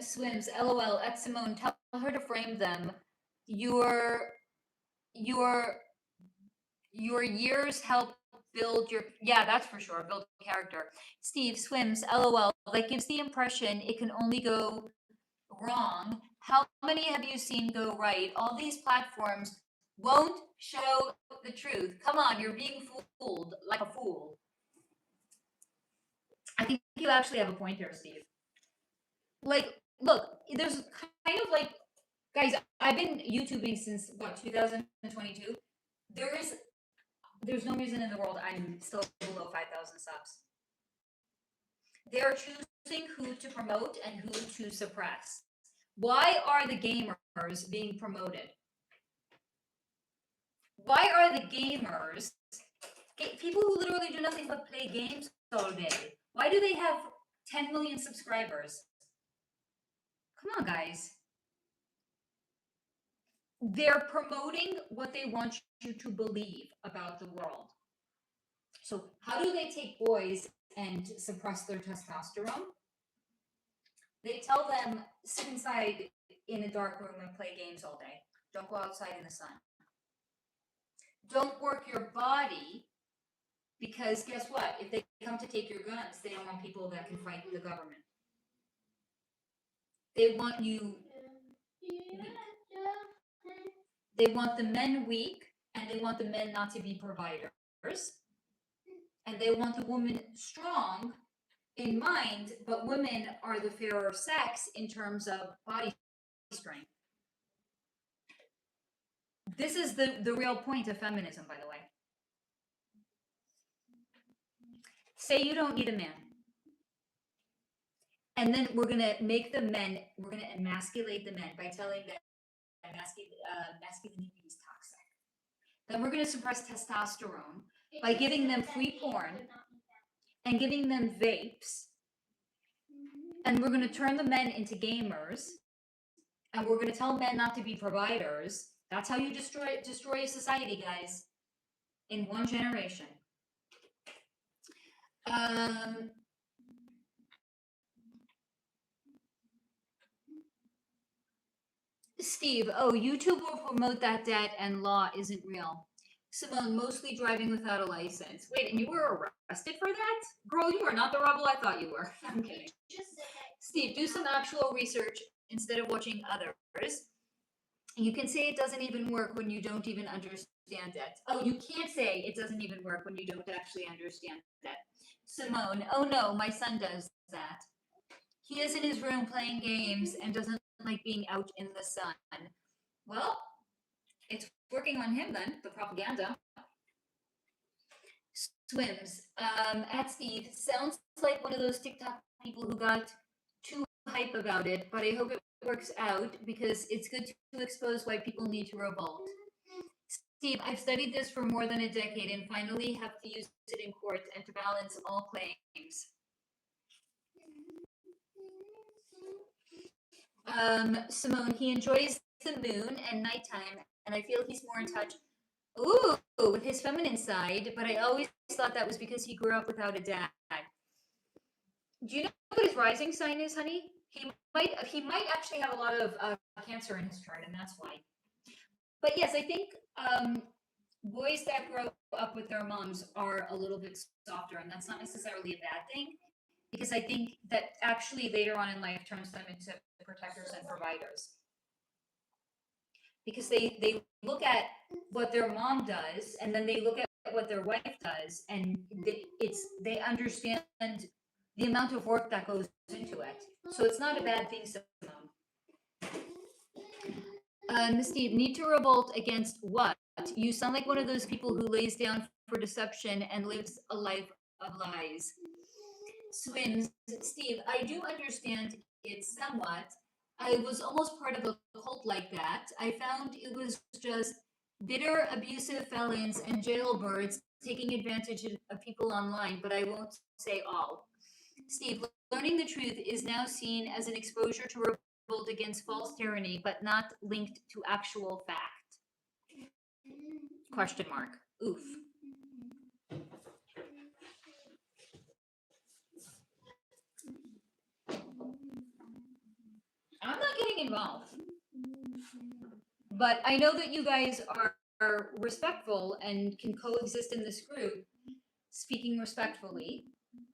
Swims, LOL, at Simone, tell her to frame them. your years help build your, yeah, that's for sure, build character. Steve swims, lol. That gives the impression it can only go wrong. How many have you seen go right? All these platforms won't show the truth. Come on, you're being fooled like a fool. I think you actually have a point there, Steve. Like, look, there's kind of like, guys, I've been YouTubing since what, 2022. There's no reason in the world I'm still below 5,000 subs. They're choosing who to promote and who to suppress. Why are the gamers being promoted? Why are the gamers, people who literally do nothing but play games all day, why do they have 10 million subscribers? Come on, guys. They're promoting what they want you to believe about the world. So how do they take boys and suppress their testosterone? They tell them, sit inside in a dark room and play games all day. Don't go outside in the sun. Don't work your body, because guess what? If they come to take your guns, they don't want people that can fight the government. They want you weak. They want the men weak, and they want the men not to be providers. And they want the woman strong in mind, but women are the fairer sex in terms of body strength. This is the real point of feminism, by the way. Say you don't need a man. And then we're going to make the men, we're going to emasculate the men by telling them masculinity is toxic. Then we're going to suppress testosterone by giving them free porn and giving them vapes. And we're going to turn the men into gamers. And we're going to tell men not to be providers. That's how you destroy a society, guys, in one generation. Steve, oh, YouTube will promote that debt and law isn't real. Simone, mostly driving without a license. Wait, and you were arrested for that? Girl, you are not the rebel I thought you were. I'm kidding. Steve, do some actual research instead of watching others. You can say it doesn't even work when you don't even understand it. Oh, you can't say it doesn't even work when you don't actually understand it. Simone, oh no, my son does that. He is in his room playing games and doesn't like being out in the sun. Well, it's working on him then, the propaganda. Swims. At Steve, sounds like one of those TikTok people who got too hype about it, but I hope it works out because it's good to expose why people need to revolt. Steve, I've studied this for more than a decade and finally have to use it in court and to balance all claims. Simone, he enjoys the moon and nighttime, and I feel he's more in touch, with his feminine side, but I always thought that was because he grew up without a dad. Do you know what his rising sign is, honey? He might actually have a lot of Cancer in his chart, and that's why. But yes, I think boys that grow up with their moms are a little bit softer, and that's not necessarily a bad thing, because I think that actually later on in life turns them into protectors and providers. Because they look at what their mom does, and then they look at what their wife does, and they understand the amount of work that goes into it. So it's not a bad thing, Simone. Steve, need to revolt against what? You sound like one of those people who lays down for deception and lives a life of lies. Swims, Steve, I do understand it somewhat. I was almost part of a cult like that. I found it was just bitter, abusive felons and jailbirds taking advantage of people online, but I won't say all. Steve, learning the truth is now seen as an exposure to revolt against false tyranny, but not linked to actual fact. Question mark. Oof. I'm not getting involved. But I know that you guys are respectful and can coexist in this group, speaking respectfully,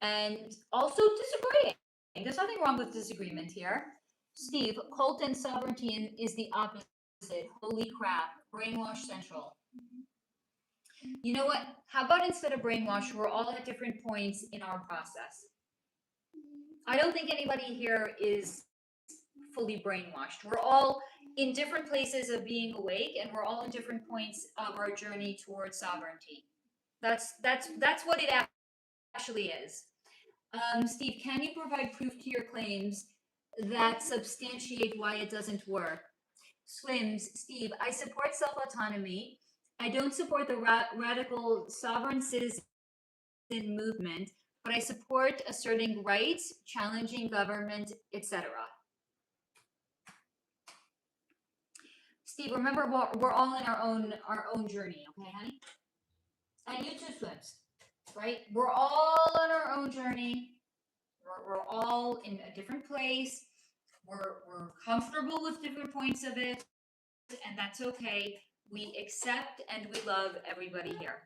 and also disagreeing. There's nothing wrong with disagreement here. Steve, cult and sovereignty is the opposite. Holy crap, brainwash central. You know what? How about instead of brainwash, we're all at different points in our process. I don't think anybody here is fully brainwashed. We're all in different places of being awake, and we're all in different points of our journey towards sovereignty. That's what it actually is. Steve, can you provide proof to your claims that substantiate why it doesn't work? Swims, Steve, I support self-autonomy. I don't support the radical sovereign citizen movement, but I support asserting rights, challenging government, etc. Steve, remember we're all in our own journey, okay, honey? And you too, Swims, right? We're all on our own journey. We're all in a different place. We're comfortable with different points of it, and that's okay. We accept and we love everybody here.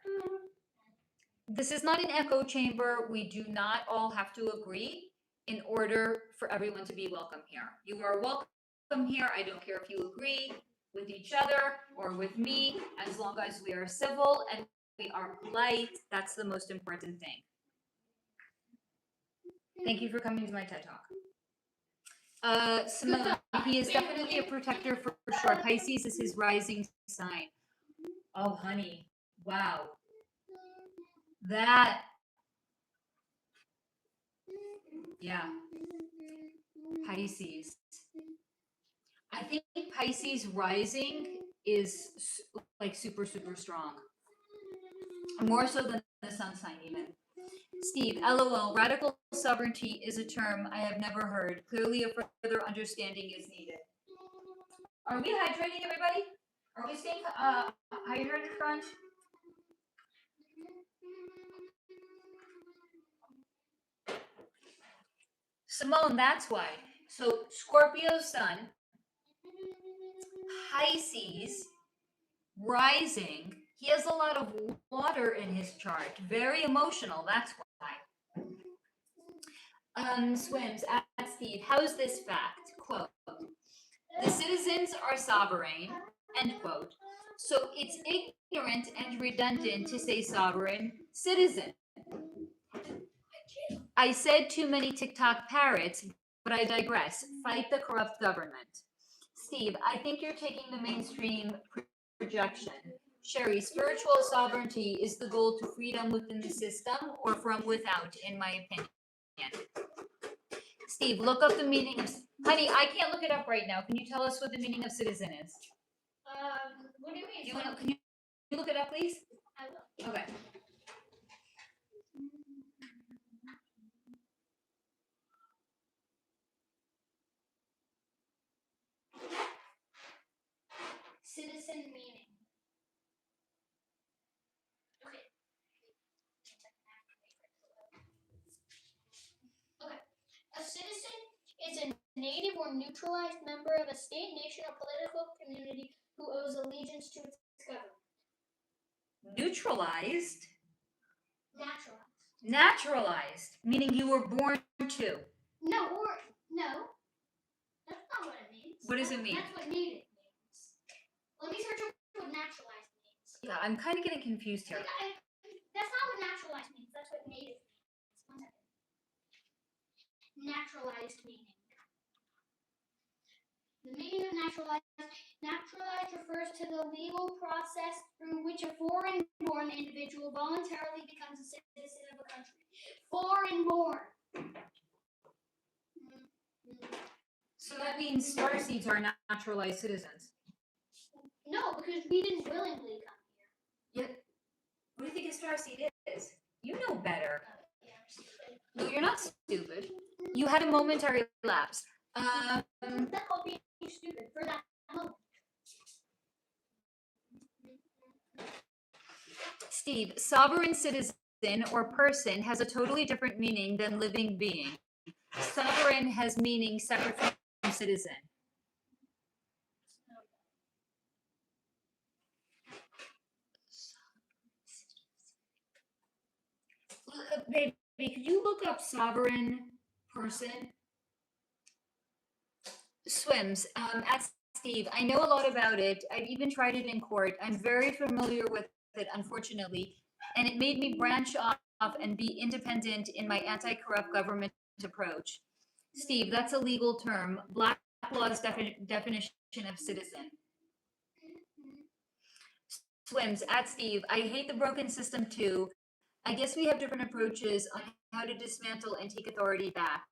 This is not an echo chamber. We do not all have to agree in order for everyone to be welcome here. You are welcome here. I don't care if you agree with each other or with me, as long as we are civil and we are polite. That's the most important thing. Thank you for coming to my TED Talk. Simone, he is definitely a protector for sure. Pisces is his rising sign. Oh, honey. Wow. That. Yeah. Pisces. I think Pisces rising is like super, super strong. More so than the sun sign even. Steve, LOL, radical sovereignty is a term I have never heard. Clearly a further understanding is needed. Are we hydrating, everybody? Are we staying hydrated, friends? Simone, that's why. So Scorpio sun, Pisces, rising. He has a lot of water in his chart. Very emotional, that's why. Swims, at Steve, how's this fact? Quote, the citizens are sovereign, end quote. So it's ignorant and redundant to say sovereign citizen. I said too many TikTok parrots, but I digress. Fight the corrupt government. Steve, I think you're taking the mainstream projection. Sherry, spiritual sovereignty is the goal to freedom within the system or from without, in my opinion. Steve, look up the meaning of... Honey, I can't look it up right now. Can you tell us what the meaning of citizen is? What do you mean? Can you look it up, please? I will. Okay. Citizen meaning. Okay. Okay. A citizen is a native or neutralized member of a state, nation, or political community who owes allegiance to its government. Neutralized? Naturalized. Naturalized, meaning you were born to. No. That's not what it means. What does it mean? That's what native means. Let me search up what naturalized means. Yeah, I'm kind of getting confused here. That's not what naturalized means. That's what native means. 1 second. Naturalized meaning. The meaning of naturalized refers to the legal process through which a foreign-born individual voluntarily becomes a citizen of a country. Foreign-born. So that means starseeds are naturalized citizens. No, because we didn't willingly come here. Yeah. What do you think a starseed is? You know better. Yeah, I'm stupid. No, you're not stupid. You had a momentary lapse. That's called being stupid for that moment. Steve, sovereign citizen or person has a totally different meaning than living being. Sovereign has meaning separate from citizen. baby, could you look up sovereign person? Swims. At Steve, I know a lot about it. I've even tried it in court. I'm very familiar with it, unfortunately, and it made me branch off and be independent in my anti-corrupt government approach. Steve, that's a legal term. Black law's definition of citizen. Swims. At Steve, I hate the broken system too. I guess we have different approaches on how to dismantle and take authority back.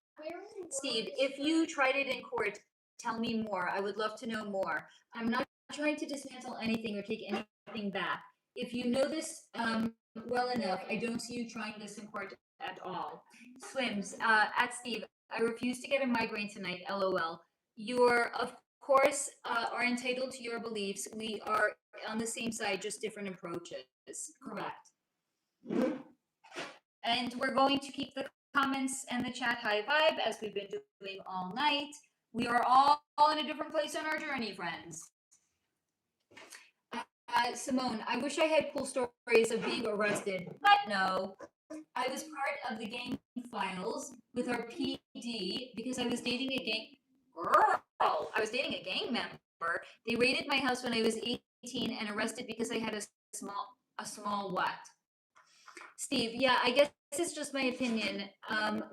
Steve, if you tried it in court, tell me more. I would love to know more. I'm not trying to dismantle anything or take anything back. If you know this well enough, I don't see you trying this in court at all. Swims, at Steve, I refuse to get a migraine tonight, lol. You're, of course, are entitled to your beliefs. We are on the same side, just different approaches. Correct. And we're going to keep the comments and the chat high vibe as we've been doing all night. We are all in a different place on our journey, friends. Simone, I wish I had cool stories of being arrested, but no. I was part of the gang files with our PD because I was dating a gang girl. I was dating a gang member. They raided my house when I was 18 and arrested because I had a small what? Steve, yeah, I guess it's just my opinion.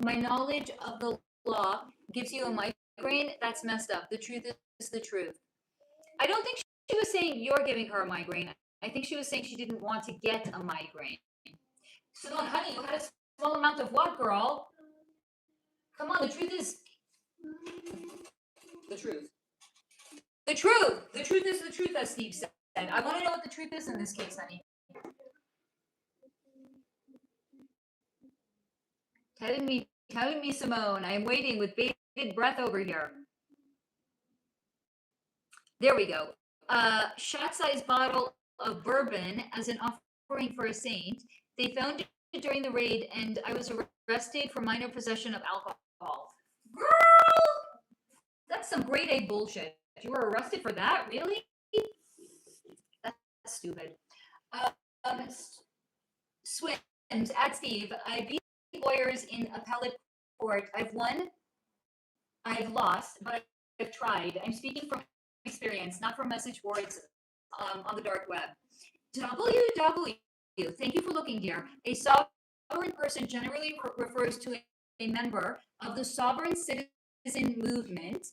My knowledge of the law gives you a migraine. That's messed up. The truth is the truth. I don't think she was saying you're giving her a migraine. I think she was saying she didn't want to get a migraine. So, honey, you had a small amount of what, girl? Come on, the truth is the truth. The truth. The truth is the truth, as Steve said. I want to know what the truth is in this case, honey. Telling me, Simone. I am waiting with bated breath over here. There we go. Shot-sized bottle of bourbon as an offering for a saint. They found it during the raid, and I was arrested for minor possession of alcohol. Girl, that's some grade A bullshit. You were arrested for that, really? That's stupid. Swims at Steve. I beat lawyers in appellate court. I've won. I've lost, but I've tried. I'm speaking from experience, not from message boards on the dark web. WW. Thank you for looking, dear. A sovereign person generally refers to a member of the sovereign citizen movement,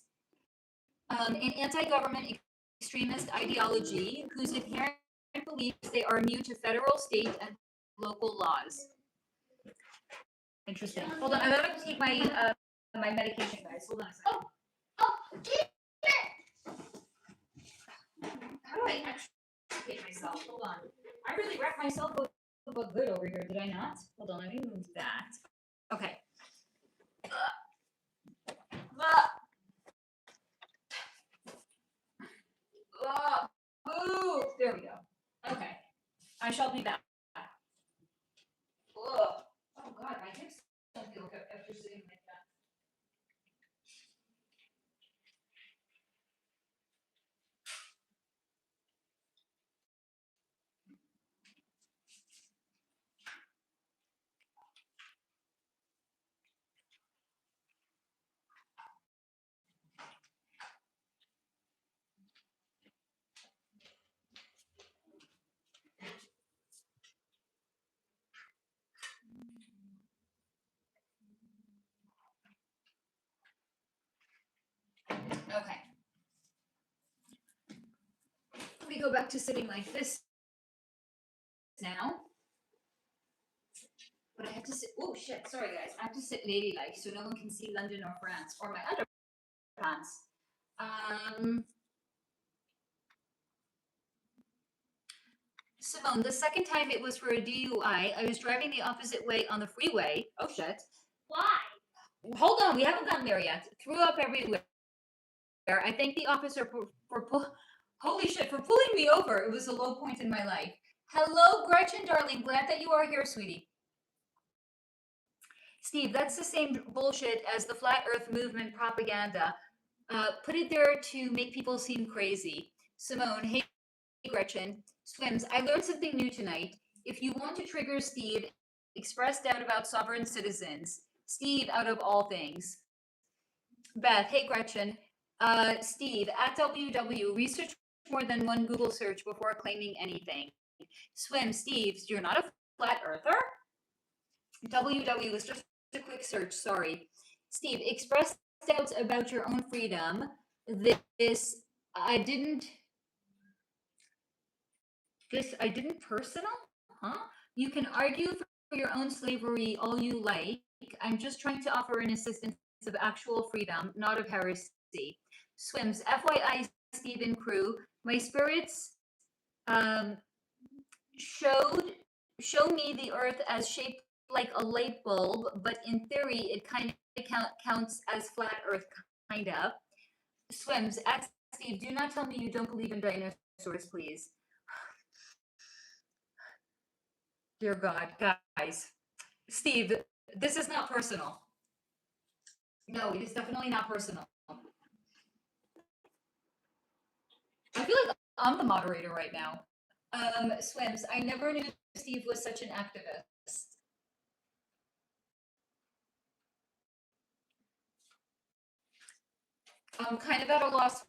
an anti-government extremist ideology whose adherent believes they are immune to federal, state, and local laws. Interesting. Hold on, I'm going to take my my medication, guys. Hold on a second. Keep it! How do I extricate myself? Hold on. I really wrapped myself up good over here, did I not? Hold on, let me move that. Okay. Move! There we go. Okay. I shall be back. Oh God, my hips don't feel good after sitting like that. Okay. Let me go back to sitting like this now. But I have to sit. Oh shit! Sorry guys. I have to sit ladylike so no one can see London or France or my underpants. Simone, the second time it was for a DUI. I was driving the opposite way on the freeway. Oh shit! Why? Hold on, we haven't gotten there yet. Threw up everywhere. I thank the officer for holy shit, for pulling me over. It was a low point in my life. Hello, Gretchen, darling. Glad that you are here, sweetie. Steve, that's the same bullshit as the flat earth movement propaganda. Put it there to make people seem crazy. Simone, hey, Gretchen. Swims, I learned something new tonight. If you want to trigger Steve expressed doubt about sovereign citizens. Steve, out of all things. Beth, hey Gretchen. Steve, at WW, research more than one Google search before claiming anything. Swim, Steve, you're not a flat earther? WW was just a quick search, sorry. Steve, express doubts about your own freedom. This I didn't personal? Huh? You can argue for your own slavery all you like. I'm just trying to offer an assistance of actual freedom, not of heresy. Swims, FYI, Stephen Crew, my spirits show me the earth as shaped like a light bulb, but in theory, it kind of counts as flat earth, kind of. Swims, at Steve, do not tell me you don't believe in dinosaurs, please. Dear God, guys. Steve, this is not personal. No, it is definitely not personal. I feel like I'm the moderator right now. Swims, I never knew Steve was such an activist. I'm kind of at a loss.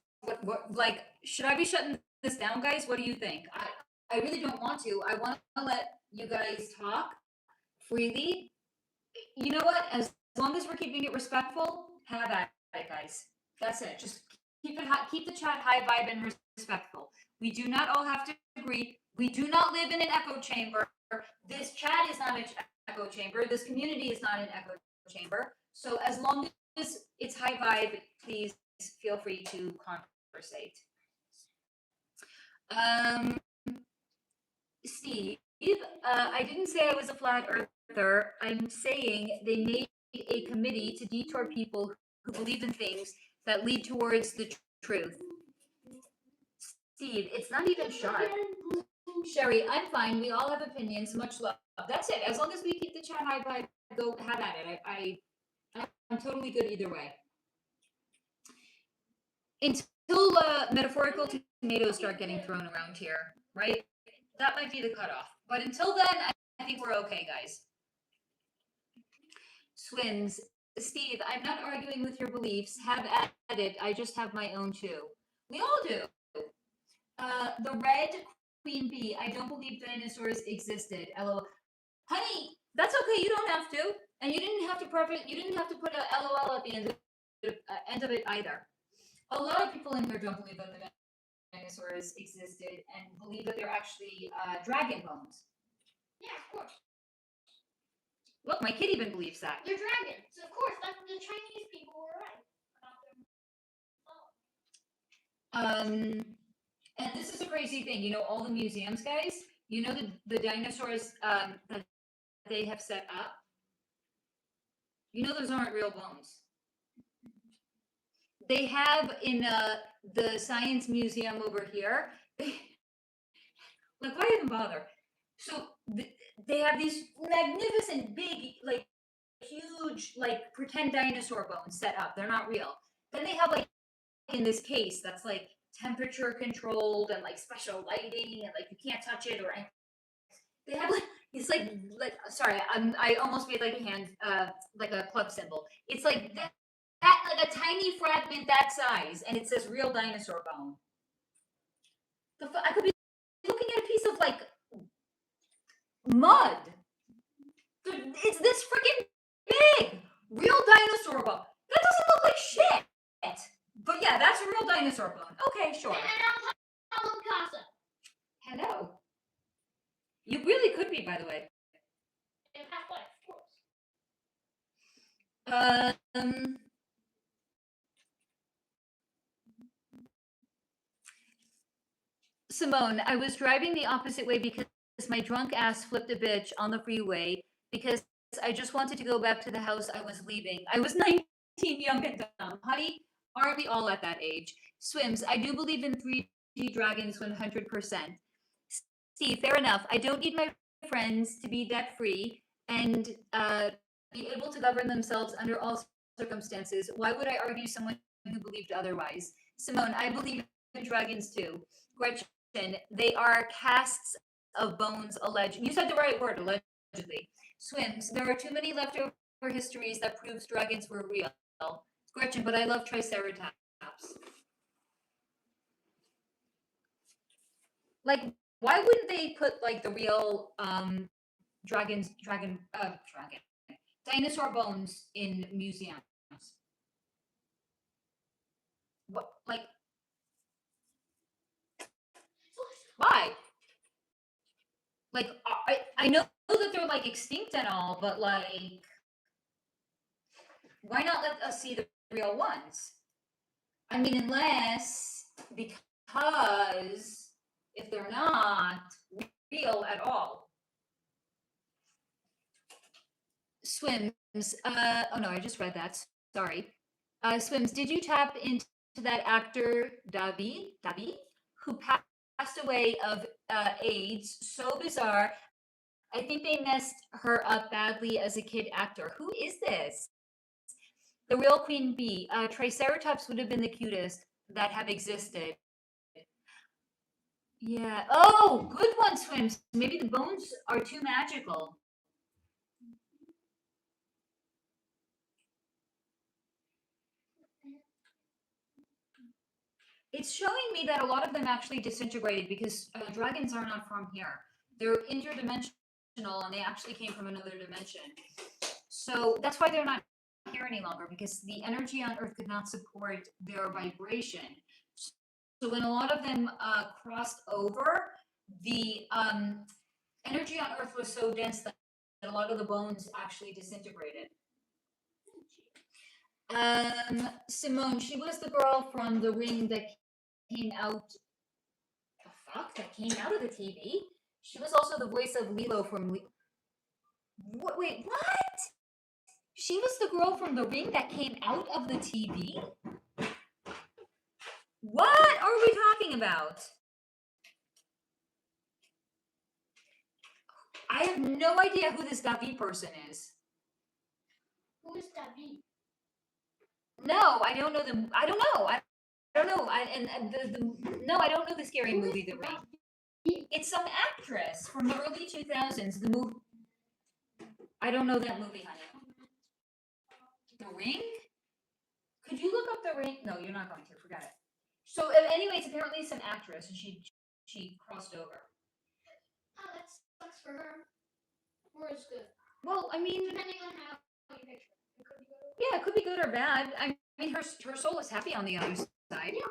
Like, should I be shutting this down, guys? What do you think? I really don't want to. I want to let you guys talk freely. You know what? As long as we're keeping it respectful, have at it, guys. That's it. Just keep it high, keep the chat high vibe and respectful. We do not all have to agree. We do not live in an echo chamber. This chat is not an echo chamber. This community is not an echo chamber. So as long as it's high vibe, please feel free to conversate. Steve, I didn't say I was a flat earther. I'm saying they made a committee to detour people who believe in things that lead towards the truth. Steve, it's not even sharp. Sherry, I'm fine. We all have opinions. Much love. That's it. As long as we keep the chat high vibe, go have at it. I'm totally good either way. Until metaphorical tomatoes start getting thrown around here, right? That might be the cutoff. But until then, I think we're okay, guys. Swims, Steve, I'm not arguing with your beliefs. Have at it. I just have my own too. We all do. The red queen bee, I don't believe dinosaurs existed. LOL. Honey, that's okay. You don't have to. And you didn't have to put a LOL at the end of it either. A lot of people in here don't believe that the dinosaurs existed and believe that they're actually dragon bones. Yeah, of course. Look, my kid even believes that. They're dragons. Of course, that's the Chinese people were right. And this is a crazy thing. You know, all the museums, guys, you know the dinosaurs that they have set up? You know those aren't real bones. They have in the Science Museum over here, like, why even bother? So they have these magnificent, big, like, huge, like, pretend dinosaur bones set up. They're not real. Then they have, like, in this case that's, like, temperature controlled and, like, special lighting and, like, you can't touch it or anything. They have, like, it's like sorry, I almost made, like, a hand, like a club symbol. It's like that, like a tiny fragment that size, and it says real dinosaur bone. I could be looking at a piece of, like, mud. It's this freaking big. Real dinosaur bone. That doesn't look like shit. But yeah, that's a real dinosaur bone. Okay, sure. And I'm Pablo Picasso. Hello. You really could be, by the way. In past life, of course. Simone, I was driving the opposite way because my drunk ass flipped a bitch on the freeway because I just wanted to go back to the house I was leaving. I was 19, young and dumb. Honey, aren't we all at that age? Swims, I do believe in 3D dragons 100%. Steve, fair enough. I don't need my friends to be debt-free and be able to govern themselves under all circumstances. Why would I argue someone who believed otherwise? Simone, I believe in dragons too. Gretchen, they are casts of bones alleged. You said the right word, allegedly. Swims. There are too many leftover histories that proves dragons were real. Gretchen, but I love Triceratops. Like, why wouldn't they put like the real dinosaur bones in museums? What, like, why? Like, I know that they're like extinct and all, but like, why not let us see the real ones? I mean, unless because if they're not real at all. Swims. Oh no, I just read that. Sorry. Swims. Did you tap into that actor Davi, who passed away of AIDS? So bizarre. I think they messed her up badly as a kid actor. Who is this? The real queen bee. Triceratops would have been the cutest that have existed. Yeah. Oh, good one, Swims. Maybe the bones are too magical. It's showing me that a lot of them actually disintegrated because dragons are not from here. They're interdimensional and they actually came from another dimension. So that's why they're not here any longer, because the energy on Earth could not support their vibration. So when a lot of them crossed over, the energy on Earth was so dense that a lot of the bones actually disintegrated. Simone, she was the girl from The Ring that came out. The fuck? That came out of the TV? She was also the voice of Lilo from. Wait, what? She was the girl from The Ring that came out of the TV? What are we talking about? I have no idea who this Davi person is. Who is Davi? No, I don't know them. I don't know. I don't know. No, I don't know the scary movie The Ring. It's some actress from the early 2000s. The movie. I don't know that movie, honey. The Ring? Could you look up The Ring? No, you're not going to. Forget it. So, anyways, apparently some actress, and she crossed over. Oh, that sucks for her. Or it's good. Well, I mean, depending on how you picture it. Yeah, it could be good or bad. I mean, her soul is happy on the other side. Yeah,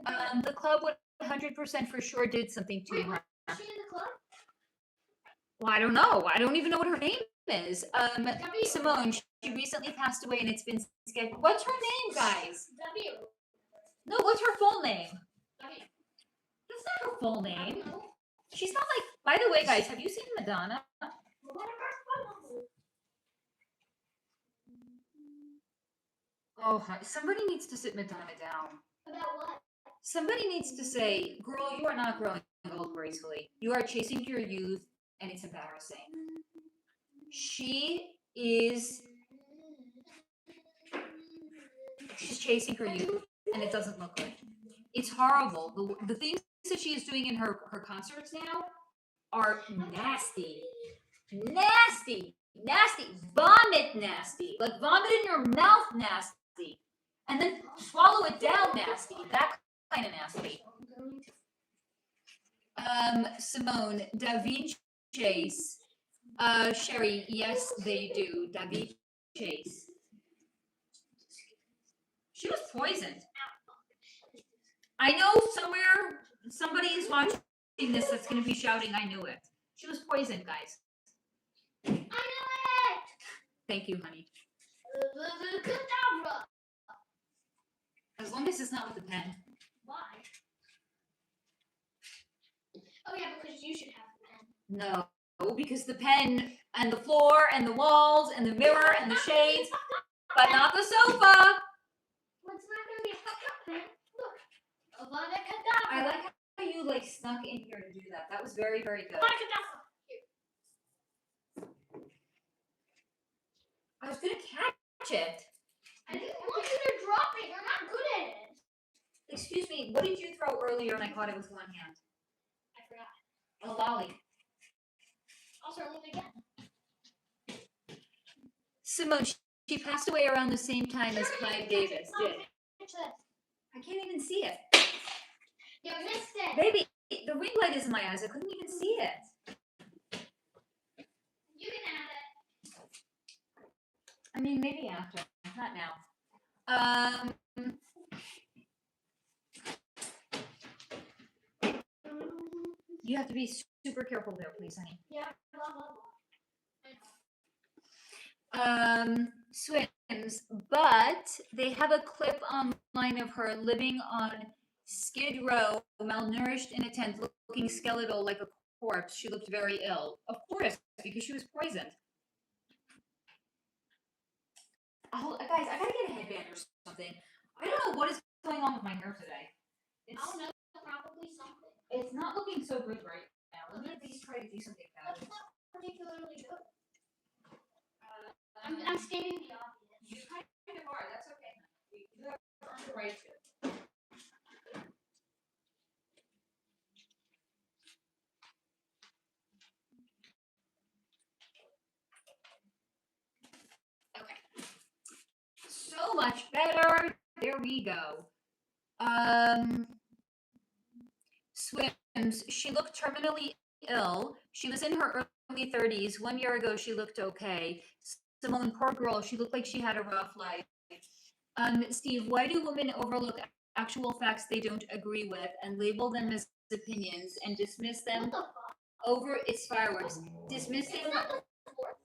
but The club 100% for sure did something to her. Is she in the club? Well, I don't know. I don't even know what her name is. Simone. She recently passed away, and it's been scheduled. What's her name, guys? W. No, what's her full name? W. That's not her full name. She's not like. By the way, guys, have you seen Madonna? Oh, somebody needs to sit Madonna down. About what? Somebody needs to say, girl, you are not growing old gracefully. You are chasing your youth, and it's embarrassing. She's chasing her youth, and it doesn't look good. It's horrible. The things that she is doing in her concerts now are nasty. Nasty. Nasty. Vomit nasty. Like vomit in your mouth nasty. And then swallow it down nasty. That kind of nasty. Simone, David Chase. Sherry, yes, they do. David Chase. She was poisoned. I know somewhere somebody is watching this that's going to be shouting, I knew it. She was poisoned, guys. I knew it! Thank you, honey. Cadabra! As long as it's not with the pen. Why? Oh yeah, because you should have the pen. No, because the pen and the floor and the walls and the mirror and the shades, but not the sofa. What's not going to be a pen? Look. Avada Kedavra. I like how you like snuck in here to do that. That was very, very good. Avada Kedavra. I was going to catch it. I didn't want you to drop it. You're not good at it. Excuse me, what did you throw earlier and I caught it with one hand? I forgot. A lolly. I'll throw it again. Simone, she passed away around the same time as Clive Davis did. I can't even see it. You missed it. Baby, the ring light is in my eyes. I couldn't even see it. You can have it. I mean, maybe after, not now. You have to be super careful there, please, honey. Yeah, blah, blah, blah. Swims, but they have a clip online of her living on Skid Row, malnourished in a tent, looking skeletal like a corpse. She looked very ill. Of course, because she was poisoned. Guys, I gotta get a headband or something. I don't know what is going on with my hair today. I don't know, probably something. It's not looking so good right now. Let me at least try to do something about That's it. not particularly good. I'm stating the obvious. You kind of are. That's okay. You have earned the right to. Okay. So much better. There we go. Swims. She looked terminally ill. She was in her early 30s. 1 year ago, she looked okay. Simone, poor girl. She looked like she had a rough life. Steve, why do women overlook actual facts they don't agree with and label them as opinions and dismiss them What the fuck? over its fireworks? Dismiss It's them. not the fourth.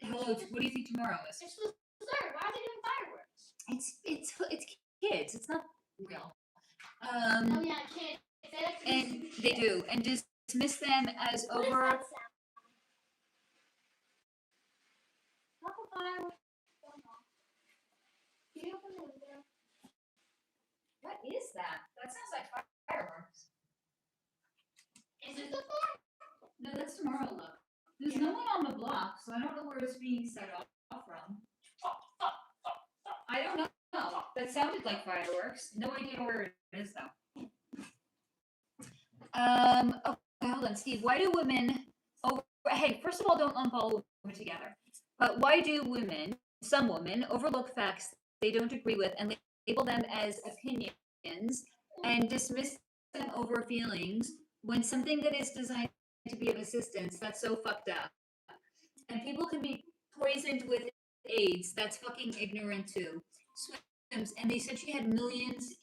Hello, what do you think tomorrow is? It's the third. Why are they doing fireworks? It's kids. It's not real. Oh yeah, I can't. And they do, and dismiss them as What is over. that sound? Not the fireworks going off. Can you open the window? What is that? That sounds like fireworks. Is it the fourth? No, that's tomorrow. Look, there's no one on the block, so I don't know where it's being set off from. I don't know. That sounded like fireworks. No idea where it is though. Okay, hold on, Steve. Why do women? Hey, first of all, don't lump all women together. But why do some women, overlook facts they don't agree with and label them as opinions and dismiss them over feelings when something that is designed to be of assistance? That's so fucked up. And people can be poisoned with AIDS. That's fucking ignorant too. Swims, and they said she had millions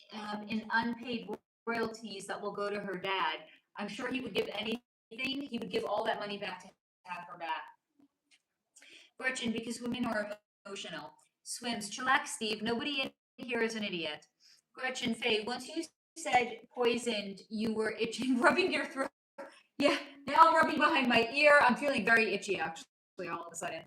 in unpaid royalties that will go to her dad. I'm sure he would give anything. He would give all that money back to have her back. Gretchen, because women are emotional. Swims, chillax, Steve. Nobody in here is an idiot. Gretchen, Faye, once you said poisoned, you were itching, rubbing your throat. Yeah, now I'm rubbing behind my ear. I'm feeling very itchy, actually, all of a sudden.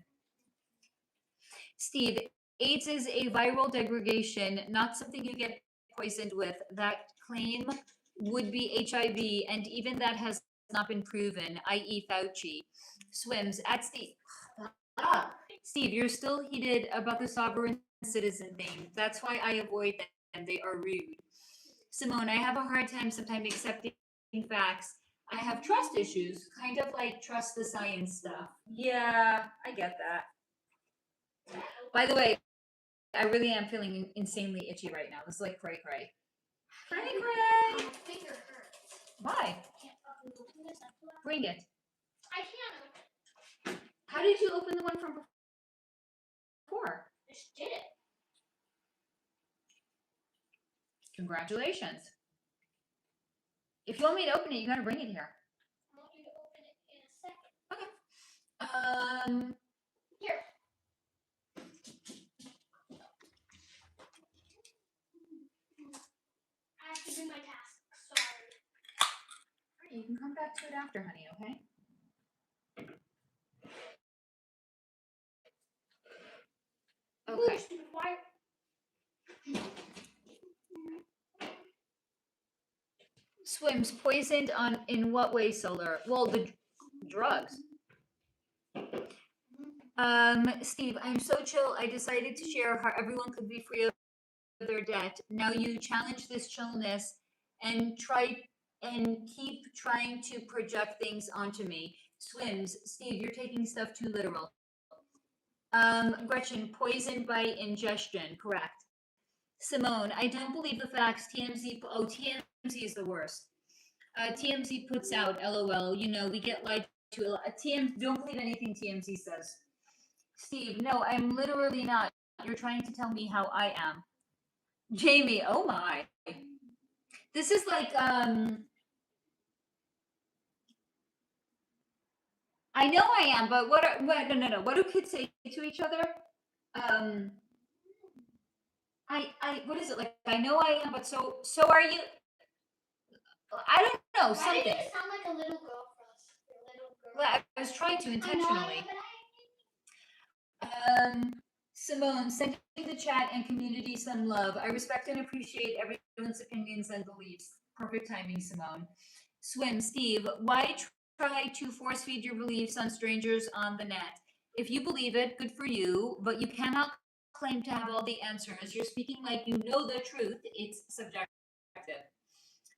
Steve, AIDS is a viral degradation, not something you get poisoned with. That claim would be HIV, and even that has not been proven, i.e. Fauci. Swims, at Steve. Steve, you're still heated about the sovereign citizen thing. That's why I avoid them. They are rude. Simone, I have a hard time sometimes accepting facts. I have trust issues, kind of like trust the science stuff. Yeah, I get that. By the way, I really am feeling insanely itchy right now. This is like cray cray. Cray cray! My finger hurts. Why? I can't fucking open this. Bring it. I can't open it. How did you open the one from before? I just did it. Congratulations. If you want me to open it, you gotta bring it here. I want you to open it in a second. Okay. Here. I have to do my task. Sorry. You can come back to it after, honey, okay? Okay. Why? Swims, poisoned in what way, Solar? Well, the drugs. Steve, I'm so chill. I decided to share how everyone could be free of their debt. Now you challenge this chillness and keep trying to project things onto me. Swims, Steve, you're taking stuff too literal. Gretchen, poison by ingestion. Correct. Simone, I don't believe the facts. TMZ is the worst. TMZ puts out LOL. You know, we get lied to. Don't believe anything TMZ says. Steve, no, I'm literally not. You're trying to tell me how I am. Jamie, oh my. This is like, I know I am, but no. What do kids say to each other? Um, what is it like? I know I am, but so are you. I don't know, Why did something. you sound like a little girl for us? A little girl. Well, I was trying to intentionally. Simone, sending the chat and community some love. I respect and appreciate everyone's opinions and beliefs. Perfect timing, Simone. Swim, Steve, why try to force feed your beliefs on strangers on the net? If you believe it, good for you, but you cannot claim to have all the answers. You're speaking like you know the truth. It's subjective.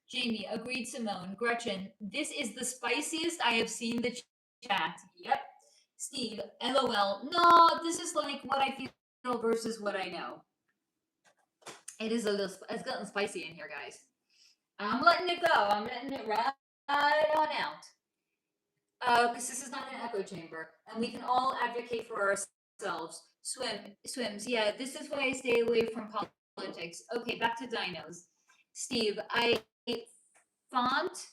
Jamie, agreed, Simone. Gretchen, this is the spiciest I have seen the chat. Yep. Steve, LOL. No, this is like what I feel versus what I know. It is a little, it's gotten spicy in here, guys. I'm letting it go. I'm letting it right on out. Because this is not an echo chamber, and we can all advocate for ourselves. Swims. Yeah, this is why I stay away from politics. Okay, back to dinos. Steve, font,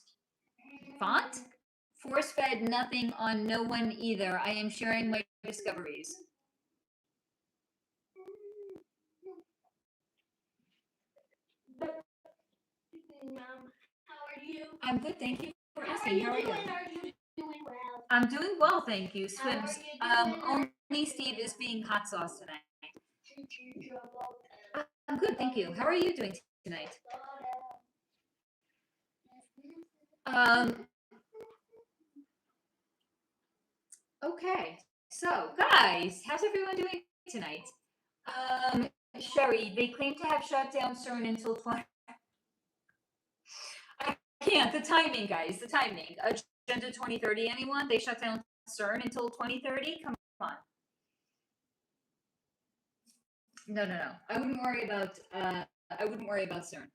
force fed nothing on no one either. I am sharing my discoveries. How are you? I'm good, thank you for asking. How are you? Are you doing well? I'm doing well, thank you. Swims. How are you doing? Only Steve is being hot sauce tonight. I'm good, thank you. How are you doing tonight? Okay, so guys, how's everyone doing tonight? Sherry, they claim to have shut down CERN until 20. I can't. The timing, guys. The timing. Agenda 2030. Anyone? They shut down CERN until 2030. Come on. No. I wouldn't worry about. I wouldn't worry about CERN.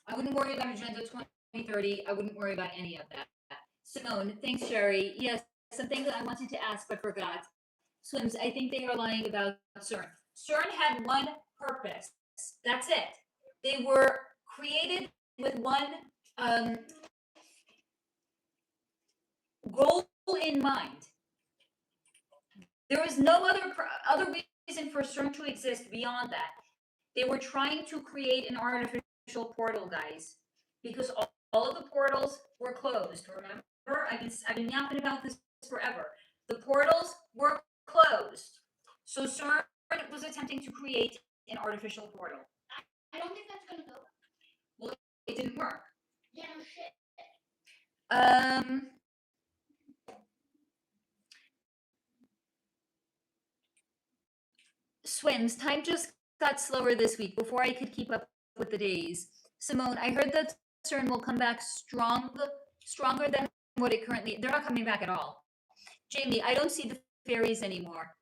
I wouldn't worry about Agenda 2030. I wouldn't worry about any of that. Simone, thanks, Sherry. Yes, something that I wanted to ask but forgot. Swims, I think they are lying about CERN. CERN had one purpose. That's it. They were created with one goal in mind. There was no other reason for CERN to exist beyond that. They were trying to create an artificial portal, guys, because all of the portals were closed. Remember, I've been yapping about this forever. The portals were closed, so CERN was attempting to create an artificial portal. I don't think that's gonna go. Well, it didn't work. Yeah, no shit. Swims, time just got slower this week before I could keep up with the days. Simone, I heard that CERN will come back stronger than what it currently. They're not coming back at all. Jamie, I don't see the fairies anymore.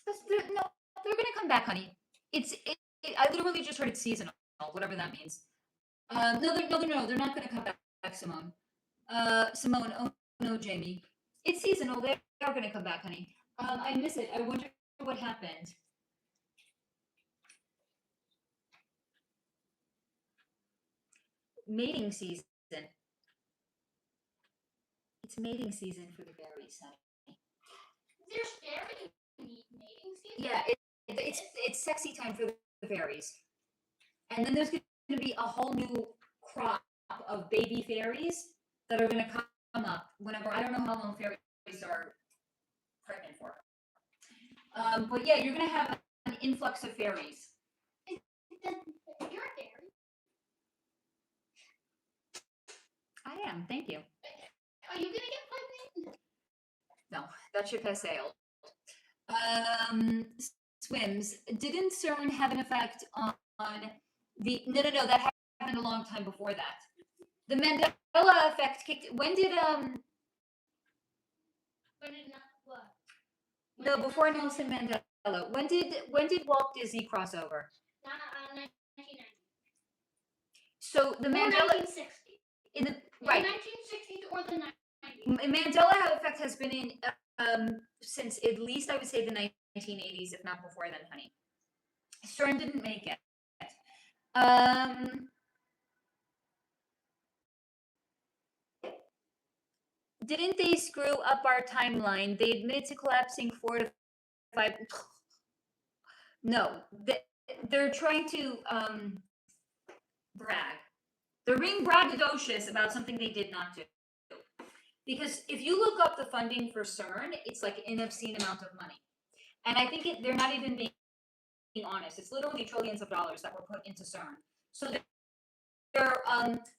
They're going to come back, honey. I literally just heard it's seasonal, whatever that means. No, they're not going to come back, Simone. Simone, oh no, Jamie. It's seasonal. They are going to come back, honey. I miss it. I wonder what happened. Mating season. It's mating season for the fairies, honey. There's fairy mating season? Yeah, it's sexy time for the fairies. And then there's going to be a whole new crop of baby fairies that are going to come up whenever. I don't know how long fairies are pregnant for. But yeah, you're going to have an influx of fairies. You're a fairy. I am, thank you. Are you going to get pregnant? No, that ship has sailed. Swims, didn't CERN have an effect on the... No, that happened a long time before that. The Mandela effect kicked... When did not what? No, before Nelson Mandela. When did Walt Disney cross over? 1990. So the Or Mandela 1960. in the In right. the 1960s or the 90s. Mandela effect has been in since at least I would say the 1980s, if not before then, honey. CERN didn't make it. Didn't they screw up our timeline? They admitted to collapsing 4 to 5. No, they're trying to brag. They're being braggadocious about something they did not do. Because if you look up the funding for CERN, it's like an obscene amount of money. And I think they're not even being honest. It's literally trillions of dollars that were put into CERN. So they're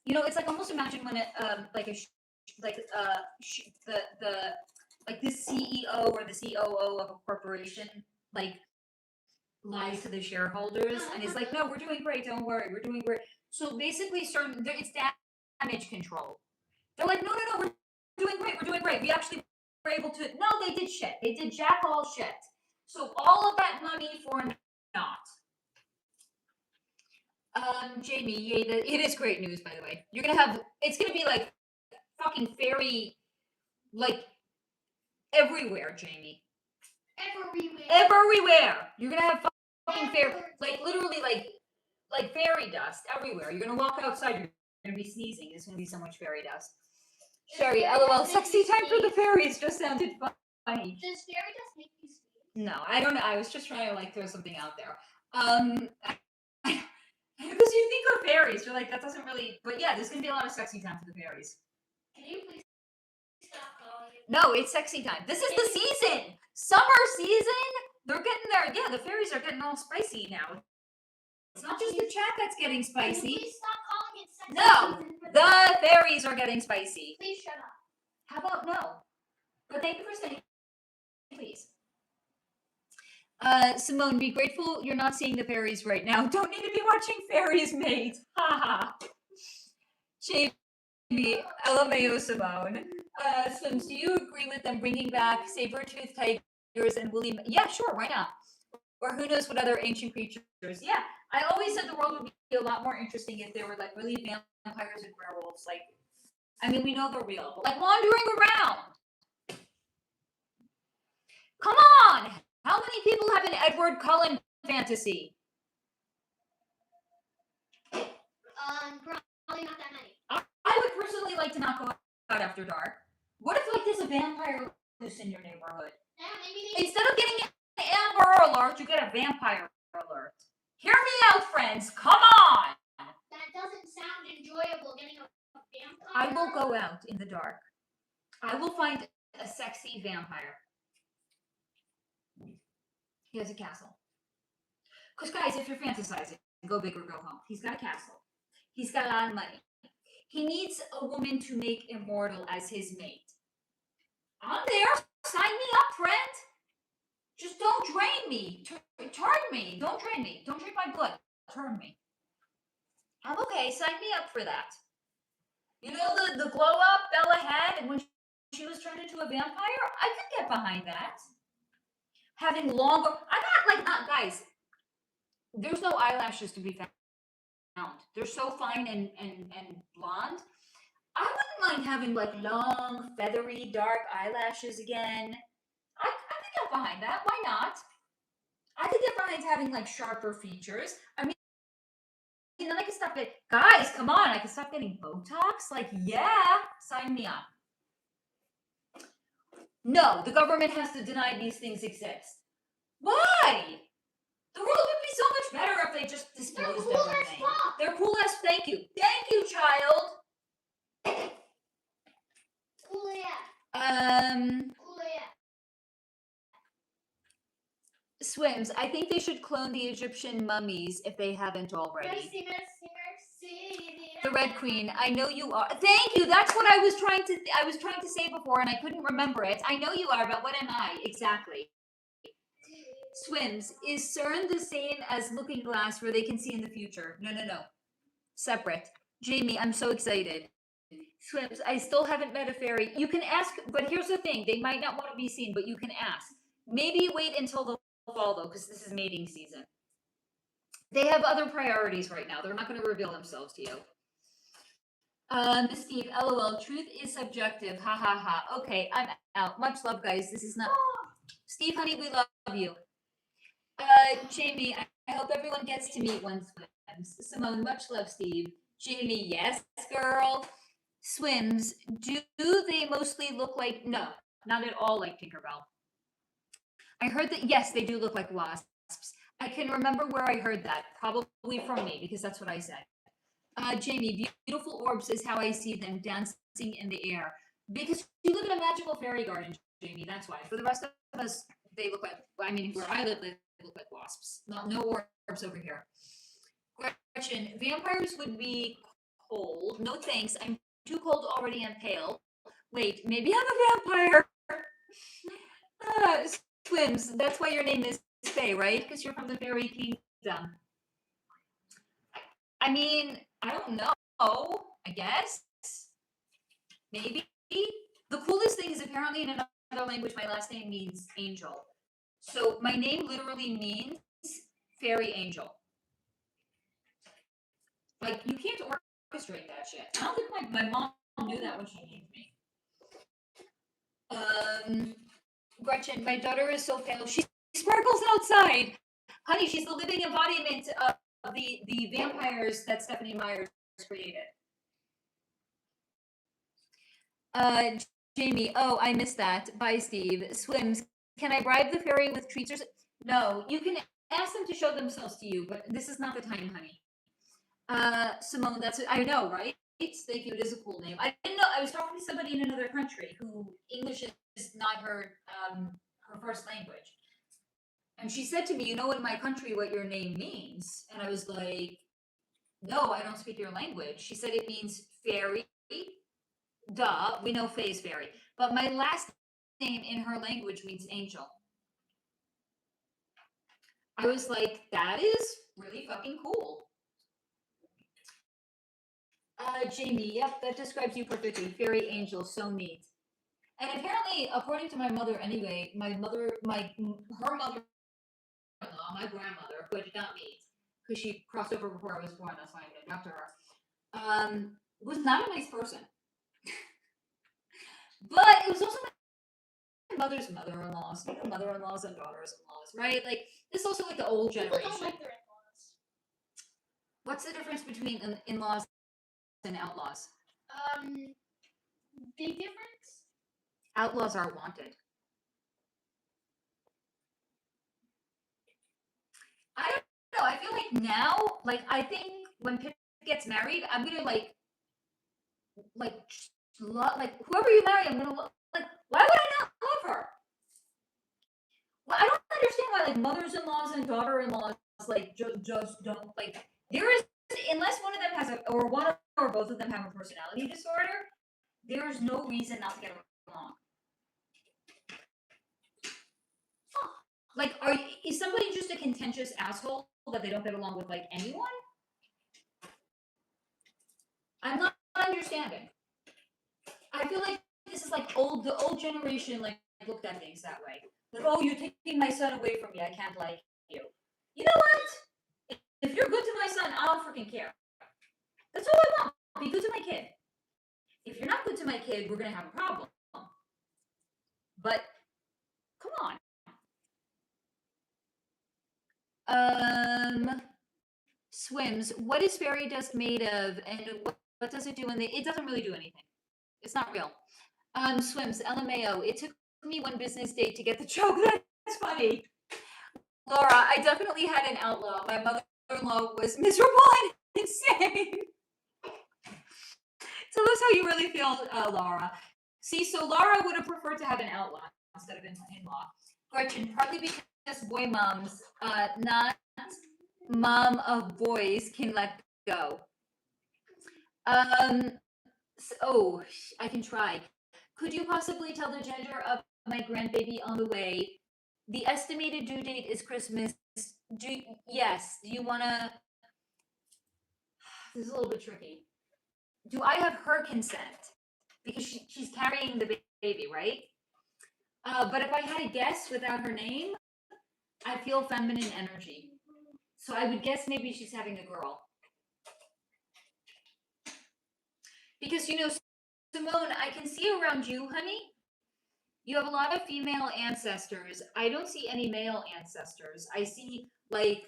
it's like almost imagine when it the CEO or the COO of a corporation like lies to the shareholders and it's like, no, we're doing great, don't worry, we're doing great. So basically, it's damage control. They're like, no, we're doing great. We actually were able to. No, they did shit. They did jack all shit. So all of that money for naught. Jamie, yay, it is great news, by the way. You're gonna have, it's gonna be like fucking fairy, like everywhere, Jamie. Everywhere. You're gonna have fucking fairy, like literally like fairy dust everywhere. You're gonna walk outside, you're gonna be sneezing. There's gonna be so much fairy dust. Sherry, LOL, sexy time for the fairies just sounded funny. Does fairy dust make you sneeze? No, I don't know. I was just trying to like throw something out there. Because you think of fairies, you're like, that doesn't really, but yeah, there's gonna be a lot of sexy time for the fairies. Can you please stop calling it? No, it's sexy time. This is the season! Summer season! They're getting there. Yeah, the fairies are getting all spicy now. It's not just the chat that's getting spicy. Please stop calling it sexy No, season for the fairies are getting spicy. Please shut up. How about no? But thank you for saying please. Simone, be grateful you're not seeing the fairies right now. Don't need to be watching fairies, mate. Ha ha. Jamie, LMAO Simone. Swims, do you agree with them bringing back saber-toothed tigers and woolly? Yeah, sure, why not? Or who knows what other ancient creatures? Yeah, I always said the world would be a lot more interesting if they were like really vampires and werewolves. Like, I mean, we know they're real, but like wandering around. Come on! How many people have an Edward Cullen fantasy? Probably not that many. I would personally like to not go out after dark. What if like there's a vampire loose in your neighborhood? Yeah, maybe Instead of getting an Amber Alert, you get a vampire alert. Hear me out, friends. Come on! That doesn't sound enjoyable, getting a vampire. I will go out in the dark. I will find a sexy vampire. He has a castle. Because guys, if you're fantasizing, go big or go home. He's got a castle. He's got a lot of money. He needs a woman to make immortal as his mate. I'm there. Sign me up, friend. Just don't drain me. Turn me. Don't drain me. Don't drink my blood. Turn me. I'm okay. Sign me up for that. You know the glow up Bella had and when she was turned into a vampire? I could get behind that. Having longer, not guys. There's no eyelashes to be found. They're so fine and blonde. I wouldn't mind having like long, feathery, dark eyelashes again. I could get behind that. Why not? I could get behind having like sharper features. I mean, then I can stop it. Guys, come on! I can stop getting Botox. Like, yeah, sign me up. No, the government has to deny these things exist. Why? The world would be so much better if they just disclosed They're cool everything. as fuck. They're cool as. Thank you, child. Cool AF. Cool AF. Swims. I think they should clone the Egyptian mummies if they haven't already. Mercy, mercy, mercy. The Red Queen. I know you are. Thank you. That's what I was trying to say before, and I couldn't remember it. I know you are, but what am I exactly? Swims. Is CERN the same as Looking Glass, where they can see in the future? No. Separate. Jamie, I'm so excited. Swims. I still haven't met a fairy. You can ask, but here's the thing: they might not want to be seen, but you can ask. Maybe wait until the fall though, because this is mating season. They have other priorities right now. They're not going to reveal themselves to you. Steve, LOL. Truth is subjective. Ha ha ha. Okay, I'm out. Much love, guys. This is not Steve, honey. We love you. Jamie, I hope everyone gets to meet one Swims. Simone, much love, Steve. Jamie, yes, girl. Swims, do they mostly look like? No, not at all like Tinkerbell. I heard that yes, they do look like wasps. I can remember where I heard that. Probably from me because that's what I said. Jamie, beautiful orbs is how I see them dancing in the air. Because you live in a magical fairy garden, Jamie. That's why. For the rest of us, they look like. I mean, where I live, they look like wasps. No orbs over here. Question: vampires would be cold. No thanks. I'm too cold already and pale. Wait, maybe I'm a vampire. Swims. That's why your name is Fae, right? Because you're from the fairy kingdom. I mean, I don't know. I guess. Maybe. The coolest thing is apparently in another language, my last name means angel. So my name literally means fairy angel. Like, you can't orchestrate that shit. I don't think my mom knew that when she named me. Gretchen, my daughter is so pale. She sparkles outside. Honey, she's the living embodiment of the vampires that Stephanie Myers created. Jamie, oh, I missed that. Bye, Steve. Swims, can I bribe the fairy with treats or no, you can ask them to show themselves to you, but this is not the time, honey. Simone, that's I know, right? Thank you. It is a cool name. I didn't know. I was talking to somebody in another country who English is not her first language, and she said to me, "You know, in my country, what your name means?" And I was like, "No, I don't speak your language." She said it means fairy. Duh, we know Faye is fairy, but my last name in her language means angel. I was like, that is really fucking cool. Jamie, yep, that describes you perfectly. Fairy angel, so neat. And apparently, according to my mother, anyway, her mother-in-law, my grandmother, who I did not meet, because she crossed over before I was born, that's why I named after her, was not a nice person. But it was also my mother's mother-in-laws, mother-in-laws and daughters-in-laws, right? Like, this is also like the old generation. People don't like their in-laws. What's the difference between in-laws and outlaws? Big difference? Outlaws are wanted. I don't know. I feel like now, like, I think when Pip gets married, I'm gonna like whoever you marry, I'm gonna like. Why would I not love her? Well, I don't understand why like mothers-in-laws and daughter-in-laws like just don't like. There is unless one of them has or one or both of them have a personality disorder. There is no reason not to get along. Like, is somebody just a contentious asshole that they don't get along with like anyone? I'm not understanding. I feel like this is like the old generation like looked at things that way. Like, oh, you're taking my son away from me. I can't like you. You know what? If you're good to my son, I don't freaking care. That's all I want. Be good to my kid. If you're not good to my kid, we're gonna have a problem. But come on. Swims. What is fairy dust made of, and what does it do when it doesn't really do anything. It's not real. Swims. LMAO. It took me one business day to get the joke. That's funny. Laura, I definitely had an outlaw. My mother-in-law was miserable and insane. Tell us how you really feel, Laura. See, so Laura would have preferred to have an outlaw instead of an in-law. Gretchen, partly because boy moms, not mom of boys, can let go. So, I can try. Could you possibly tell the gender of my grandbaby on the way? The estimated due date is Christmas. Yes. Do you want to? This is a little bit tricky. Do I have her consent? Because she's carrying the baby, right? But if I had to guess without her name, I feel feminine energy. So I would guess maybe she's having a girl. Because, you know, Simone, I can see around you, honey, you have a lot of female ancestors. I don't see any male ancestors. I see, like,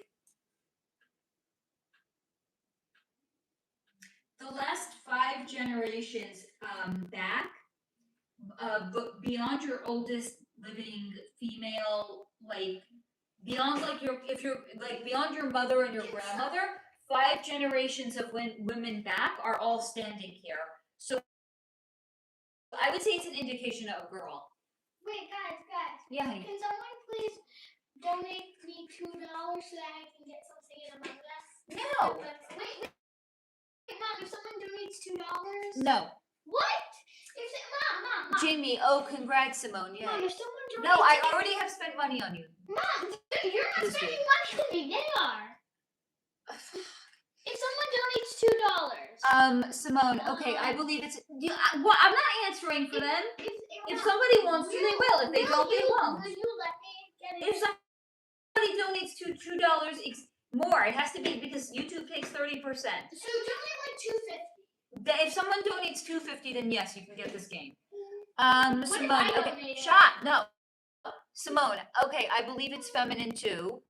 the last 5 generations back, but beyond your oldest living female, like, beyond, like, if you're, like, beyond your mother and your grandmother, 5 generations of women back are all standing here. So I would say it's an indication of a girl. Wait, guys. Yeah, honey. Can someone please donate me $2 so that I can get something in Among Us? No. Wait, Mom, if someone donates $2? No. What? Mom. Jamie, oh, congrats, Simone. Yeah. Mom, if someone donates... No, I already have spent money on you. Mom, you're not This spending week. money on me. They are. If someone donates $2... Simone, okay, I believe it's... well, I'm not answering for them. If somebody wants to, they will. If they don't, they won't. Will you let me get it? If somebody donates $2 more, it has to be because YouTube takes 30%. So donate like $2.50. If someone donates $2.50, then yes, you can get this game. What if Simone, I okay, donate it? shot, no. Simone, okay, I believe it's feminine too.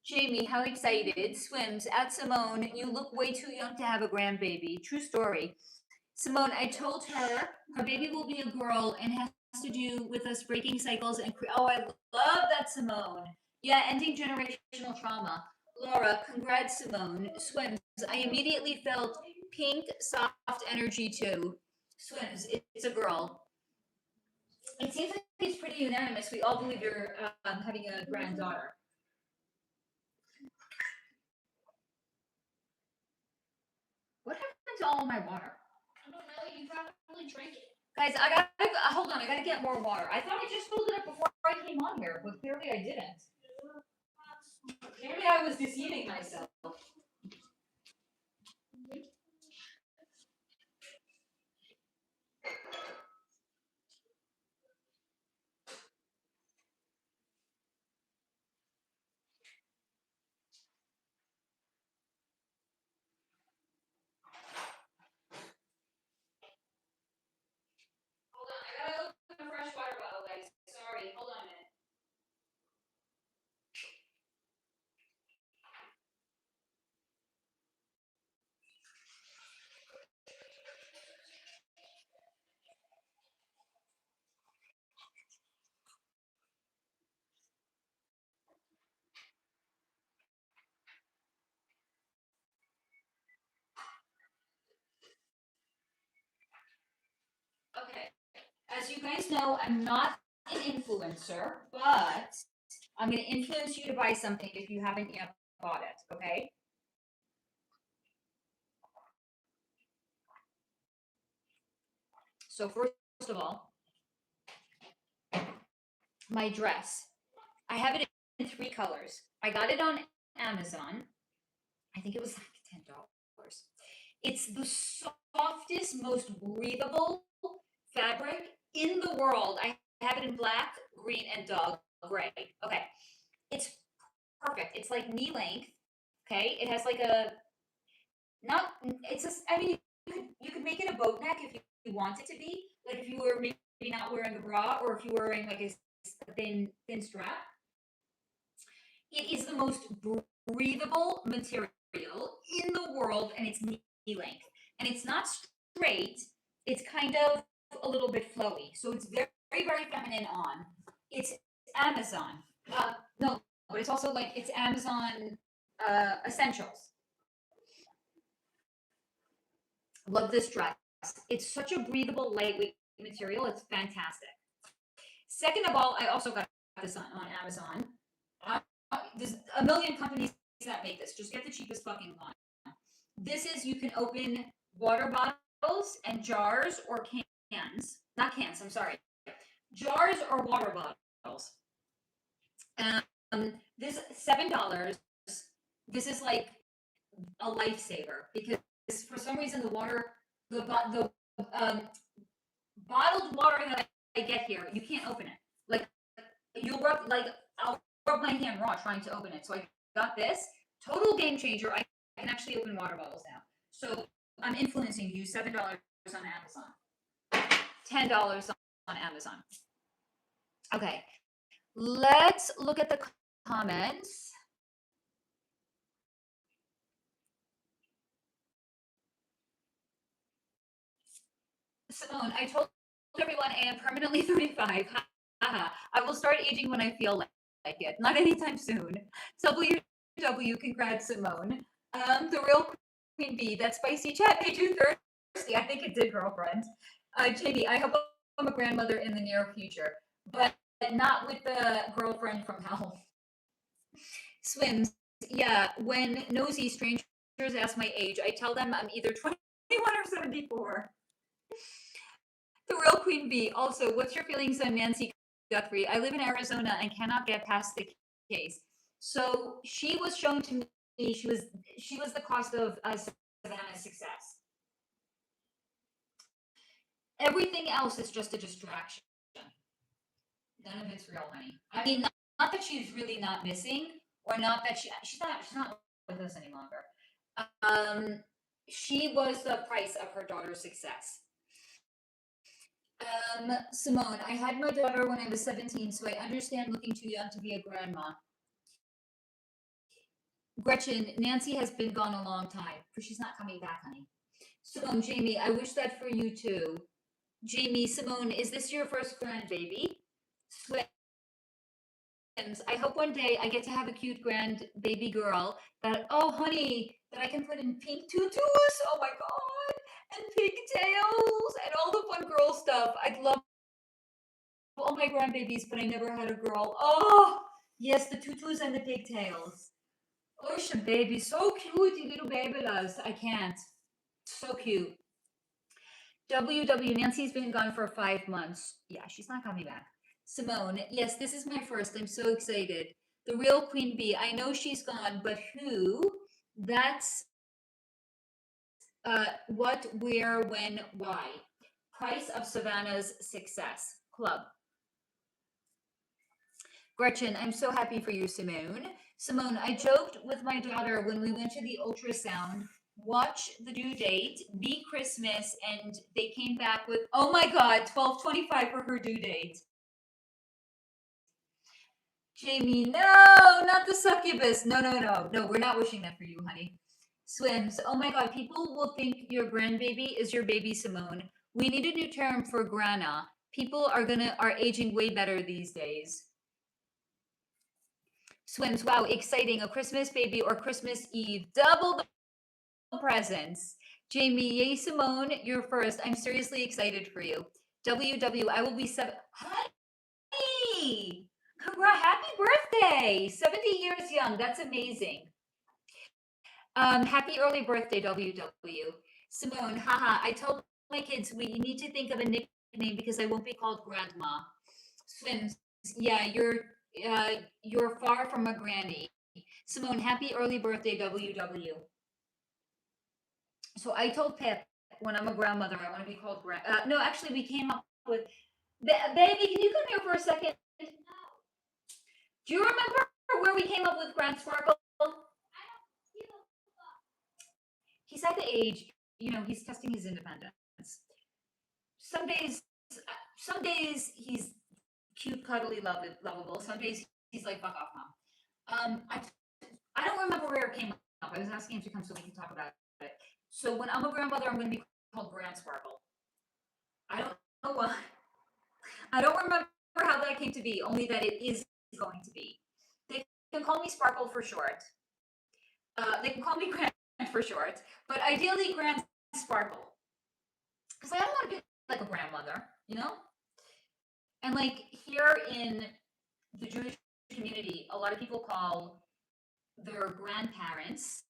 Jamie, how excited. Swims, at Simone, you look way too young to have a grandbaby. True story. Simone, I told her baby will be a girl and has to do with us breaking cycles and oh, I love that, Simone. Yeah, ending generational trauma. Laura, congrats, Simone. Swims, I immediately felt pink, soft energy too. Swims, it's a girl. It seems like it's pretty unanimous. We all believe you're having a granddaughter. What happened to all my water? I don't know. You probably drank it. Guys, I gotta hold on. I gotta get more water. I thought I just filled it up before I came on here, but clearly I didn't. Maybe I was deceiving myself. Hold on, I gotta open a fresh water bottle, guys. Sorry, hold on a minute. Okay, as you guys know, I'm not an influencer, but I'm going to influence you to buy something if you haven't yet bought it, okay? So first of all, my dress. I have it in 3 colors. I got it on Amazon. I think it was like $10. It's the softest, most breathable fabric in the world. I have it in black, green, and dog gray. Okay. It's perfect. It's like knee length. Okay. It has like a, not, it's a, I mean, you could make it a boat neck if you want it to be. Like if you were maybe not wearing a bra or if you were wearing like a thin strap. It is the most breathable material in the world, and it's knee length. And it's not straight. It's kind of a little bit flowy. So it's very, very feminine on. It's Amazon. No, but it's also like, it's Amazon essentials. Love this dress. It's such a breathable, lightweight material. It's fantastic. Second of all, I also got this on Amazon. There's a million companies that make this. Just get the cheapest fucking one. This is, you can open water bottles and jars or cans. Not cans, I'm sorry. Jars or water bottles. This $7. This is like a lifesaver because for some reason the bottled water that I get here, you can't open it. Like you'll rub, like, I'll rub my hand raw trying to open it. So I got this. Total game changer. I can actually open water bottles now. So I'm influencing you. $7 on Amazon. $10 on Amazon. Okay. Let's look at the comments. Simone, I told everyone I am permanently 35. I will start aging when I feel like it. Not anytime soon. WW, congrats, Simone. The real Queen Bee, that spicy chat made you thirsty. I think it did, girlfriend. JD, I hope I'm a grandmother in the near future, but not with the girlfriend from hell. Swims, yeah, when nosy strangers ask my age, I tell them I'm either 21 or 74. The real Queen Bee. Also, what's your feelings on Nancy Guthrie? I live in Arizona and cannot get past the case. So she was shown to me. She was the cost of Savannah's success. Everything else is just a distraction. None of it's real, honey. I mean, not that she's really not missing, or not that she's not with us any longer. She was the price of her daughter's success. Simone, I had my daughter when I was 17, so I understand looking too young to be a grandma. Gretchen, Nancy has been gone a long time, but she's not coming back, honey. Simone, Jamie, I wish that for you too. Jamie, Simone, is this your first grandbaby? Swims, I hope one day I get to have a cute grandbaby girl that, oh honey, that I can put in pink tutus. Oh my god. And pigtails and all the fun girl stuff. I'd love all my grandbabies, but I never had a girl. Oh, yes, the tutus and the pigtails. Ocean baby, so cute, you little babylas. I can't. So cute. WW, Nancy's been gone for 5 months. Yeah, she's not coming back. Simone, yes, this is my first. I'm so excited. The real Queen Bee. I know she's gone, but who? That's what, where, when, why. Price of Savannah's success. Club. Gretchen, I'm so happy for you, Simone. Simone, I joked with my daughter when we went to the ultrasound, watch the due date, be Christmas, and they came back with, oh my God, 12/25 for her due date. Jamie, no, not the succubus. No, we're not wishing that for you, honey. Swims, oh my God, people will think your grandbaby is your baby, Simone. We need a new term for grana. People are aging way better these days. Swims, wow, exciting. A Christmas baby or Christmas Eve. Double the presents. Jamie, yay, Simone, you're first. I'm seriously excited for you. WW, I will be 7. Hi! Congrats, happy birthday! 70 years young. That's amazing. Happy early birthday, WW. Simone, haha, I told my kids we need to think of a nickname because I won't be called grandma. Swims, yeah, you're far from a granny. Simone, happy early birthday, WW. So I told Pip when I'm a grandmother, I want to be called no, actually, we came up with, baby, can you come here for a second? Do you remember where we came up with Grand Sparkle? He's at the age, he's testing his independence. Some days he's cute, cuddly, lovable. Some days he's like, fuck off, mom. I don't remember where it came up. I was asking him to come so we can talk about it. So when I'm a grandmother, I'm going to be called Grand Sparkle. I don't know why. I don't remember how that came to be, only that it is going to be. They can call me Sparkle for short. They can call me Grand for short, but ideally Grand Sparkle. Because I don't want to be like a grandmother, And like here in the Jewish community, a lot of people call their grandparents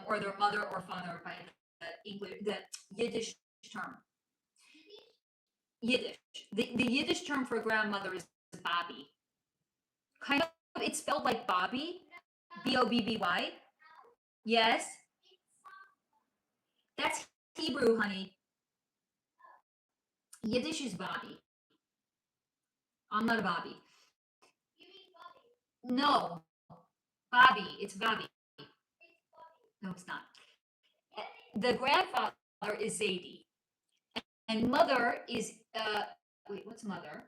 or their mother or father by the Yiddish term. Yiddish. The Yiddish term for grandmother is Bobby. Kind of, it's spelled like Bobby, Bobby. Yes. That's Hebrew, honey. Yiddish is Bobby. I'm not a Bobby. No, Bobby. It's Bobby. No, it's not. The grandfather is Zadie, and mother is wait, what's mother?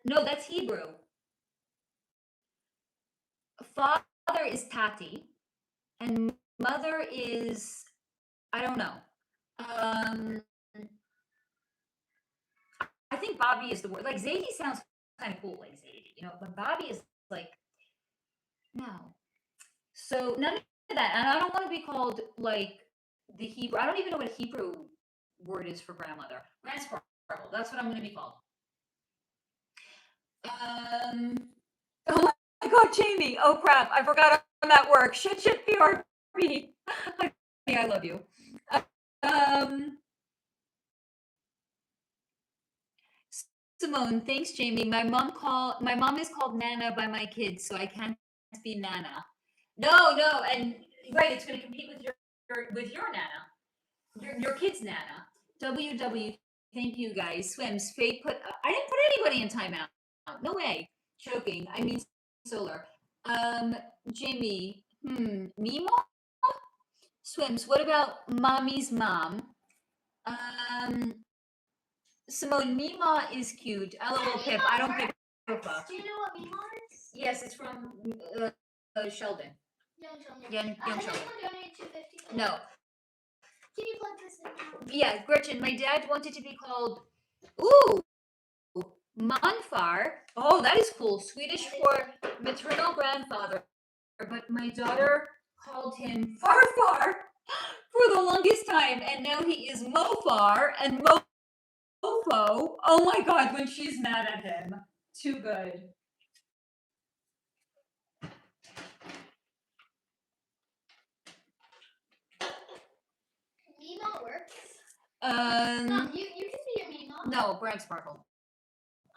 No, that's Hebrew. Father is Tati, and mother is I don't know. Um, I think Bobby is the word. Like Zadie sounds kind of cool, like Zadie, but Bobby is like no. So none of that, and I don't want to be called like the Hebrew. I don't even know what a Hebrew word is for grandmother. Grandfather. That's what I'm going to be called. Oh my God, Jamie. Oh crap, I forgot I'm at work. Shit, PRP. I love you. Um, Simone, thanks, Jamie. My mom is called Nana by my kids, so I can't be Nana. No, and right, it's going to compete with your Nana, your kid's Nana. WW. Thank you guys. Swims. Fate put. I didn't put anybody in timeout. No way. Choking. I mean, solar. Jamie. Mimo. Swims. What about mommy's mom? Simone, Mima is cute. LOL Pip. I don't give a fuck. Do you know what Mima is? Yes, it's from Sheldon. Young Sheldon. Young Sheldon. Donate $250. No. Can you plug this in? Yeah, Gretchen. My dad wanted to be called Manfar. Oh, that is cool. Swedish for maternal grandfather. But my daughter called him Farfar for the longest time, and now he is Mofar and Mofo. Oh my God, when she's mad at him. Too good. Mima works. Mom, you can be a Mima. No, Brand Sparkle.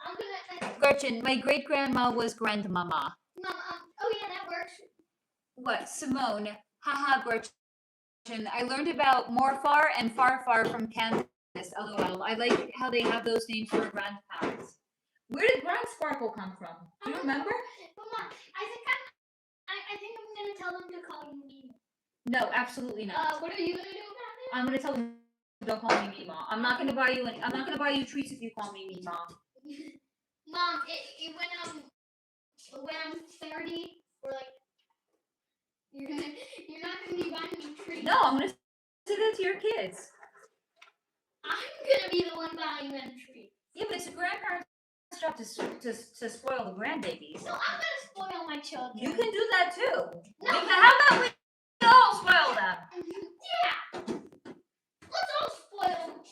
I'm gonna. Gretchen, my great grandma was grandmama. Mom, oh yeah, that works. What? Simone. Haha, Gretchen. I learned about Morfar and Farfar from Kansas. LOL. I like how they have those names for grandparents. Where did Brand Sparkle come from? Do you remember? But Mom, I think I'm gonna tell them to call you Mima. No, absolutely not. What are you gonna do about it? I'm gonna tell them don't call me Mima. I'm not gonna buy you treats if you call me Mima. Mom, when I'm 30, or like you're not gonna be buying me treats. No, I'm gonna say that to your kids. I'm gonna be the one buying them treats. Yeah, but it's a grandparent's job to spoil the grandbabies. So I'm gonna spoil my children. You can do that too. No. How about we all spoil them? Yeah. Let's all spoil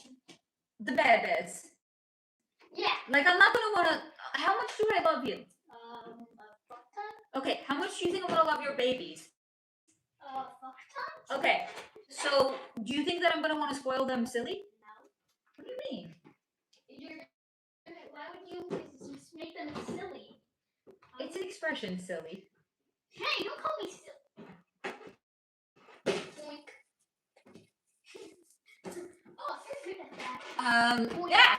the beds. Yeah. Like I'm not gonna wanna. How much do I love you? Fuck ton. Okay. How much do you think I'm gonna love your babies? Fuck ton. Okay. So do you think that I'm gonna want to spoil them silly? No. What do you mean? Why would you just make them silly? It's an expression, silly. Hey, don't call me silly. Boink. Oh, you're good at that. Yeah.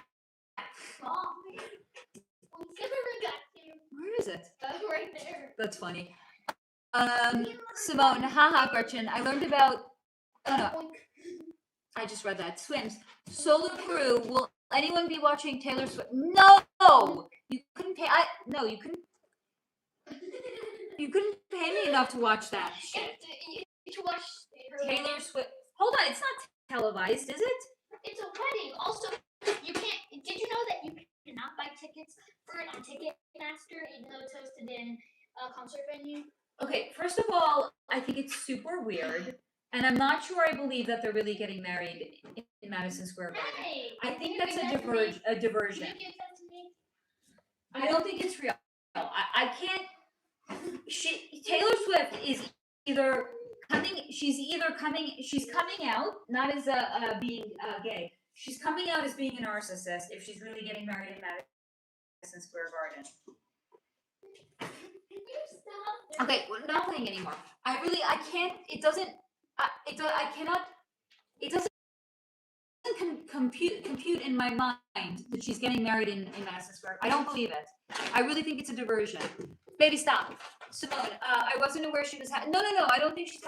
Oh, never got you. Where is it? Right there. That's funny. Simone, haha, Gretchen. I learned about. Oh no. Boink. I just read that. Swims. Solo Peru. Will anyone be watching Taylor Swift? No! You couldn't pay. No, you couldn't. You couldn't pay me enough to watch that shit. To watch Taylor Swift. Hold on, it's not televised, is it? It's a wedding. Also, you can't. Did you know that you cannot buy tickets for it on Ticketmaster, even though it's hosted in a concert venue? Okay, first of all, I think it's super weird, and I'm not sure I believe that they're really getting married in Madison Square Garden. Hey, I think that's a diversion. Can you give that to me? I don't think it's real. I can't. Taylor Swift is either coming. She's coming out not as being gay. She's coming out as being a narcissist if she's really getting married in Madison Square Garden. Okay, we're not playing anymore. I can't. It doesn't. I cannot. It doesn't compute in my mind that she's getting married in Madison Square. I don't believe it. I really think it's a diversion. Baby, stop. Simone, I wasn't aware she was no. I don't think she's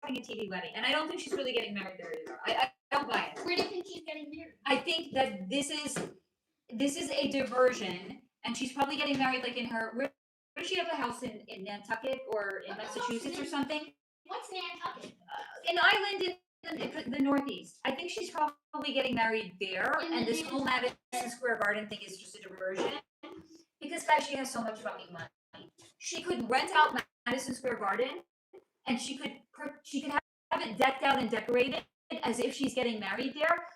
having a TV wedding, and I don't think she's really getting married there either. I don't buy it. Where do you think she's getting married? I think that this is a diversion, and she's probably getting married like in her. Where does she have a house in Nantucket or in Massachusetts or something? What's Nantucket? An island in the Northeast. I think she's probably getting married there, and this whole Madison Square Garden thing is just a diversion. Because guys, she has so much fucking money. She could rent out Madison Square Garden, and she could have it decked out and decorated as if she's getting married there,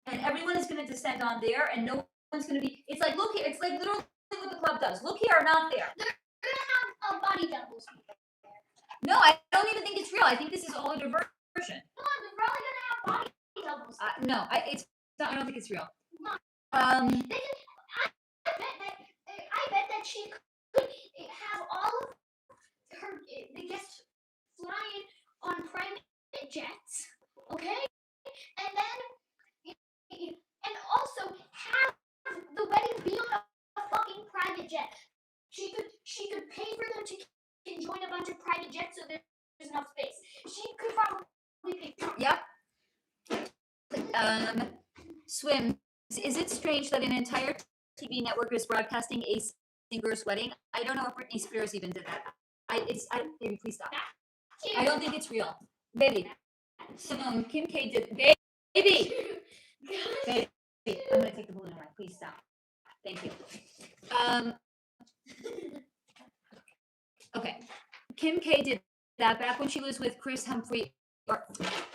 and everyone is going to descend on there, and no one's going to be. It's like, look here. It's like literally what the club does. Look here, not there. They're going to have body doubles. No, I don't even think it's real. I think this is all a diversion. Come on, they're probably going to have body doubles. No, it's not. I don't think it's real. I bet that she could have all of the guests flying on private jets, okay? And also have the wedding be on a fucking private jet. She could pay for them to join a bunch of private jets so there's enough space. She could probably pay for it. Yep. Swim. Is it strange that an entire TV network is broadcasting a singer's wedding? I don't know if Britney Spears even did that. Baby, please stop. I don't think it's real. Baby. Simone, Kim K did. Baby! Baby. I'm going to take the balloon away. Please stop. Thank you. Okay. Kim K did that back when she was with Chris Humphrey.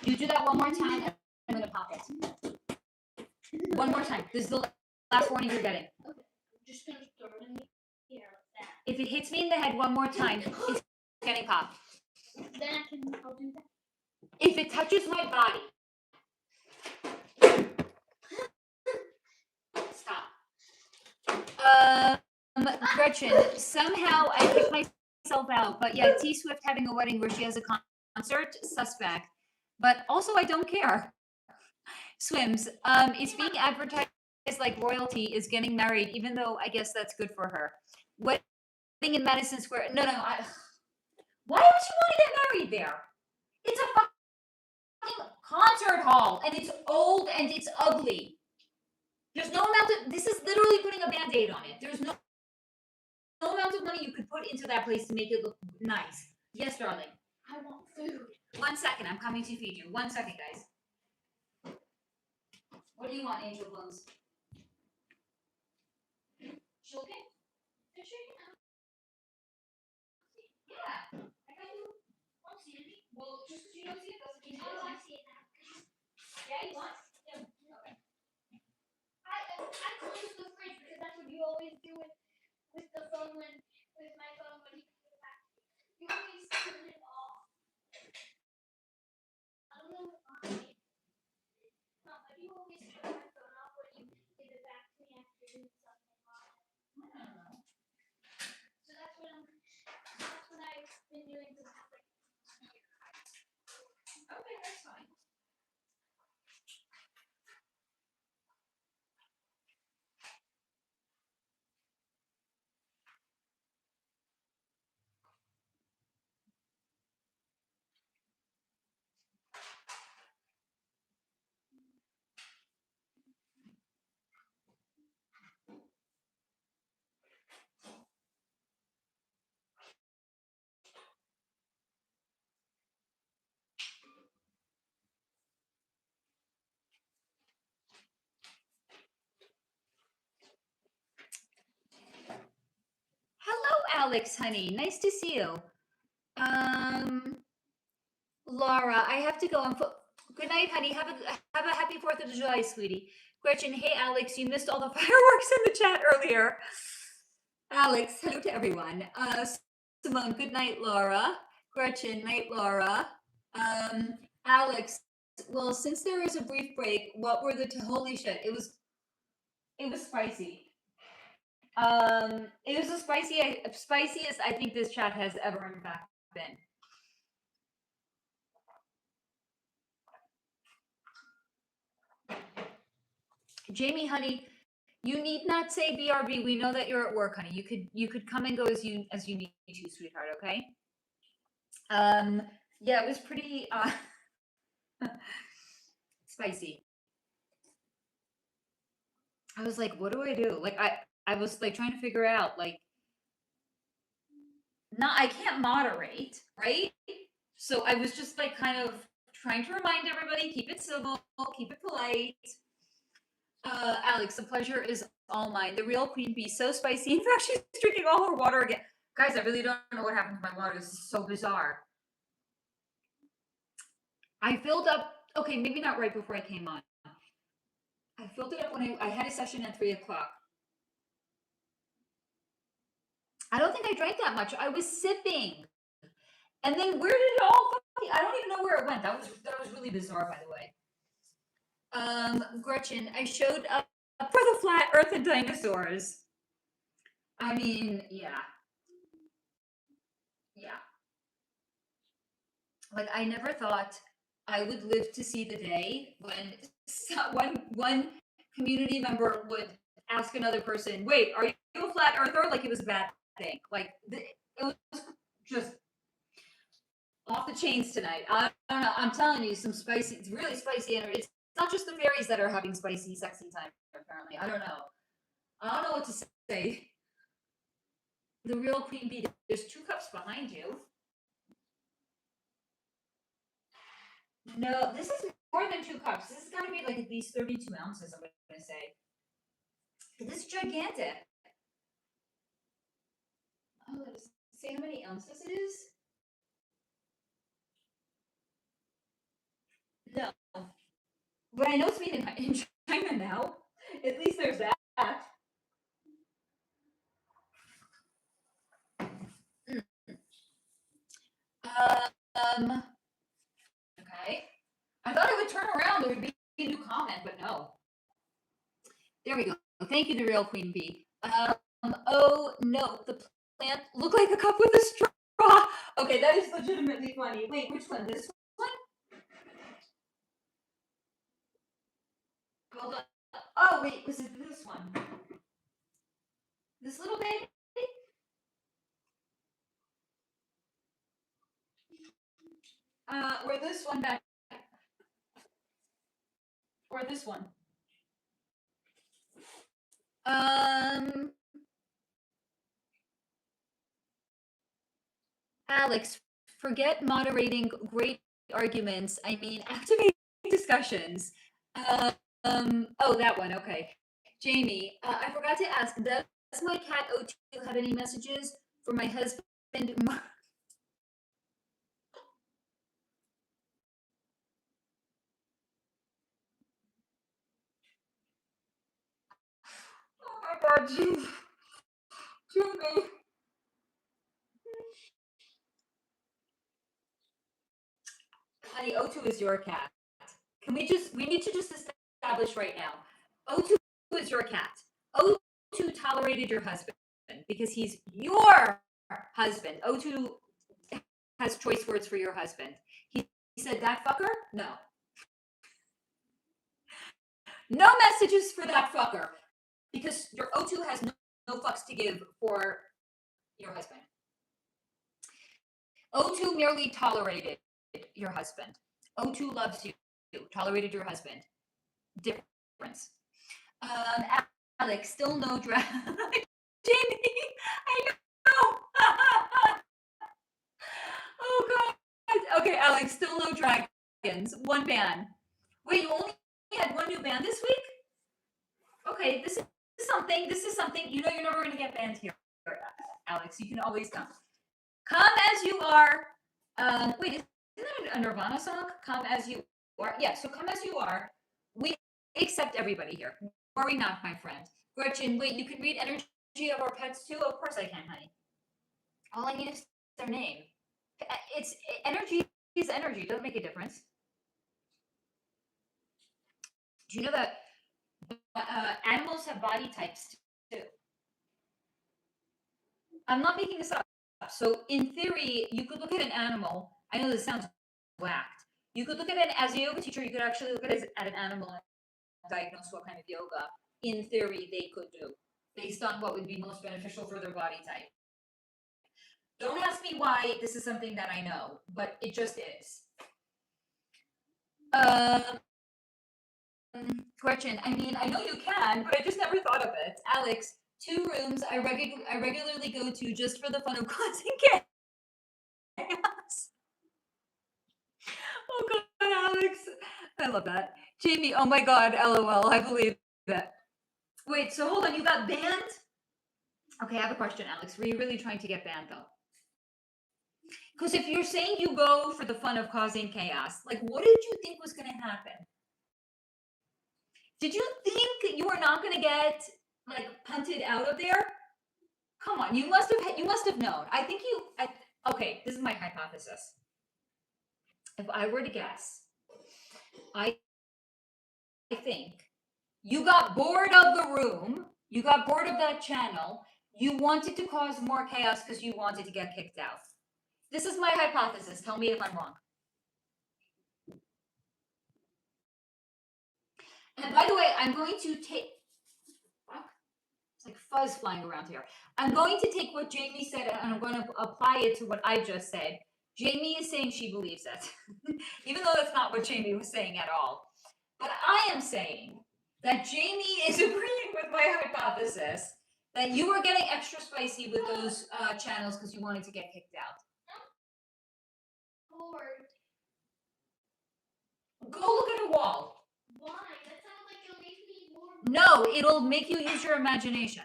You do that one more time, and I'm going to pop it. One more time. This is the last warning you're getting. Okay. I'm just going to throw it in the air like that. If it hits me in the head one more time, it's getting popped. Then I'll do that. If it touches my body. Stop. Gretchen, somehow I picked myself out, but yeah, T Swift having a wedding where she has a concert, suspect. But also I don't care. Swims, it's being advertised like royalty is getting married, even though I guess that's good for her. Wedding in Madison Square. No. Why would she want to get married there? It's a fucking concert hall, and it's old and it's ugly. There's no amount of. This is literally putting a Band-Aid on it. There's no amount of money you could put into that place to make it look nice. Yes, darling. I want food. 1 second. I'm coming to feed you. 1 second, guys. What do you want, Angel Bones? She okay? Yeah. I got you. Want to see it? Well, just because you don't see it doesn't mean you Oh, I don't see it now. Yeah, you want? Yeah. Okay. I closed the fridge because that's what you always do with the phone with my phone when you put it back. You always turn it off. I don't know why. No, but you always turn my phone off when you give it back to me after doing something on it. I don't know. So that's what I've been doing to my fridge. Okay, that's fine. Hello, Alex, honey. Nice to see you. Laura, I have to go. Good night, honey. Have a happy 4th of July, sweetie. Gretchen, hey, Alex, you missed all the fireworks in the chat earlier. Alex, hello to everyone. Simone, good night, Laura. Gretchen, night, Laura. Alex, well, since there was a brief break, what were the holy shit? It was spicy. It was the spiciest I think this chat has ever in fact been. Jamie, honey, you need not say BRB. We know that you're at work, honey. You could come and go as you need to, sweetheart. Okay. Yeah, it was pretty spicy. I was like, what do I do? Like I was like trying to figure out like not I can't moderate, right? So I was just like kind of trying to remind everybody, keep it civil, keep it polite. Alex, the pleasure is all mine. The real queen bee, so spicy. In fact, she's drinking all her water again. Guys, I really don't know what happened to my water. This is so bizarre. I filled up, okay, maybe not right before I came on. I filled it up when I had a session at 3 o'clock. I don't think I drank that much. I was sipping. And then where did it all I don't even know where it went. That was really bizarre, by the way. Gretchen, I showed up for the flat earth and dinosaurs. I mean, yeah. Yeah. Like I never thought I would live to see the day when one community member would ask another person, "Wait, are you a flat earther?" Like it was a bad thing. Like it was just off the chains tonight. I don't know. I'm telling you, some spicy. It's really spicy energy. It's not just the fairies that are having spicy, sexy time. Apparently, I don't know. I don't know what to say. The real queen bee. There's 2 cups behind you. No, this is more than 2 cups. This has got to be like at least 32 ounces. I'm going to say. This is gigantic. Oh, let's see how many ounces it is. No. But I know it's made in China now. At least there's that. Okay. I thought it would turn around. There would be a new comment, but no. There we go. Thank you, the real queen bee. Oh no, the plant looked like a cup with a straw. Okay, that is legitimately funny. Wait, which one? This one? Hold on. Oh wait, was it this one? This little baby? Or this one back? Or this one? Alex, forget moderating great arguments. I mean, activate discussions. Oh, that one. Okay. Jamie, I forgot to ask, does my cat O2 have any messages for my husband? Oh my God, Jamie. Honey, O2 is your cat. We need to just establish right now. O2 is your cat. O2 tolerated your husband because he's your husband. O2 has choice words for your husband. He said, that fucker? No. No messages for that fucker because your O2 has no fucks to give for your husband. O2 merely tolerated your husband. O2 loves you, tolerated your husband. Difference. Alex, still no drag. Jamie, I know. Oh God. Okay, Alex, still no dragons. One ban. Wait, you only had one new ban this week? Okay, this is something. This is something. You know you're never going to get banned here, Alex. You can always come. Come as you are. Wait, isn't that a Nirvana song? Come as you are. Yeah, so come as you are. We accept everybody here. Worry not, my friend. Gretchen, wait, you can read energy of our pets too? Of course I can, honey. All I need is their name. It's energy is energy. Doesn't make a difference. Do you know that animals have body types too? I'm not making this up. So in theory, you could look at an animal. I know this sounds whacked. You could look at it as a yoga teacher. You could actually look at it at an animal diagnose what kind of yoga, in theory, they could do based on what would be most beneficial for their body type. Don't ask me why this is something that I know, but it just is. Gretchen, I mean, I know you can, but I just never thought of it. Alex, 2 rooms I regularly go to just for the fun of causing chaos. Oh God, Alex. I love that. Jamie, oh my God, LOL, I believe that. Wait, so hold on, you got banned? Okay, I have a question, Alex. Were you really trying to get banned though? Because if you're saying you go for the fun of causing chaos, like what did you think was going to happen? Did you think you were not going to get like punted out of there? Come on, you must have known. I think okay, this is my hypothesis. If I were to guess, I think you got bored of the room, you got bored of that channel, you wanted to cause more chaos because you wanted to get kicked out. This is my hypothesis. Tell me if I'm wrong. And by the way, I'm going to take... It's like fuzz flying around here. I'm going to take what Jamie said and I'm going to apply it to what I just said. Jamie is saying she believes it, even though that's not what Jamie was saying at all. But I am saying that Jamie is agreeing with my hypothesis that you were getting extra spicy with those channels because you wanted to get kicked out. Go look at a wall. Why? That sounds like it'll make me more. No, it'll make you use your imagination.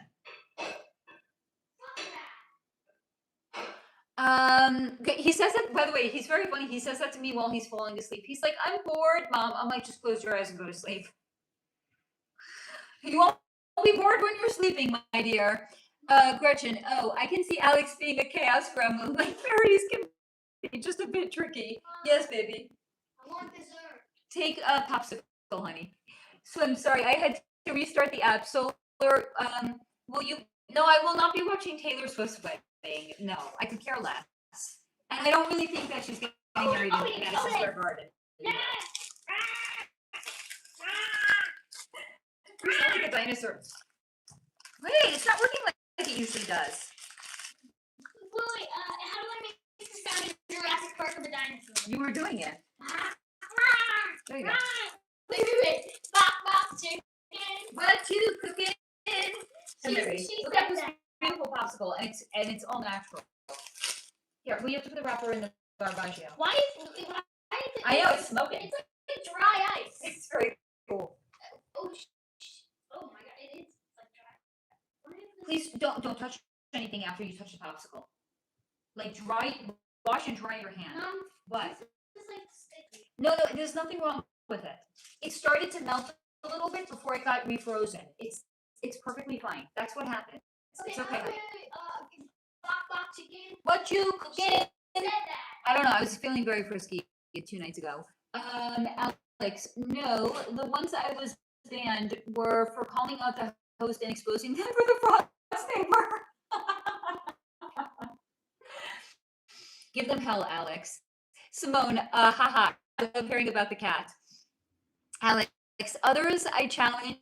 He says that, by the way, he's very funny. He says that to me while he's falling asleep. He's like, I'm bored, Mom. I'm like, just close your eyes and go to sleep. You won't be bored when you're sleeping, my dear. Gretchen, oh, I can see Alex being a chaos gremlin. Like fairies can be just a bit tricky. Yes, baby. I want dessert. Take a popsicle, honey. So I'm sorry, I had to restart the app. So, will you? No, I will not be watching Taylor Swift's wedding. No, I could care less. And I don't really think that she's getting married in Madison Square Garden. Yeah. You sound like a dinosaur. Wait, it's not working like it usually does. Wait, how do I make this sound in Jurassic Park of a dinosaur? You were doing it. There you go. Wait. Bop, chicken. What you cooking? She's Look at this beautiful popsicle, and it's all natural. Here, we have to put the wrapper in the garbaggio. Why is it? I know it's smoking. It's like dry ice. It's very cool. Oh my God, it is like dry. Please don't touch anything after you touch the popsicle. Like wash and dry your hand. What? It's like sticky. No, there's nothing wrong with it. It started to melt a little bit before it got refrozen. It's perfectly fine. That's what happened. It's okay. Bop, chicken. What you cooking? Said that. I don't know. I was feeling very frisky 2 nights ago. Alex, no, the ones I was banned were for calling out the host and exposing them for the fraud paper. Give them hell, Alex. Simone, haha. I love hearing about the cat. Alex, others I challenge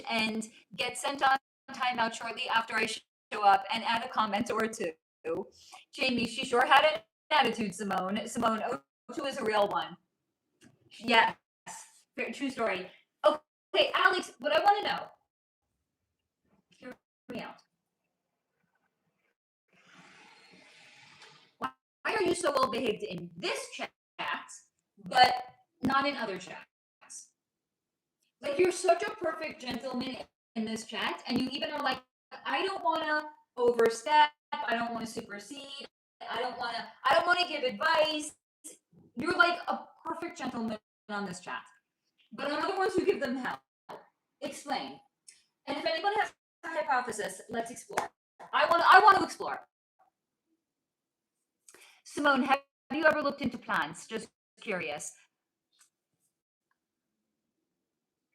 and get sent on timeout shortly after I show up and add a comment or two. Jamie, she sure had an attitude, Simone. Simone, O2 is a real one. Yes, very true story. Okay, Alex, what I want to know. Hear me out. Why are you so well behaved in this chat, but not in other chats? Like, you're such a perfect gentleman in this chat, and you even are like, I don't want to overstep, I don't want to supersede, I don't want to give advice. You're like a perfect gentleman on this chat. But on other ones who give them hell. Explain. And if anyone has a hypothesis, let's explore. I want to explore. Simone, have you ever looked into plants? Just curious.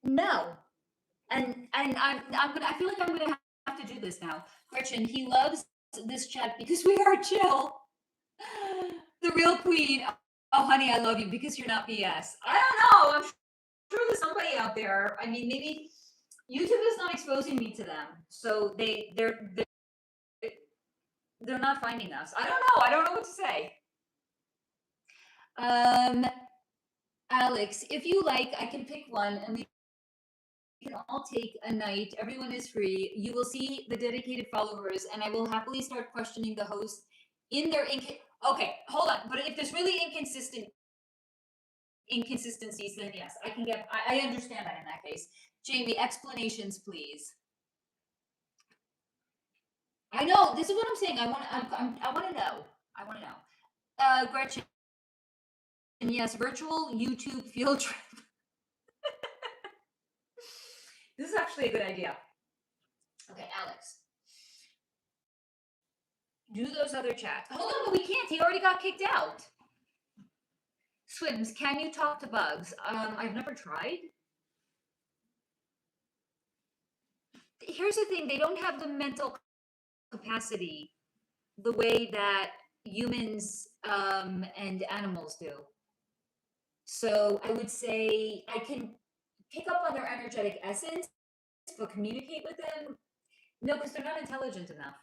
No. And I feel like I'm gonna have to do this now. Gretchen, he loves this chat because we are chill. The real queen. Oh honey, I love you because you're not BS. I don't know. sure there's somebody out there. I mean, maybe YouTube is not exposing me to them, so they're not finding us. I don't know. I don't know what to say. Alex, if you like, I can pick one and we can all take a night. Everyone is free. You will see the dedicated followers, and I will happily start questioning the host in their okay, hold on. But if there's really inconsistencies, then yes, I can get. I understand that in that case. Jamie, explanations, please. I know this is what I'm saying. I want to know. I want to know. Gretchen, yes, virtual YouTube field trip. This is actually a good idea. Okay, Alex. Do those other chats. Hold on, but we can't. He already got kicked out. Swims, can you talk to bugs? I've never tried. Here's the thing, they don't have the mental capacity the way that humans and animals do. So I would say I can pick up on their energetic essence, but communicate with them? No, because they're not intelligent enough.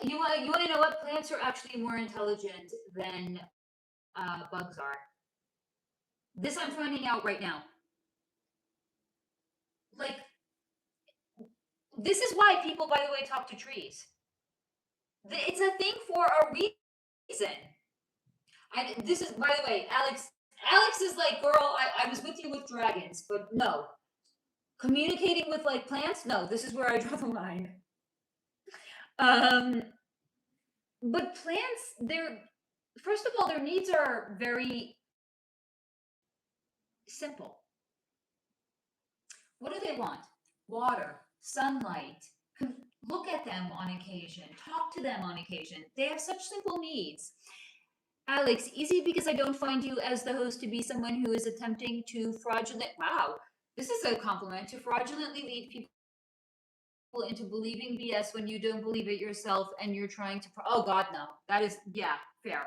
You want to know what? Plants are actually more intelligent than bugs are. This I'm finding out right now. Like, this is why people, by the way, talk to trees. It's a thing for a reason. This is, by the way, Alex. Alex is like, girl, I was with you with dragons, but no. Communicating with like plants, no. This is where I draw the line. But plants, first of all, their needs are very simple. What do they want? Water, sunlight. Look at them on occasion. Talk to them on occasion. They have such simple needs. Alex, easy because I don't find you as the host to be someone who is attempting to wow, this is a compliment, to fraudulently lead people into believing BS when you don't believe it yourself and you're trying to, oh God, no. That is, yeah, fair.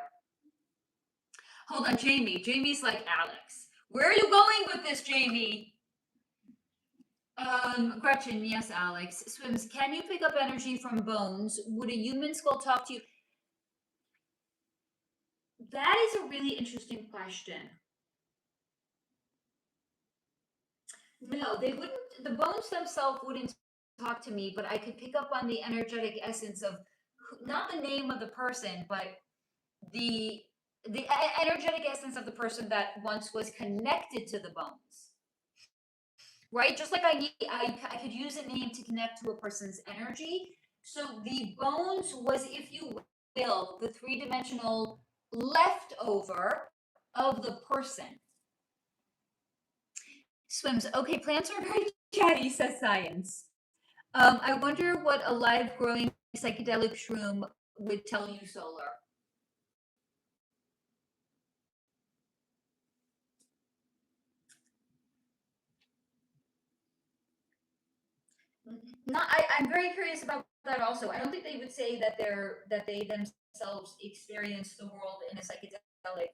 Hold on, Jamie. Jamie's like, Alex. Where are you going with this, Jamie? Gretchen, yes, Alex. Swims, can you pick up energy from bones? Would a human skull talk to you? That is a really interesting question. No, they wouldn't, the bones themselves wouldn't talk to me, but I could pick up on the energetic essence of, not the name of the person, but the energetic essence of the person that once was connected to the bones. Right? Just like I could use a name to connect to a person's energy. So the bones was, if you will, the three-dimensional leftover of the person. Swims. Okay, plants are very chatty, says science. I wonder what a live growing psychedelic shroom would tell you, Solar. I'm very curious about that also. I don't think they would say that they themselves experience the world in a psychedelic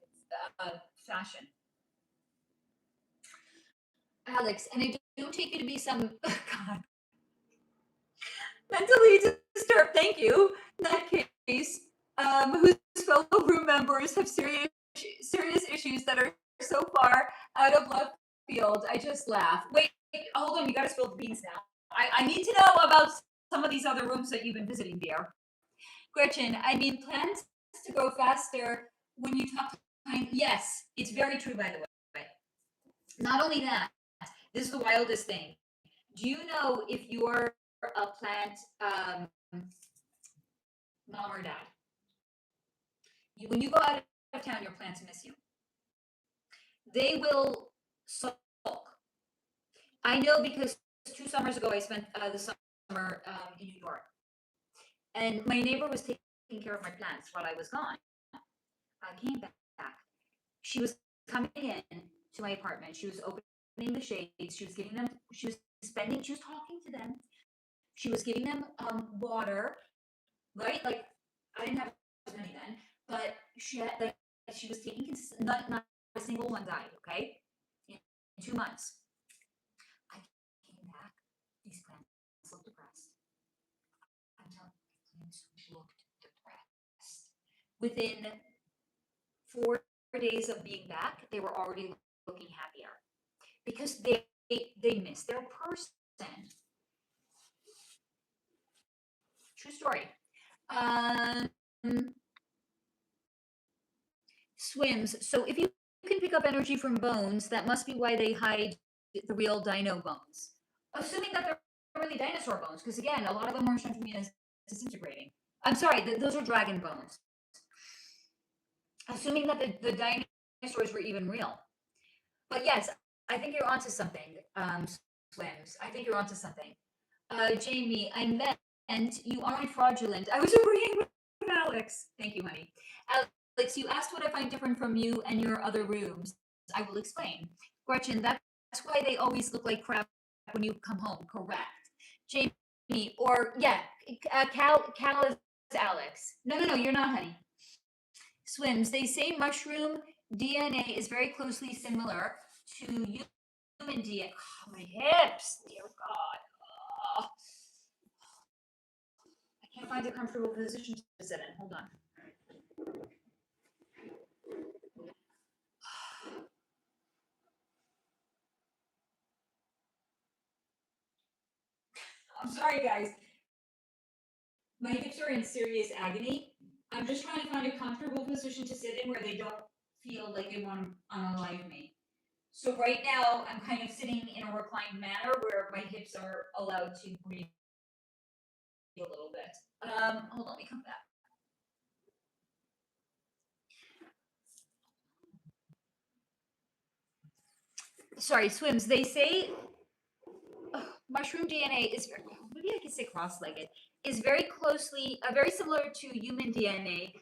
fashion. Alex, and I don't take you to be some God mentally disturbed. Thank you. In that case, whose fellow room members have serious issues that are so far out of left field. I just laugh. Wait, hold on. You got to spill the beans now. I need to know about some of these other rooms that you've been visiting, dear. Gretchen, I mean, plants to grow faster when you talk to time. Yes, it's very true, by the way. Not only that, this is the wildest thing. Do you know if you're a plant mom or dad? When you go out of town, your plants miss you. They will sulk. I know because 2 summers ago, I spent the summer in New York. And my neighbor was taking care of my plants while I was gone. I came back. She was coming in to my apartment. She was opening the shades. She was giving them, she was talking to them. She was giving them water, right? Like, I didn't have as many then, but she had, like, she was taking, not a single one died, okay? In 2 months. I came back, these plants looked depressed. I'm telling you, plants looked depressed. Within 4 days of being back, they were already looking happier because they missed their person. True story. Swims. So if you can pick up energy from bones, that must be why they hide the real dino bones. Assuming that they're really dinosaur bones, because again, a lot of them are shown to be disintegrating. I'm sorry, those are dragon bones. Assuming that the dinosaurs were even real. But yes, I think you're onto something, Swims. I think you're onto something. Jamie, I meant you aren't fraudulent. I was agreeing with Alex. Thank you, honey. Alex, you asked what I find different from you and your other rooms. I will explain. Gretchen, that's why they always look like crap when you come home. Correct. Jamie, or yeah, Cal is Alex. No, you're not, honey. Swims, they say mushroom DNA is very closely similar to human DNA. Oh, my hips, dear God. Oh. I can't find a comfortable position to sit in. Hold on. I'm sorry, guys. My hips are in serious agony. I'm just trying to find a comfortable position to sit in where they don't feel like they want to unalive me. So right now, I'm kind of sitting in a reclined manner where my hips are allowed to breathe a little bit. Hold on, let me come back. Sorry, Swims. They say mushroom DNA is, maybe I can say cross-legged, is very closely, very similar to human DNA.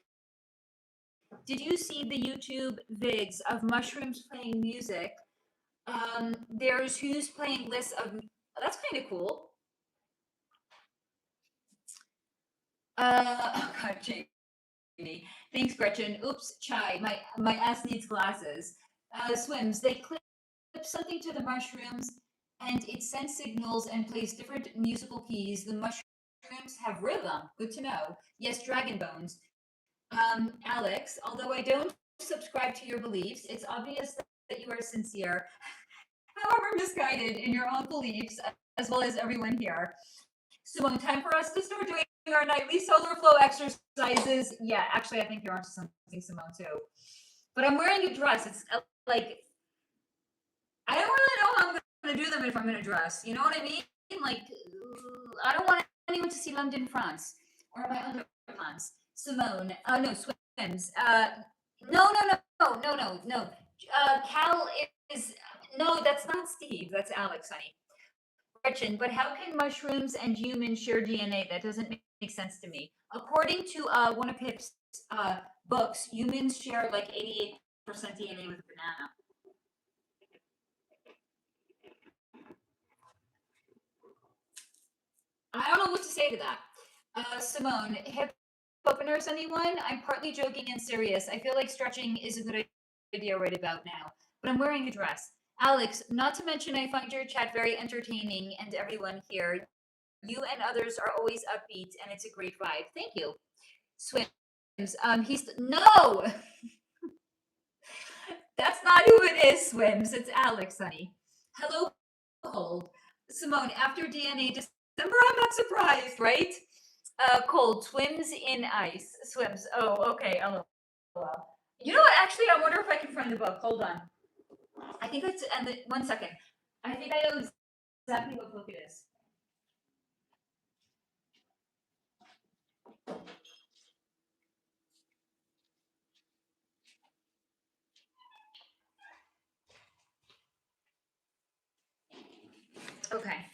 Did you see the YouTube vids of mushrooms playing music? There's who's playing lists of, that's kind of cool. Oh God, Jamie. Thanks, Gretchen. Oops, Chai, my ass needs glasses. Swims, they clip something to the mushrooms and it sends signals and plays different musical keys. The mushrooms have rhythm. Good to know. Yes, dragon bones. Alex, although I don't subscribe to your beliefs, it's obvious that you are sincere, however misguided in your own beliefs, as well as everyone here. Simone, time for us to start doing our nightly solar flow exercises. Yeah, actually, I think you're onto something, Simone, too. But I'm wearing a dress. It's like, I don't really know how I'm going to do them if I'm in a dress. You know what I mean? Like, I don't want anyone to see London, France, or my underpants. Simone, no, Swims. No. Cal is, no, that's not Steve. That's Alex, honey. Gretchen, but how can mushrooms and humans share DNA? That doesn't make sense to me. According to one of Pip's books, humans share like 88% DNA with a banana. I don't know what to say to that. Simone, hip openers, anyone? I'm partly joking and serious. I feel like stretching is a good idea right about now, but I'm wearing a dress. Alex, not to mention I find your chat very entertaining and everyone here. You and others are always upbeat and it's a great vibe. Thank you. Swims. He's no. That's not who it is, Swims. It's Alex, honey. Hello, Cold. Simone, after DNA December, I'm not surprised, right? Cold swims in ice. Swims. Oh, okay. Oh, well. You know what? Actually, I wonder if I can find the book. Hold on. I think that's, and 1 second. I think I know exactly what book it is. Okay.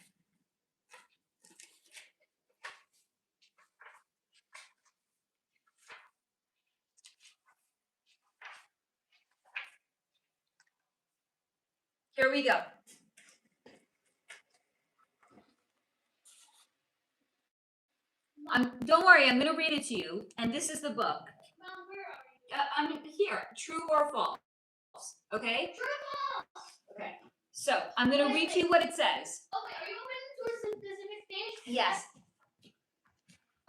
Here we go. Don't worry, I'm going to read it to you. And this is the book. Mom, where are I'm here. True or false? Okay. True or false? Okay. So I'm gonna read you what it says. Okay, are you open to a specific page? Yes.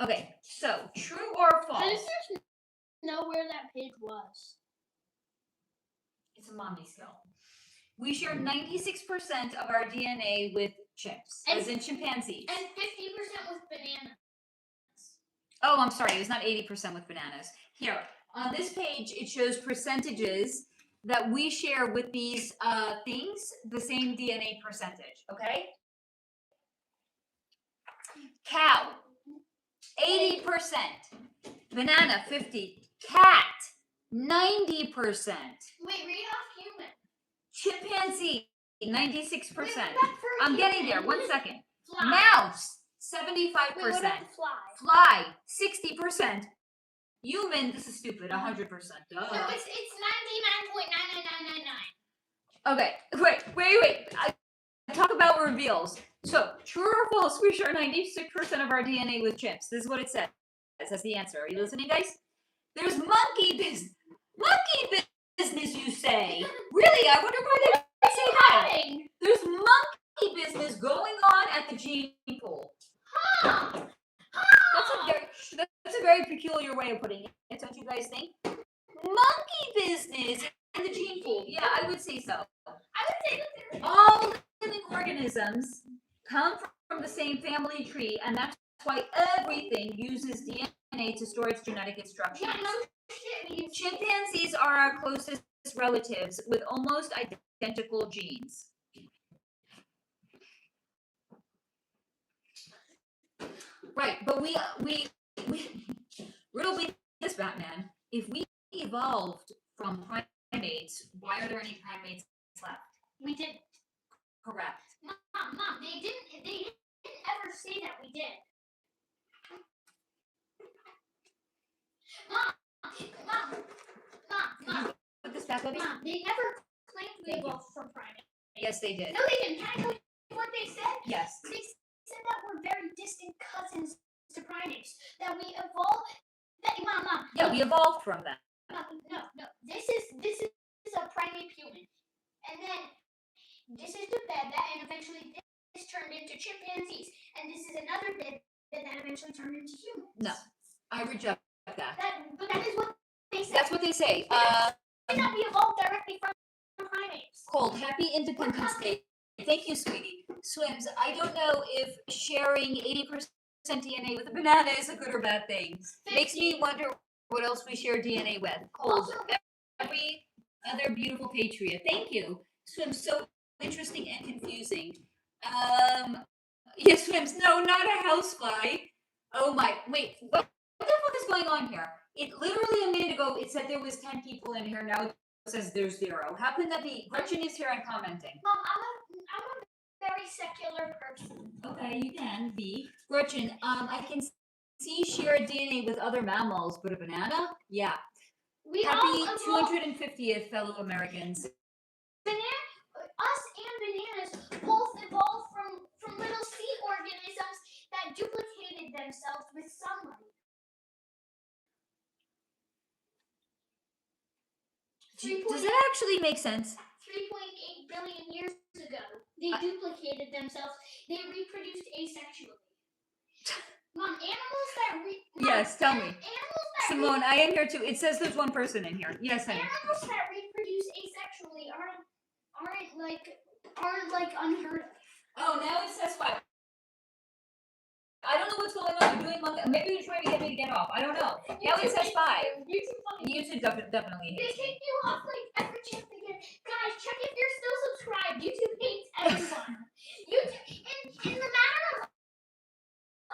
Okay. So true or I false? just know where that page was. It's a mommy skill. We share 96% of our DNA with chimps, as in chimpanzees. And 50% with bananas. Oh, I'm sorry. It was not 80% with bananas. Here, on this page, it shows percentages that we share with these things, the same DNA percentage, okay? Cow, 80%. Banana, 50%. Cat, 90%. Wait, read off human. Chimpanzee, 96%. Wait, I'm getting there. 1 second. Fly. Mouse, 75%. Wait, what about the fly? Fly, 60%. Human, this is stupid, 100%. Duh. No, it's 99.99999. Okay, wait. Talk about reveals. So, true or false, we share 96% of our DNA with chimps. This is what it says. That's the answer. Are you listening, guys? There's monkey business. Monkey business, you say? Really? I wonder why they say that. There's monkey business going on at the gene pool. Huh. That's a very peculiar way of putting it, don't you guys think? Monkey business in the gene pool. Yeah, I would say so. I would say that All living organisms come from the same family tree, and that's why everything uses DNA to store its genetic instructions. yeah, no shit. Chimpanzees are our closest relatives with almost identical genes. Right, but we riddle me this, Batman. If we evolved from primates, why are there any primates left? We did. Correct. Mom, they didn't ever say that we did. Mom. Put this back up. Mom, they never claimed we evolved from primates. Yes, they did. No, they didn't. Can I tell you what they said? Yes. They said that we're very distant cousins to primates. That we evolved. Mom. Yeah, we evolved from them. No. This is a primate human, and then this is the bed that, and eventually this turned into chimpanzees, and this is another bed that eventually turned into humans. No, I reject that. But that is what they say. That's what they say. That we evolved directly from primates. Called Happy Independence Day. Thank you, sweetie. Swims, I don't know if sharing 80% DNA with a banana is a good or bad thing. Makes me wonder what else we share DNA with. Cold, every other beautiful patriot. Thank you. Swims, so interesting and confusing. Yes, Swims, no, not a housefly. Oh my, wait, what the fuck is going on here? It literally a minute ago, it said there was 10 people in here. Now it says there's 0. How can that be? Gretchen is here and commenting. Mom, I'm a very secular person. Okay, you can be. Gretchen, I can see shared DNA with other mammals, but a banana? Yeah. Happy 250th, fellow Americans. Us and bananas both evolved from little sea organisms that duplicated themselves with sunlight. Does that actually make sense? 3.8 billion years ago, they duplicated themselves. They reproduced asexually. Mom, animals that Yes, tell me. Animals that Simone, I am here too. It says there's one person in here. Yes, honey. Animals that reproduce asexually aren't like unheard of. Oh, now it says 5. I don't know what's going on. You're doing monkey. Maybe you're trying to get me to get off. I don't know. Now it says 5. YouTube definitely They hates me. take you off like every chance they get. Guys, check if you're still subscribed. YouTube hates everyone. YouTube, in the matter of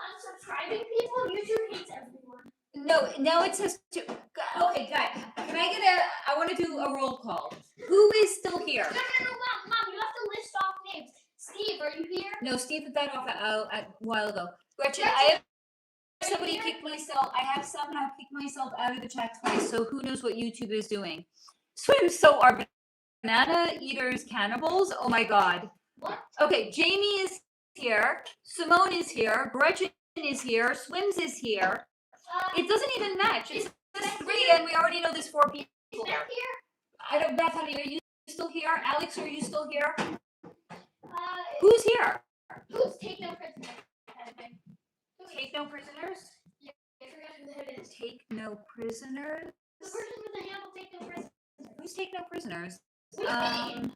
unsubscribing people, YouTube hates everyone. No, now it says 2. Okay, guys, can I get I want to do a roll call. Who is still here? No, Mom, you have to list off names. Steve, are you here? No, Steve put that off a while ago. Gretchen, I have somebody kicked myself. I have somehow kicked myself out of the chat twice, so who knows what YouTube is doing. So are banana eaters cannibals? Oh my god. What? Okay, Jamie is here. Simone is here. Gretchen is here. Swims is here. It doesn't even match. It's 3, and we already know there's 4 people Is here. Beth here? I don't, Beth, honey, are you still here? Alex, are you still here? Who's Who's here? take no prisoners? Take no prisoners? I forgot who that is. Take no prisoners? The person with the handle take no prisoners. Who's take no prisoners? What do you mean?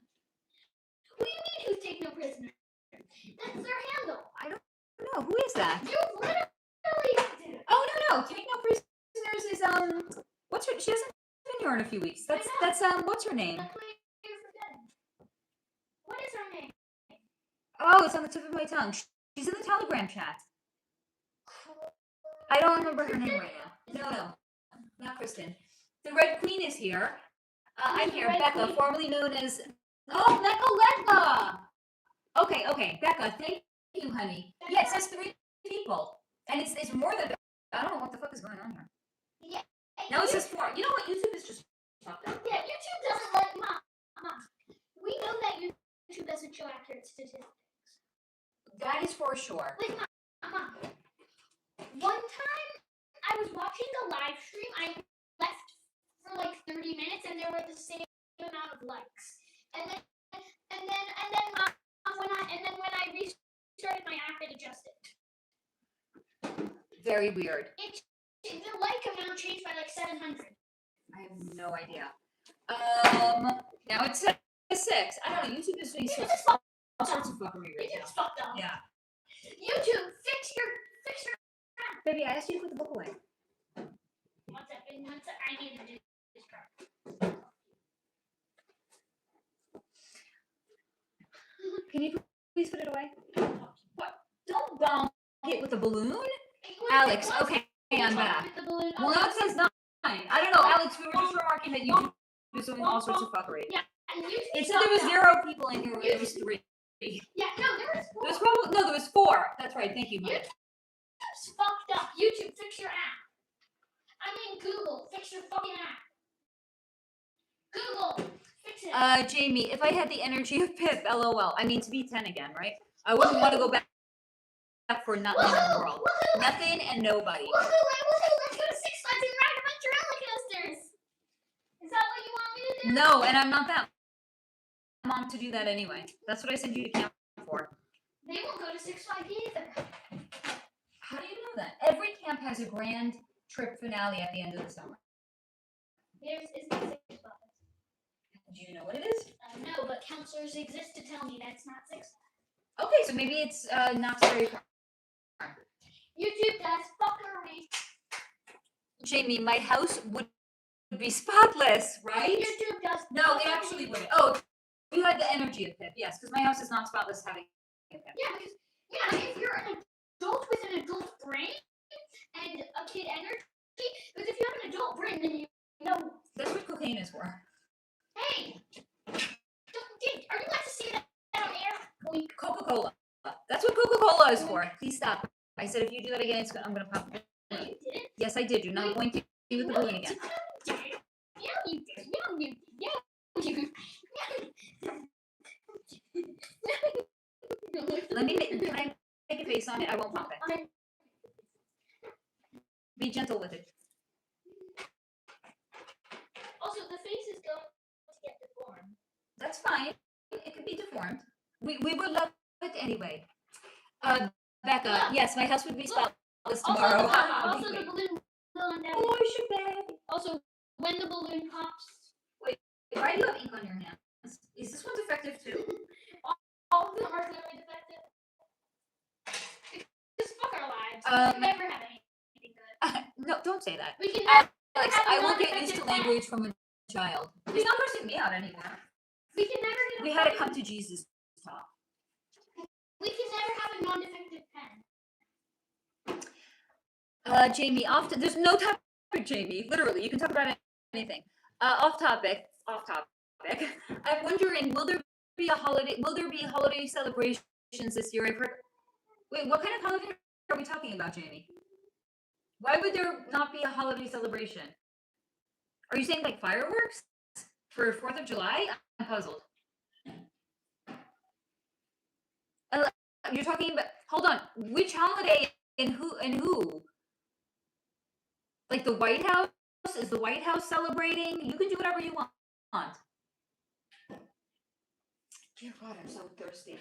What do you mean who's take no prisoners? That's their handle. I don't know. Who is that? You literally. Oh, no. Take no prisoners is, what's her, she hasn't been here in a few weeks. That's, what's her name? That's why you're forgetting. What is her name? Oh, it's on the tip of my tongue. She's in the Telegram chat. I don't remember her name right now. No, not Kristen. The Red Queen is here. I'm here. Becca, formerly known as... Oh, Becca! Okay, Becca, thank you, honey. Yeah, it says 3 people. And it's more than... I don't know what the fuck is going on here. Yeah. Now it says 4. You know what? YouTube is just fucked up. Yeah, YouTube doesn't let... Mom. We know that YouTube doesn't show accurate statistics. That is for sure. Like, Mom. One time, I was watching the live stream. I left for like 30 minutes, and there were the same amount of likes. And then when I restarted my app, it adjusted. Very weird. The like amount changed by like 700. I have no idea. Now it says 6. I don't know. YouTube is doing all sorts of fuckery right now. YouTube's fucked up. Yeah. YouTube, fix your. Baby, I asked you to put the book away. One second. I need to do this part. Can you please put it away? What? Don't bonk it with a balloon? Alex, okay, I'm back. Well, now it says 9. I don't know, Alex, we were just remarking that YouTube is doing all sorts of fuckery. Yeah, it said there was 0 people in here, there was 3. Yeah, no, there was 4. There was 4. That's right, thank you, Mike. YouTube's fucked up. YouTube, fix your app. I mean, Google, fix your fucking app. Google, fix it. Jamie, if I had the energy of Pip, LOL. I mean, to be 10 again, right? I wouldn't want to go back for nothing in the world. Nothing and nobody. Let's go to Six Flags and ride a bunch of roller coasters. Is that what you want me to do? No, and I'm not that mom to do that anyway. That's what I sent you to camp for. They won't go to Six Flags either. How do you know that? Every camp has a grand trip finale at the end of the summer. Theirs is not Six Flags. Do you know what it is? No, but counselors exist to tell me that's not Six Flags. Okay, so maybe it's not very far. YouTube does fuckery. Jamie, my house would be spotless, right? YouTube does. No, it actually wouldn't. Oh, you had the energy of Pip, yes, because my house is not spotless having a Pip. Yeah, if you're an adult with an adult brain and a kid energy, because if you have an adult brain, then you know. That's what cocaine is for. Hey, are you allowed to say that on air? Coca-Cola. That's what Coca-Cola is for. Please stop. I said if you do that again, I'm gonna pop. No, you didn't. Yes, I did. You're not going to do with the balloon again. Yeah, you did. Yeah, you did. Let me can I make a face on it? I won't pop it. Be gentle with it. Also, the face is going to get deformed. That's fine. It could be deformed. We would love it anyway. Becca, yes, my house would be spotless tomorrow. Also, the balloon will end up. Oh, shebang. Also, when the balloon pops. Wait, why do you have ink on your hands? Is this one defective too? All of them are clearly defective. Just fuck our lives. We never have anything good. No, don't say that. We can never Alex, have I a won't get used to non-defective language from a child. He's not cursing me out anymore. We can never get a We had to come to Jesus talk. We can never have a non-defective pen. Jamie, there's no topic, Jamie. Literally, you can talk about anything. Off topic. I'm wondering, will there be holiday celebrations this year? I've heard. Wait, what kind of holiday are we talking about, Jamie? Why would there not be a holiday celebration? Are you saying like fireworks for 4th of July? I'm puzzled. You're talking about, hold on, which holiday and who? Like the White House Is the White House celebrating? You can do whatever you want. Dear God, I'm so thirsty.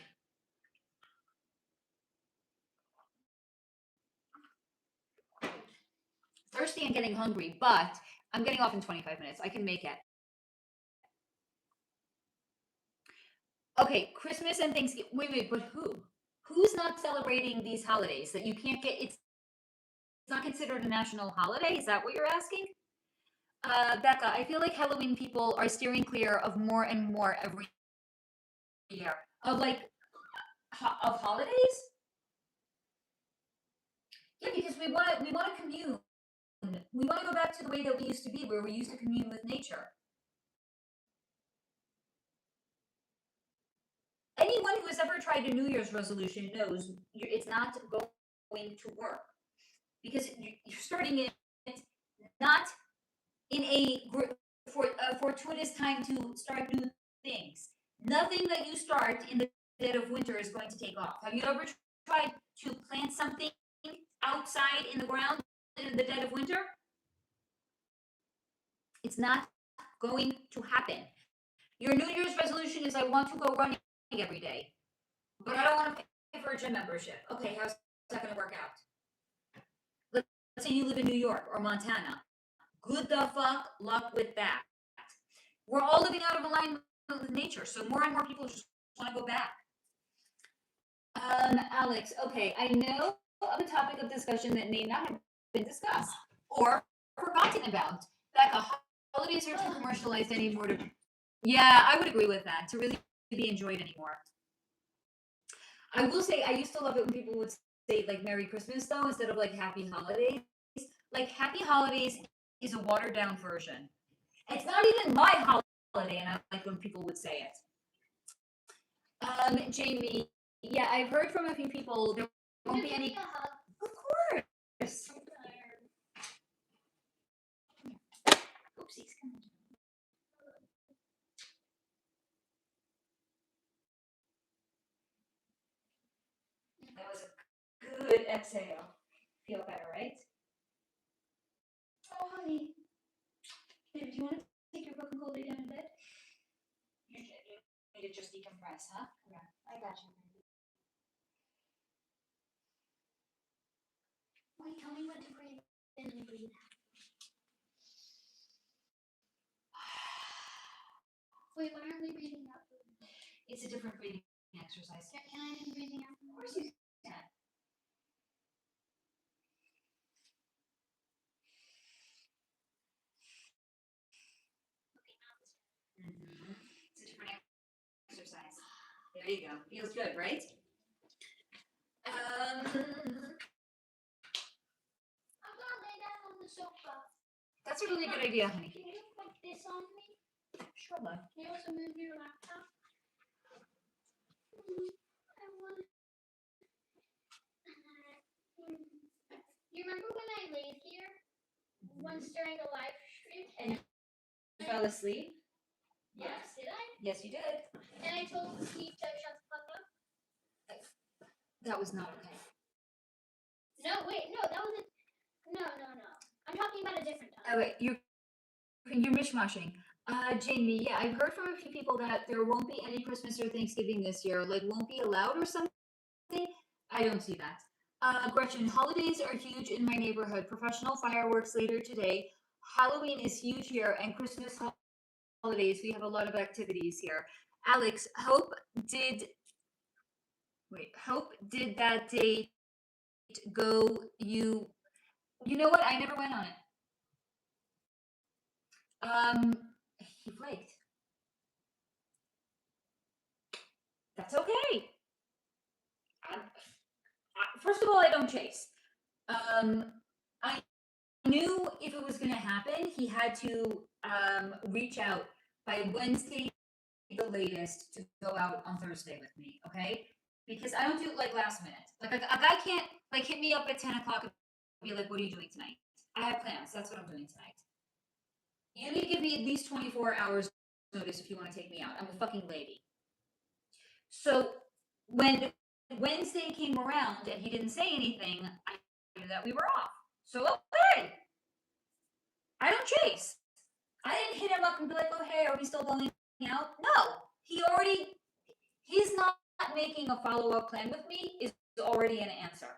Thirsty and getting hungry, but I'm getting off in 25 minutes. I can make it. Okay, Christmas and Thanksgiving. Wait, but who? Who's not celebrating these holidays that you can't get? It's not considered a national holiday? Is that what you're asking? Becca, I feel like Halloween people are steering clear of more and more every year. Of like, of holidays? Yeah, because we want to commune. We want to go back to the way that we used to be, where we used to commune with nature. Anyone who has ever tried a New Year's resolution knows it's not going to work because you're starting it not in a fortuitous time to start new things. Nothing that you start in the dead of winter is going to take off. Have you ever tried to plant something outside in the ground in the dead of winter? It's not going to happen. Your New Year's resolution is I want to go running every day, but I don't want to pay for a gym membership. Okay, how's that going to work out? Let's say you live in New York or Montana. Good the fuck luck with that. We're all living out of alignment with nature, so more and more people just want to go back. Alex, okay, I know of a topic of discussion that may not have been discussed or forgotten about. Becca, holidays are too commercialized anymore to. Yeah, I would agree with that. To really be enjoyed anymore. I will say I used to love it when people would say like Merry Christmas though instead of like Happy Holidays. Like Happy Holidays is a watered down version. It's not even my holiday, and I like when people would say it. Jamie, yeah, I've heard from a few people there won't be any. Of course. Oopsies. That was a good exhale. Feel better, right? Oh, honey. Baby, do you want to take your book and go lay down in bed? You need to just decompress, huh? Yeah, I got you. Wait, tell me when to breathe in and breathe out. Wait, why aren't we breathing out? It's a different breathing exercise. Can I be breathing out? Of course you can. It's a different exercise. There you go. Feels good, right? I'm gonna lay down on the sofa. That's a really good idea, honey. Can you put this on me? Sure, love. Can you also move your laptop? I want. You remember when I laid here once during a live stream And you fell asleep? Yes. Did I? Yes, you did. And I told Steve to shut the fuck up. That was not okay. No, wait, no, that was no. I'm talking about a different time. Okay, you're mishmashing. Jamie, yeah, I've heard from a few people that there won't be any Christmas or Thanksgiving this year. Like, won't be allowed or something. I don't see that. Gretchen, holidays are huge in my neighborhood. Professional fireworks later today. Halloween is huge here, and Christmas holidays. We have a lot of activities here. Alex, Hope did that date go? You know what? I never went on it. He flaked. That's okay. First of all, I don't chase. I knew if it was going to happen, he had to reach out by Wednesday, the latest, to go out on Thursday with me. Okay, because I don't do it like last minute. Like a guy can't like hit me up at 10 o'clock and be like, "What are you doing tonight?" I have plans. That's what I'm doing tonight. You need to give me at least 24 hours notice if you want to take me out. I'm a fucking lady. So when Wednesday came around and he didn't say anything, I knew that we were off. So okay. I don't chase. I didn't hit him up and be like, oh, hey, are we still going out? No. He's not making a follow-up plan with me is already an answer.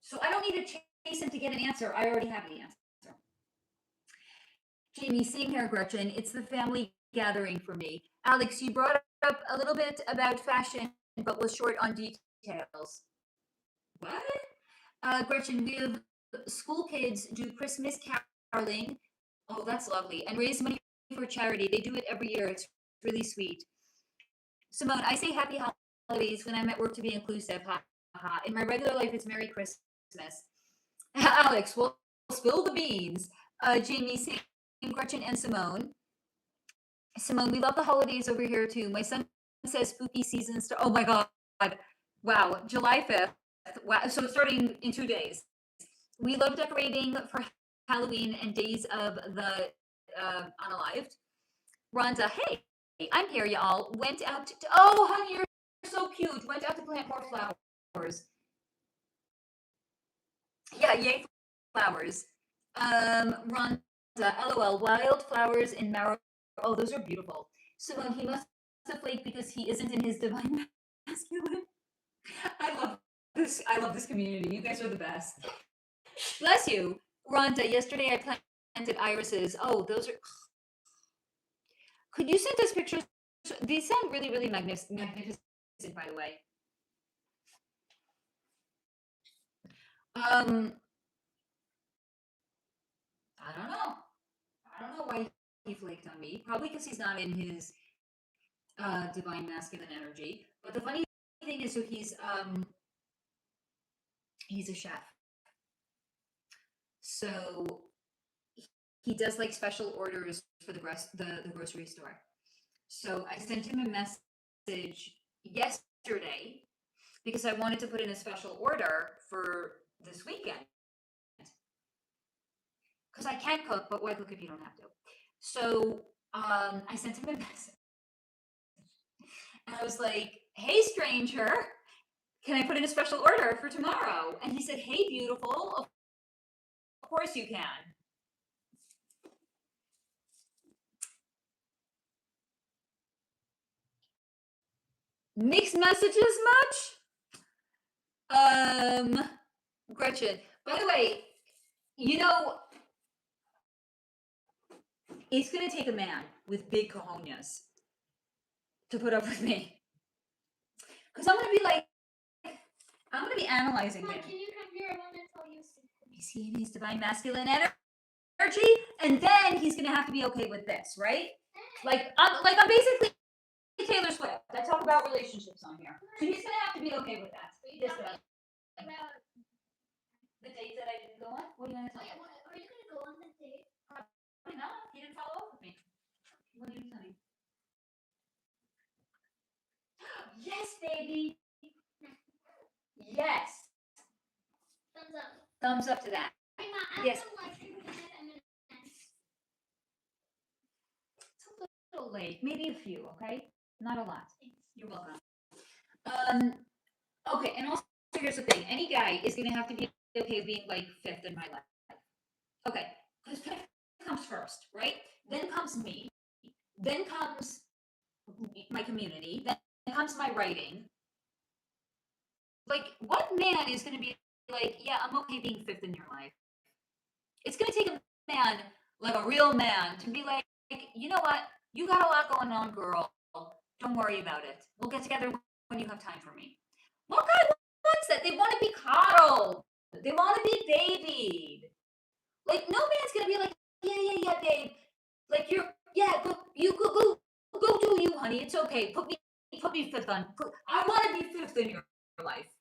So I don't need to chase him to get an answer. I already have the answer. Jamie, same here, Gretchen. It's the family gathering for me. Alex, you brought up a little bit about fashion, but was short on details. What? Gretchen, we have school kids do Christmas caroling. Oh, that's lovely. And raise money for charity. They do it every year. It's really sweet. Simone, I say happy holidays when I'm at work to be inclusive. Ha, ha. In my regular life, it's Merry Christmas. Alex, we'll spill the beans. Jamie, same Gretchen and Simone. Simone, we love the holidays over here too. My son says spooky season start. Oh my God. Wow. July 5th. Wow. So starting in 2 days. We love decorating for Halloween and days of the unalived. Rhonda, hey, I'm here, y'all. Went out to, oh, honey, you're so cute. Went out to plant more flowers. Yeah, yay, flowers. Rhonda, LOL, wildflowers in Marrow. Oh, those are beautiful. So he must have flaked because he isn't in his divine masculine. I love this community. You guys are the best. Bless you. Rhonda, yesterday I planted irises. Oh, those are... Could you send us pictures? These sound really, really magnificent, by the way. I don't know. I don't know why he flaked on me. Probably because he's not in his divine masculine energy. But the funny thing is, so he's a chef. So he does like special orders for the grocery store. So I sent him a message yesterday because I wanted to put in a special order for this weekend. Because I can't cook, but why cook if you don't have to? So I sent him a message. And I was like, hey, stranger, can I put in a special order for tomorrow? And he said, hey, beautiful, of course you can. Mixed messages much? Gretchen, by the way, you know, it's going to take a man with big cojones to put up with me. Because I'm going to be like, I'm going to be analyzing him. Can you come here? I want to tell you something. Is he in his divine masculine energy? And then he's going to have to be okay with this, right? Like I'm basically Taylor Swift. I talk about relationships on here. So he's going to have to be okay with that. Yes, the date that I didn't go on? What are you going to tell me? Are you going to go on the date? Probably not. He didn't follow up with me. What are you telling me? Yes, baby. Yes. Thumbs up. Thumbs up to that. Yes. It's a little late. Maybe a few, okay? Not a lot. You're welcome. Okay, and also here's the thing. Any guy is going to have to be okay being like fifth in my life. Okay, because fifth comes first, right? Then comes me. Then comes my community. Then comes my writing. Like, what man is going to be like, yeah, I'm okay being fifth in your life? It's going to take a man, like a real man, to be like, you know what? You got a lot going on, girl. Don't worry about it. We'll get together when you have time for me. What guy wants that? They want to be coddled. They want to be babied. Like, no man's going to be like, yeah, babe. Like, go do you, honey. It's okay. Put me fifth on. I want to be fifth in your life.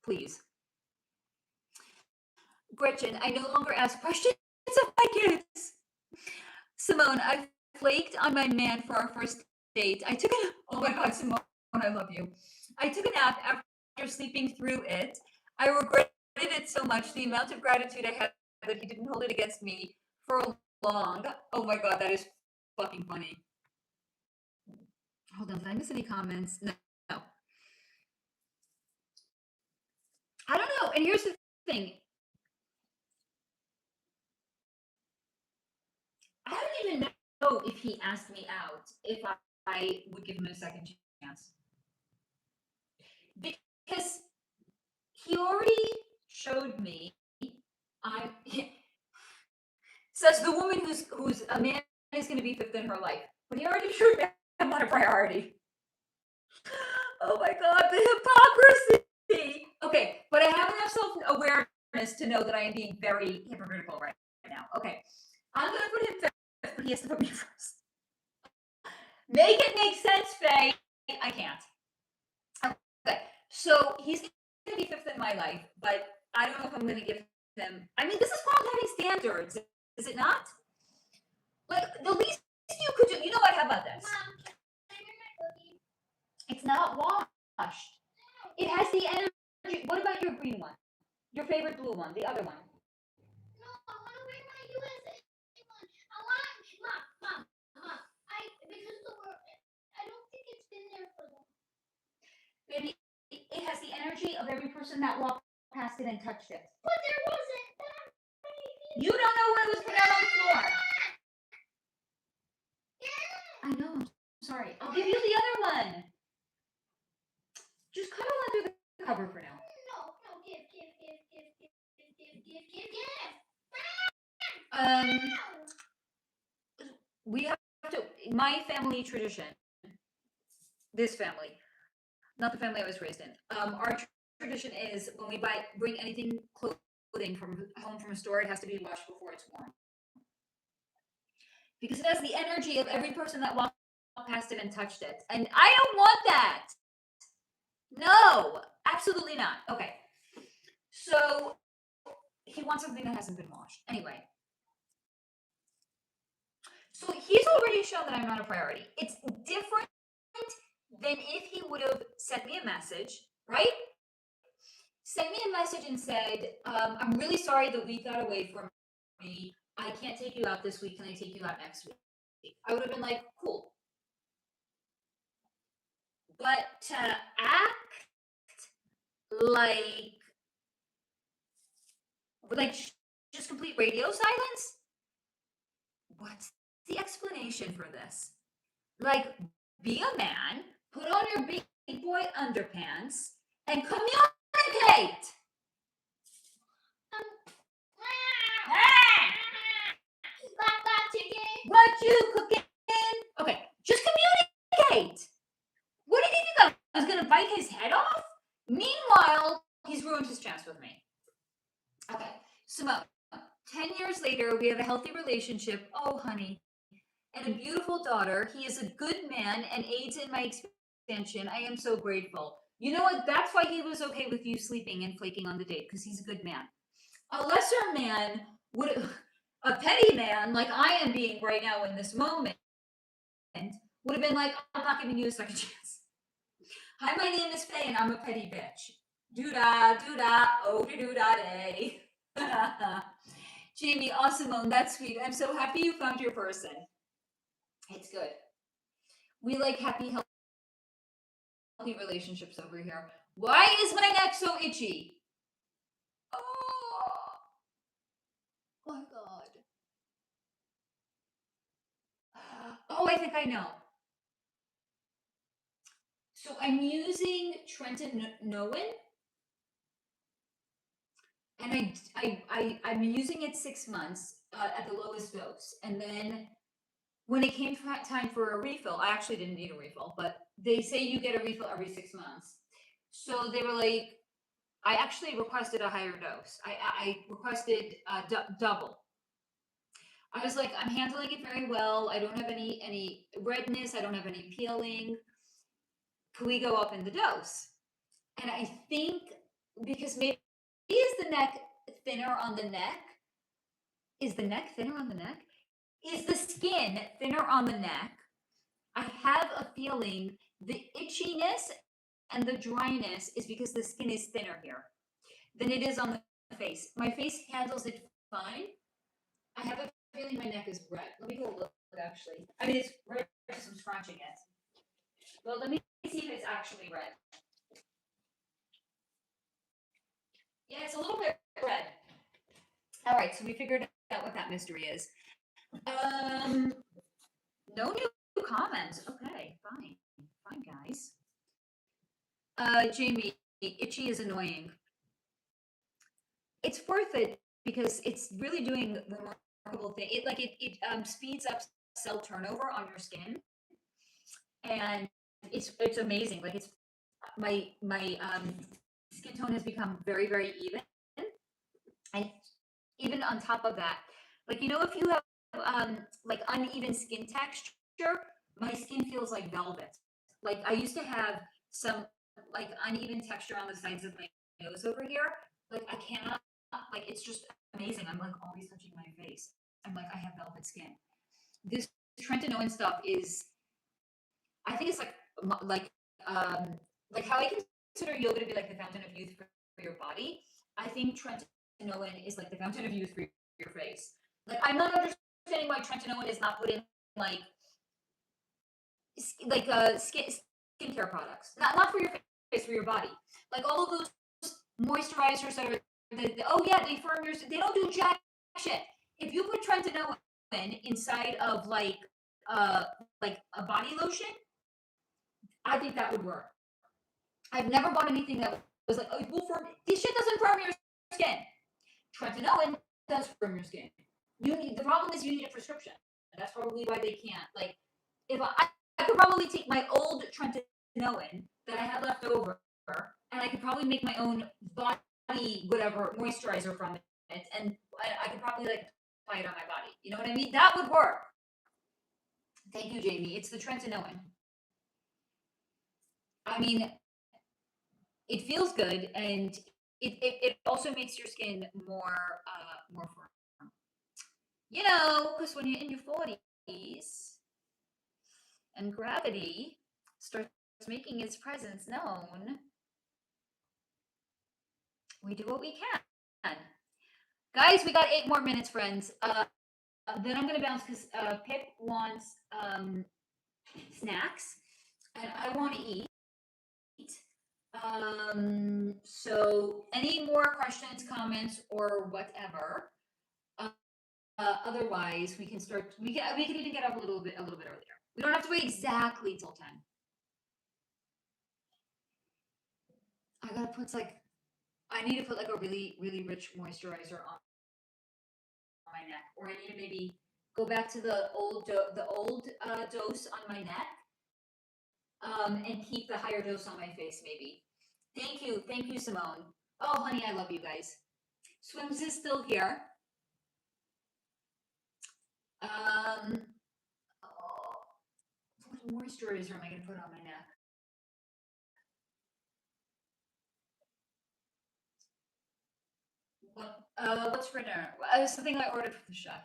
Please. Gretchen, I no longer ask questions of my kids. Simone, I flaked on my man for our first date. I took a, oh my God, Simone, I love you. I took a nap after sleeping through it. I regretted it so much. The amount of gratitude I had that he didn't hold it against me for long. Oh my God, that is fucking funny. Hold on, did I miss any comments? No. I don't know. And here's the thing. if he asked me out if I would give him a second chance. Because he already showed me I'm says the woman who's a man is going to be fifth in her life, but he already showed me I'm not a priority. Oh my God, the hypocrisy. Okay, but I have enough self-awareness to know that I am being very hypocritical right now. Okay, I'm going to put him fifth, but he has to put me first. Make it make sense, Faye. I can't. Okay, so he's going to be fifth in my life, but I don't know if I'm going to give him. I mean, this is called having standards, is it not? Like, the least you could do. You know what? How about this? Mom, can I hear my cookie? It's not washed. It has the energy. What about your green one? Your favorite blue one, the other one? No, I want to wear my USA one. I want, Mom. Because I don't think it's been there for long. Baby, it has the energy of every person that walked past it and touched it. But there wasn't that many people. You don't know what was put out on the floor. Yeah. I know. I'm sorry. I'll give you the other one. Just cuddle under the cover for now. No, give. We have to. My family tradition. This family, not the family I was raised in. Our tradition is when we bring anything clothing from home from a store, it has to be washed before it's worn. Because it has the energy of every person that walked past it and touched it. And I don't want that. No, absolutely not. Okay. So he wants something that hasn't been washed. Anyway. So he's already shown that I'm not a priority. It's different than if he would have sent me a message, right? Sent me a message and said, I'm really sorry the week got away from me. I can't take you out this week. Can I take you out next week? I would have been like, cool. But to act like just complete radio silence? What's the explanation for this? Like, be a man, put on your big boy underpants, and communicate. What you cooking? Okay, just communicate. What did he think I was gonna bite his head off? Meanwhile, he's ruined his chance with me. Okay, Simone, 10 years later, we have a healthy relationship. Oh, honey. And a beautiful daughter. He is a good man and aids in my expansion. I am so grateful. You know what? That's why he was okay with you sleeping and flaking on the date, because he's a good man. A lesser man a petty man like I am being right now in this moment would have been like, I'm not giving you a second chance. Hi, my name is Faye and I'm a petty bitch. Doo-da, oh doo-da day. Jamie, awesome, that's sweet. I'm so happy you found your person. It's good. We like happy, healthy relationships over here. Why is my neck so itchy? Oh my God. Oh, I think I know. So I'm using Trenton Nowen. And I'm using it 6 months at the lowest dose. And then when it came time for a refill, I actually didn't need a refill, but they say you get a refill every 6 months. So they were like, I actually requested a higher dose. I requested double. I was like, I'm handling it very well. I don't have any redness. I don't have any peeling. Can we go up in the dose? And I think because maybe is the neck thinner on the neck? Is the neck thinner on the neck? Is the skin thinner on the neck? I have a feeling the itchiness and the dryness is because the skin is thinner here than it is on the face. My face handles it fine. I have a feeling my neck is red. Let me go look, actually. I mean, it's red because I'm scratching it. Well, let me see if it's actually red. Yeah, it's a little bit red. All right, so we figured out what that mystery is. No new comments. Okay, fine. Fine, guys. Jamie, itchy is annoying. It's worth it because it's really doing remarkable thing. It speeds up cell turnover on your skin, and it's amazing. Like it's my skin tone has become very even, and even on top of that, like if you have like uneven skin texture, my skin feels like velvet. Like I used to have some like uneven texture on the sides of my nose over here. Like I cannot, like it's just amazing. I'm like always touching my face. I'm like I have velvet skin. This tretinoin stuff is, I think it's like um like how I consider yoga to be like the fountain of youth for your body. I think tretinoin is like the fountain of youth for your face. Like I'm not understanding why tretinoin is not put in like skincare products. Not for your face, for your body. Like all of those moisturizers that are oh yeah, they firm your, they don't do jack shit. If you put tretinoin inside of like a body lotion, I think that would work. I've never bought anything that was like, oh, it will firm. This shit doesn't firm your skin. Tretinoin does firm your skin. The problem is you need a prescription. That's probably why they can't. Like, if I could probably take my old tretinoin that I had left over, and I could probably make my own body whatever moisturizer from it, and I could probably like apply it on my body. You know what I mean? That would work. Thank you, Jamie. It's the tretinoin. I mean, it feels good, and it also makes your skin more firm. Because when you're in your 40s and gravity starts making its presence known, we do what we can. Guys, we got 8 more minutes, friends. Then I'm gonna bounce because Pip wants snacks, and I want to eat. So any more questions, comments, or whatever? Otherwise, we can start. We can even get up a little bit earlier. We don't have to wait exactly till 10. I gotta put I need to put like a really rich moisturizer on my neck, or I need to maybe go back to the old dose on my neck, and keep the higher dose on my face maybe. Thank you, Simone. Oh, honey, I love you guys. Swims is still here. Oh, what moisturizer am I going to put on my neck? What's for dinner? Something I ordered from the chef.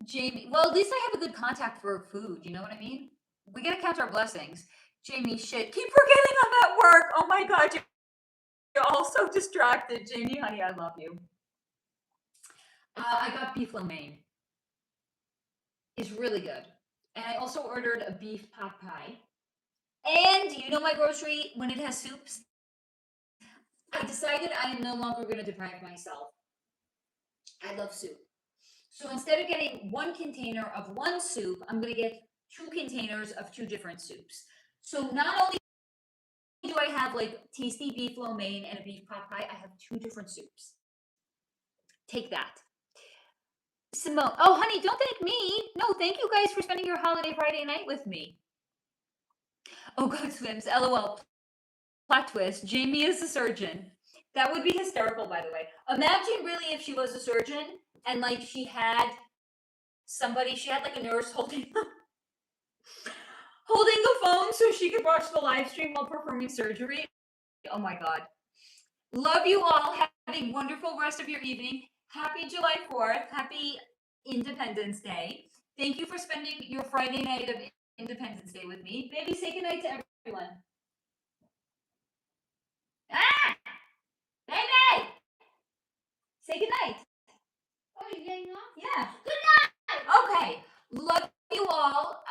Jamie, well, at least I have a good contact for food. You know what I mean? We gotta count our blessings. Jamie, shit, keep forgetting I'm at work. Oh my god, you're all so distracted. Jamie, honey, I love you. I got beef lo mein. It's really good. And I also ordered a beef pot pie. And you know my grocery, when it has soups, I decided I am no longer going to deprive myself. I love soup. So instead of getting 1 container of 1 soup, I'm going to get 2 containers of 2 different soups. So not only do I have like tasty beef lo mein and a beef pot pie, I have 2 different soups. Take that. Simone, oh honey, don't thank me. No, thank you guys for spending your holiday Friday night with me. Oh God, Swims, LOL. Plot twist, Jamie is a surgeon. That would be hysterical, by the way. Imagine really if she was a surgeon and like she had like a nurse holding the phone so she could watch the live stream while performing surgery. Oh my God. Love you all. Have a wonderful rest of your evening. Happy July 4th. Happy Independence Day. Thank you for spending your Friday night of Independence Day with me. Baby, say goodnight to everyone. Ah! Baby! Say goodnight. Oh, you're getting off? Yeah. Good night! Okay. Love you all.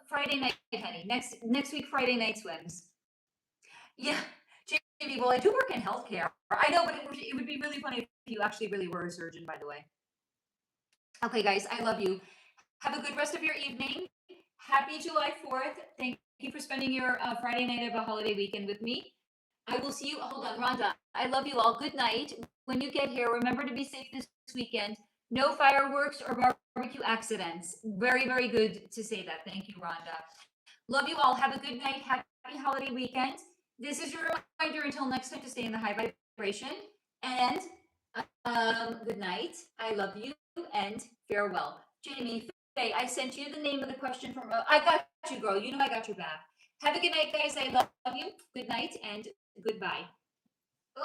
Friday night, honey. Next week, Friday night swims. Yeah. Jamie, well, I do work in healthcare. I know, but it would be really funny if you actually really were a surgeon, by the way. Okay, guys, I love you. Have a good rest of your evening. Happy July 4th. Thank you for spending your Friday night of a holiday weekend with me. I will see you. Hold on, Rhonda. I love you all. Good night. When you get here, remember to be safe this weekend. No fireworks or barbecue accidents. Very, very good to say that. Thank you, Rhonda. Love you all. Have a good night. Happy holiday weekend. This is your reminder until next time to stay in the high vibration. And good night. I love you and farewell. Jamie, Faye, I sent you the name of the question from. I got you, girl. You know I got your back. Have a good night, guys. I love you. Good night and goodbye.